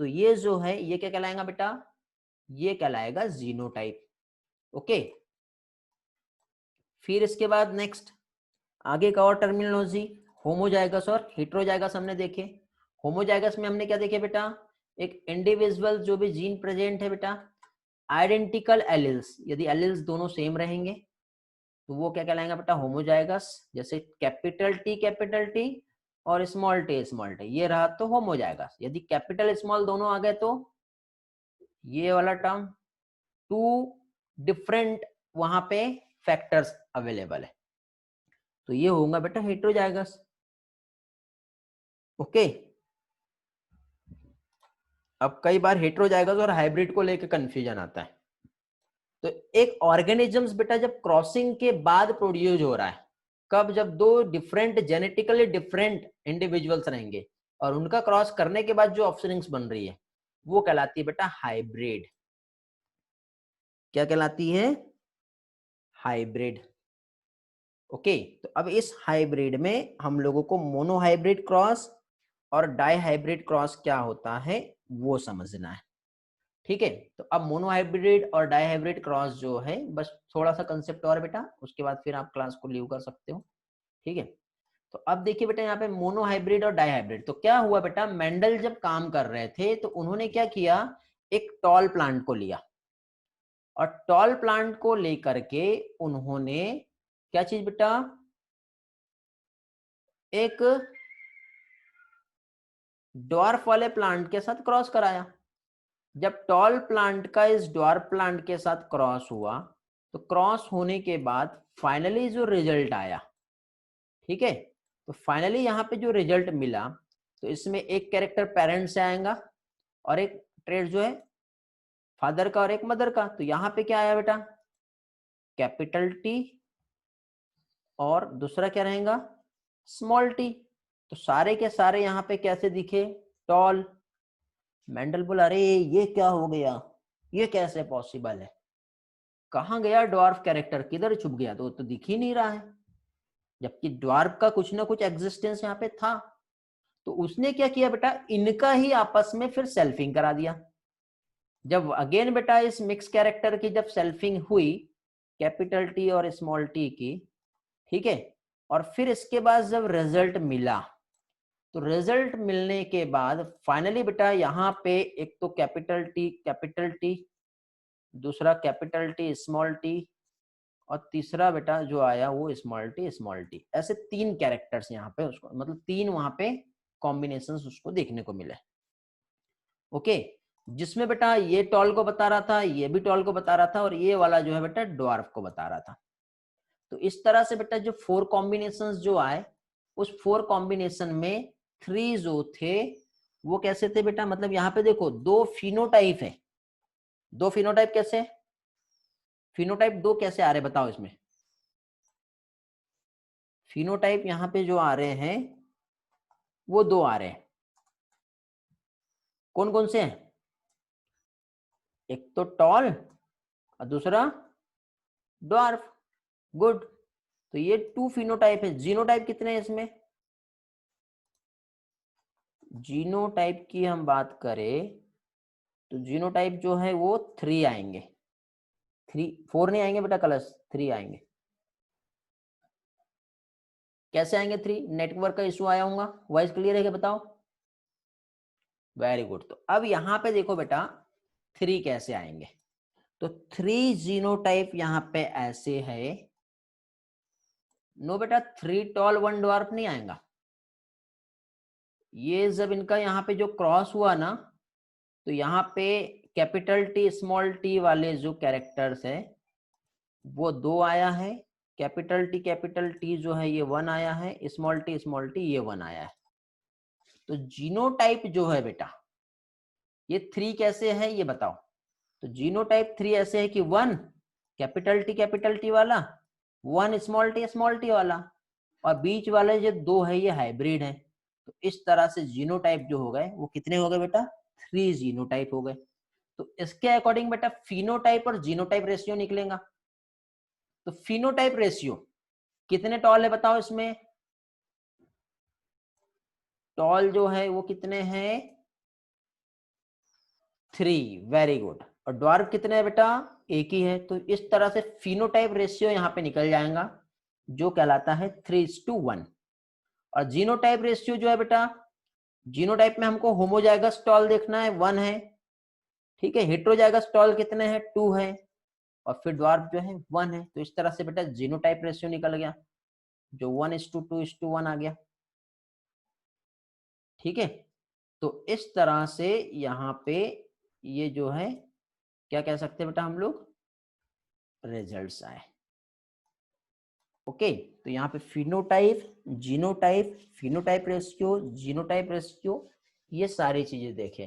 तो ये जो है ये क्या कहलाएगा बेटा, ये कहलाएगा जीनोटाइप। ओके, फिर इसके बाद नेक्स्ट आगे का और टर्मिनोलॉजी, होमोजाइगस और हेटेरोजाइगस हमने देखे। होमोजाइगस में हमने क्या देखे बेटा, एक इंडिविजुअल जो भी जीन प्रेजेंट है बेटा, आइडेंटिकल एलिल्स, यदि एलिल्स दोनों सेम रहेंगे तो वो क्या कहलाएगा बेटा, होमोजाइगस। जैसे कैपिटल टी और स्मॉल टी, ये रहा तो होमोजाइगस। यदि कैपिटल स्मॉल दोनों आ गए तो ये वाला टर्म, टू डिफरेंट वहां पे फैक्टर्स अवेलेबल है, तो ये होगा बेटा हेटेरोजाइगस। ओके, अब कई बार हेटेरोजाइगस और हाइब्रिड को लेकर कंफ्यूजन आता है। तो एक ऑर्गेनिजम्स बेटा जब क्रॉसिंग के बाद प्रोड्यूस हो रहा है, कब, जब दो डिफरेंट जेनेटिकली डिफरेंट इंडिविजुअल्स रहेंगे और उनका क्रॉस करने के बाद जो ऑफस्प्रिंग्स बन रही है वो कहलाती है बेटा हाइब्रिड। क्या कहलाती है, हाइब्रिड। ओके, तो अब इस हाइब्रिड में हम लोगों को मोनोहाइब्रिड क्रॉस और डाईहाइब्रिड क्रॉस क्या होता है वो समझना है, ठीक है। तो अब मोनोहाइब्रिड और डाईहाइब्रिड क्रॉस जो है, बस थोड़ा सा कंसेप्ट और बेटा, उसके बाद फिर आप क्लास को लीव कर सकते हो, ठीक है। तो अब देखिए बेटा यहाँ पे मोनोहाइब्रिड और डाईहाइब्रिड, तो क्या हुआ बेटा, मेंडल जब काम कर रहे थे तो उन्होंने क्या किया, एक टॉल प्लांट को लिया, और टॉल प्लांट को लेकर के उन्होंने क्या चीज बेटा, एक ड्वार्फ वाले प्लांट के साथ क्रॉस कराया। जब टॉल प्लांट का इस ड्वार्फ प्लांट के साथ क्रॉस हुआ, तो क्रॉस होने के बाद फाइनली जो रिजल्ट आया, ठीक है, तो फाइनली यहाँ पे जो रिजल्ट मिला, तो इसमें एक कैरेक्टर पेरेंट से आएगा और एक ट्रेड जो है फादर का और एक मदर का। तो यहाँ पे क्या आया बेटा, कैपिटल टी, और दूसरा क्या रहेगा, स्मॉल टी। तो सारे के सारे यहाँ पे कैसे दिखे, टॉल। मेंडल बोला अरे ये क्या हो गया, ये कैसे पॉसिबल है, कहाँ गया ड्वार्फ कैरेक्टर, किधर छुप गया, तो दिख ही नहीं रहा है, जबकि ड्वार्फ का कुछ ना कुछ एग्जिस्टेंस यहाँ पे था। तो उसने क्या किया बेटा, इनका ही आपस में फिर सेल्फिंग करा दिया। जब अगेन बेटा इस मिक्स कैरेक्टर की जब सेल्फिंग हुई, कैपिटल टी और स्मॉल टी की, ठीक है, और फिर इसके बाद जब रिजल्ट मिला, तो रिजल्ट मिलने के बाद फाइनली बेटा यहाँ पे एक तो कैपिटल टी, दूसरा कैपिटल टी स्मॉल टी, और तीसरा बेटा जो आया वो स्मॉल टी, ऐसे तीन कैरेक्टर्स यहाँ पे उसको, मतलब तीन वहां पे कॉम्बिनेशंस उसको देखने को मिले। ओके, जिसमें बेटा ये टॉल को बता रहा था, ये भी टॉल को बता रहा था, और ये वाला जो है बेटा ड्वार्फ को बता रहा था। तो इस तरह से बेटा जो फोर कॉम्बिनेशंस जो आए, उस फोर कॉम्बिनेशन में थ्री जो थे वो कैसे थे बेटा, मतलब यहाँ पे देखो दो फिनोटाइप है, दो फिनोटाइप कैसे, फिनोटाइप दो कैसे आ रहे बताओ इसमें, फिनोटाइप यहाँ पे जो आ रहे हैं वो दो आ रहे हैं, कौन कौन से हैं, एक तो टॉल और दूसरा ड्वार्फ। गुड। तो ये 2 फिनोटाइप है। जीनोटाइप कितने हैं इसमें? जीनोटाइप की हम बात करें तो जीनोटाइप जो है वो 3 आएंगे। 4 नहीं आएंगे बेटा, कलर्स 3 आएंगे। कैसे आएंगे 3? नेटवर्क का इशू आया होगा। वॉइस क्लियर है क्या बताओ? Very good. तो अब यहाँ पे देखो बेटा 3 कैसे आएंगे। तो 3 जीनोटाइप यहाँ पे ऐसे है। नो बेटा, 3 टॉल 1 ड्वार्फ नहीं आएगा। ये जब इनका यहाँ पे जो क्रॉस हुआ ना, तो यहाँ पे कैपिटल टी स्मॉल टी वाले जो कैरेक्टर्स है वो 2 आया है। कैपिटल टी जो है ये 1 आया है। स्मॉल टी ये 1 आया है। तो जीनोटाइप जो है बेटा ये 3 कैसे है ये बताओ। तो जीनोटाइप 3 ऐसे है कि 1 कैपिटल टी वाला, 1 स्मॉल टी वाला, और बीच वाले जो 2 है ये हाइब्रिड है। तो इस तरह से जीनोटाइप जो हो गए वो कितने हो गए बेटा? 3 जीनोटाइप हो गए। तो इसके अकॉर्डिंग बेटा फिनोटाइप और जीनोटाइप रेशियो निकलेगा। तो फिनोटाइप रेशियो कितने टॉल है बताओ इसमें? टॉल जो है वो कितने हैं? 3। Very good. और ड्वार्फ कितने है बेटा? एक ही है। तो इस तरह से फिनोटाइप रेशियो यहाँ पे निकल जाएगा जो कहलाता है 3:1। और जीनोटाइप रेशियो जो है बेटा, जीनोटाइप में हमको होमोजाइगस टॉल देखना है, 1 है। ठीक है, हेट्रोजाइगस टॉल कितने हैं? 2 है। और फिर ड्वार्फ जो है 1 है। तो इस तरह से बेटा जीनोटाइप रेशियो निकल गया जो 1:2:1 आ गया। ठीक है, तो इस तरह से यहाँ पे ये जो है क्या कह सकते हैं बेटा हम लोग? रिजल्ट्स आए। ओके, तो यहाँ पे phenotype, genotype, phenotype ratio, genotype ratio, ये सारी चीजें देखे।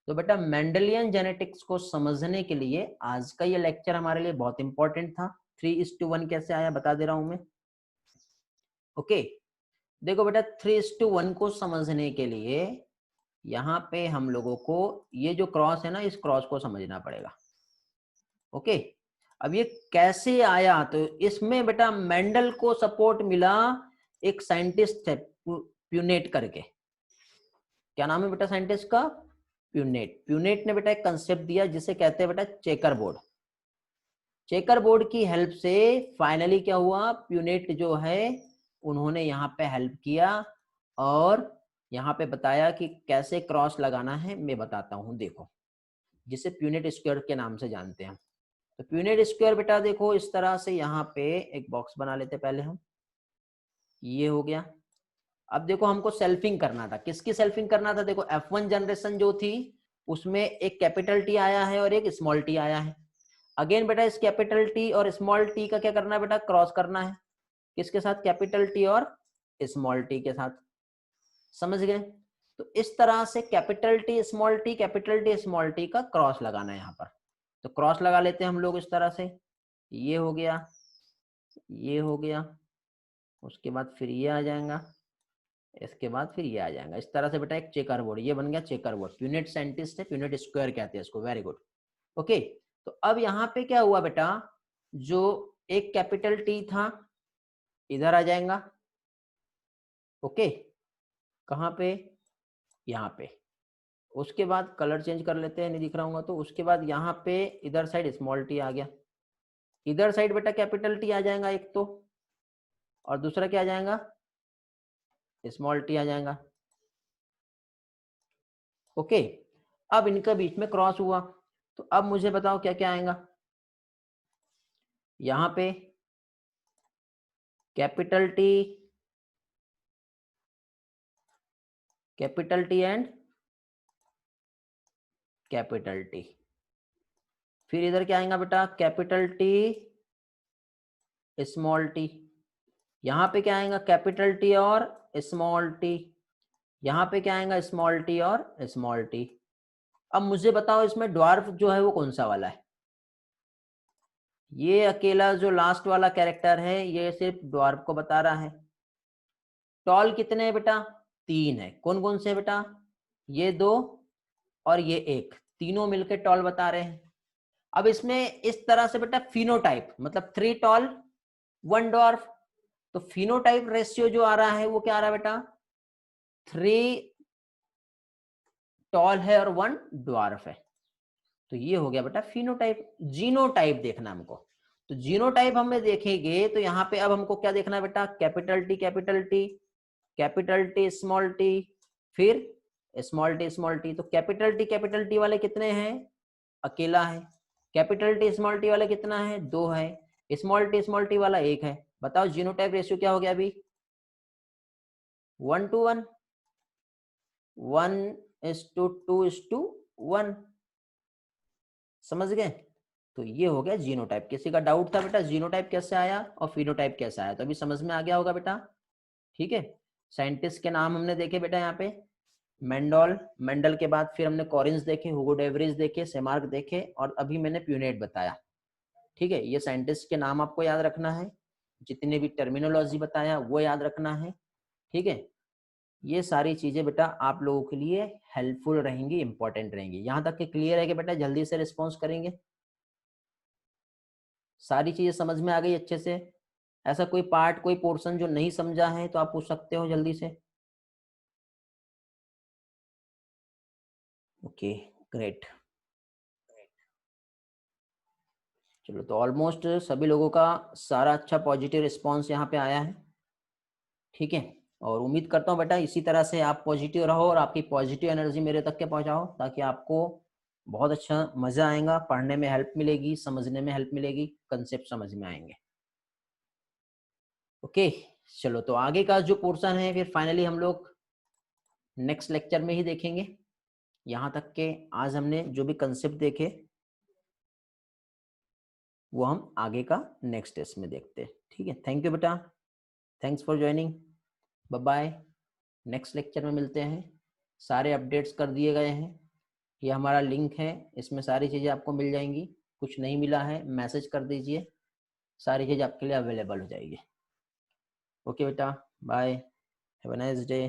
तो बेटा मेंडेलियन जेनेटिक्स को समझने के लिए आज का ये लेक्चर हमारे लिए बहुत इंपॉर्टेंट था। 3:1 कैसे आया बता दे रहा हूं मैं। ओके, देखो बेटा 3:1 को समझने के लिए यहाँ पे हम लोगों को ये जो क्रॉस है ना, इस क्रॉस को समझना पड़ेगा। ओके, अब ये कैसे आया? तो इसमें बेटा मेंडल को सपोर्ट मिला एक साइंटिस्ट है प्यूनेट करके। क्या नाम है बेटा साइंटिस्ट का? प्यूनेट। प्यूनेट ने बेटा एक कंसेप्ट दिया जिसे कहते हैं बेटा चेकर बोर्ड। चेकर बोर्ड की हेल्प से फाइनली क्या हुआ? प्यूनेट जो है उन्होंने यहाँ पे हेल्प किया और यहाँ पे बताया कि कैसे क्रॉस लगाना है। मैं बताता हूँ, देखो, जिसे प्यूनेट स्क्वायर के नाम से जानते हैं। तो प्यूनेट स्क्वायर बेटा देखो इस तरह से यहाँ पे एक बॉक्स बना लेते पहले हम। ये हो गया। अब देखो हमको सेल्फिंग करना था। किसकी सेल्फिंग करना था? देखो F1 जनरेशन जो थी उसमें एक कैपिटल टी आया है और एक स्मॉल टी आया है। अगेन बेटा इस कैपिटल टी और स्मॉल टी का क्या करना है बेटा? क्रॉस करना है। किसके साथ? कैपिटल टी और स्मॉल टी के साथ। समझ गए? तो इस तरह से capital T small T, capital T small T का क्रॉस लगाना है यहाँ पर। तो क्रॉस लगा लेते हैं हम लोग इस तरह से। ये हो गया, ये हो गया, उसके बाद फिर ये आ जाएगा, इसके बाद फिर ये आ जाएगा। इस तरह से बेटा एक चेकर बोर्ड ये बन गया। चेकर बोर्ड प्यूनेट साइंटिस्ट है, प्यूनेट स्क्वायर कहते हैं इसको। Very good. ओके, तो अब यहाँ पे क्या हुआ बेटा? जो एक कैपिटल टी था इधर आ जाएगा। ओके, कहाँ पे? यहाँ पे। उसके बाद कलर चेंज कर लेते हैं, नहीं दिख रहा होगा तो। उसके बाद यहाँ पे इधर साइड स्मॉल टी आ गया। इधर साइड बेटा कैपिटल टी आ जाएगा एक तो, और दूसरा क्या आ जाएगा? स्मॉल टी आ जाएगा। ओके, अब इनका बीच में क्रॉस हुआ। तो अब मुझे बताओ क्या क्या आएगा? यहाँ पे capital T and capital T. फिर इधर क्या आएगा बेटा? Capital T small T. यहाँ पे क्या आएगा? कैपिटल टी और स्मॉल टी। यहाँ पे क्या आएगा? स्मॉल टी और स्मॉल टी। अब मुझे बताओ इसमें ड्वार्फ जो है वो कौन सा वाला है? ये अकेला जो लास्ट वाला कैरेक्टर है ये सिर्फ ड्वार्फ को बता रहा है। टॉल कितने है बेटा? 3 है। कौन कौन से है बेटा? ये 2 और ये 1, तीनों मिलकर टॉल बता रहे हैं। अब इसमें इस तरह से बेटा फिनोटाइप मतलब 3 टॉल 1 ड्वार्फ। तो फिनोटाइप रेशियो जो आ रहा है वो क्या आ रहा है बेटा, 3 टॉल है और 1 ड्वार्फ है। तो ये हो गया बेटा फिनोटाइप। जीनोटाइप देखना हमको, तो जीनोटाइप हमें देखेंगे तो यहाँ पे अब हमको क्या देखना है बेटा, capital T capital T, capital T small T, फिर स्मॉल टी। तो कैपिटल टी वाले कितने हैं, अकेला है। कैपिटल टी स्मॉल टी वाला कितना है, 2 है। स्मॉल टी वाला 1 है। बताओ जीनोटाइप रेशियो क्या हो गया अभी, 1 to 1, 1:2:1। समझ गए। तो ये हो गया जीनोटाइप। किसी का डाउट था बेटा जीनोटाइप कैसे आया और फिनोटाइप कैसे आया, तो अभी समझ में आ गया होगा बेटा। ठीक है, साइंटिस्ट के नाम हमने देखे बेटा यहाँ पे, मेंडल, मेंडल के बाद फिर हमने कॉरिन्स देखे, हुगो डेवरीज देखे, सेमार्क देखे, और अभी मैंने प्यूनेट बताया। ठीक है, ये साइंटिस्ट के नाम आपको याद रखना है, जितने भी टर्मिनोलॉजी बताया वो याद रखना है। ठीक है, ये सारी चीजें बेटा आप लोगों के लिए हेल्पफुल रहेंगी, इंपॉर्टेंट रहेंगी। यहाँ तक के क्लियर है कि बेटा जल्दी से रिस्पॉन्स करेंगे, सारी चीजें समझ में आ गई अच्छे से। ऐसा कोई पार्ट कोई पोर्शन जो नहीं समझा है तो आप पूछ सकते हो जल्दी से। Okay great. चलो, तो ऑलमोस्ट सभी लोगों का सारा अच्छा पॉजिटिव रिस्पॉन्स यहाँ पे आया है। ठीक है, और उम्मीद करता हूँ बेटा इसी तरह से आप पॉजिटिव रहो और आपकी पॉजिटिव एनर्जी मेरे तक के पहुँचाओ, ताकि आपको बहुत अच्छा मज़ा आएगा, पढ़ने में हेल्प मिलेगी, समझने में हेल्प मिलेगी, कंसेप्ट समझ में आएंगे। ओके चलो, तो आगे का जो पोर्शन है फिर फाइनली हम लोग नेक्स्ट लेक्चर में ही देखेंगे। यहाँ तक के आज हमने जो भी कंसेप्ट देखे वो हम आगे का नेक्स्ट टेस्ट में देखते हैं। ठीक है, थैंक यू बेटा, thanks for joining, bye bye. Next lecture में मिलते हैं। सारे अपडेट्स कर दिए गए हैं, ये हमारा लिंक है, इसमें सारी चीज़ें आपको मिल जाएंगी। कुछ नहीं मिला है मैसेज कर दीजिए, सारी चीज़ आपके लिए अवेलेबल हो जाएगी। ओके बेटा, bye, have a nice day.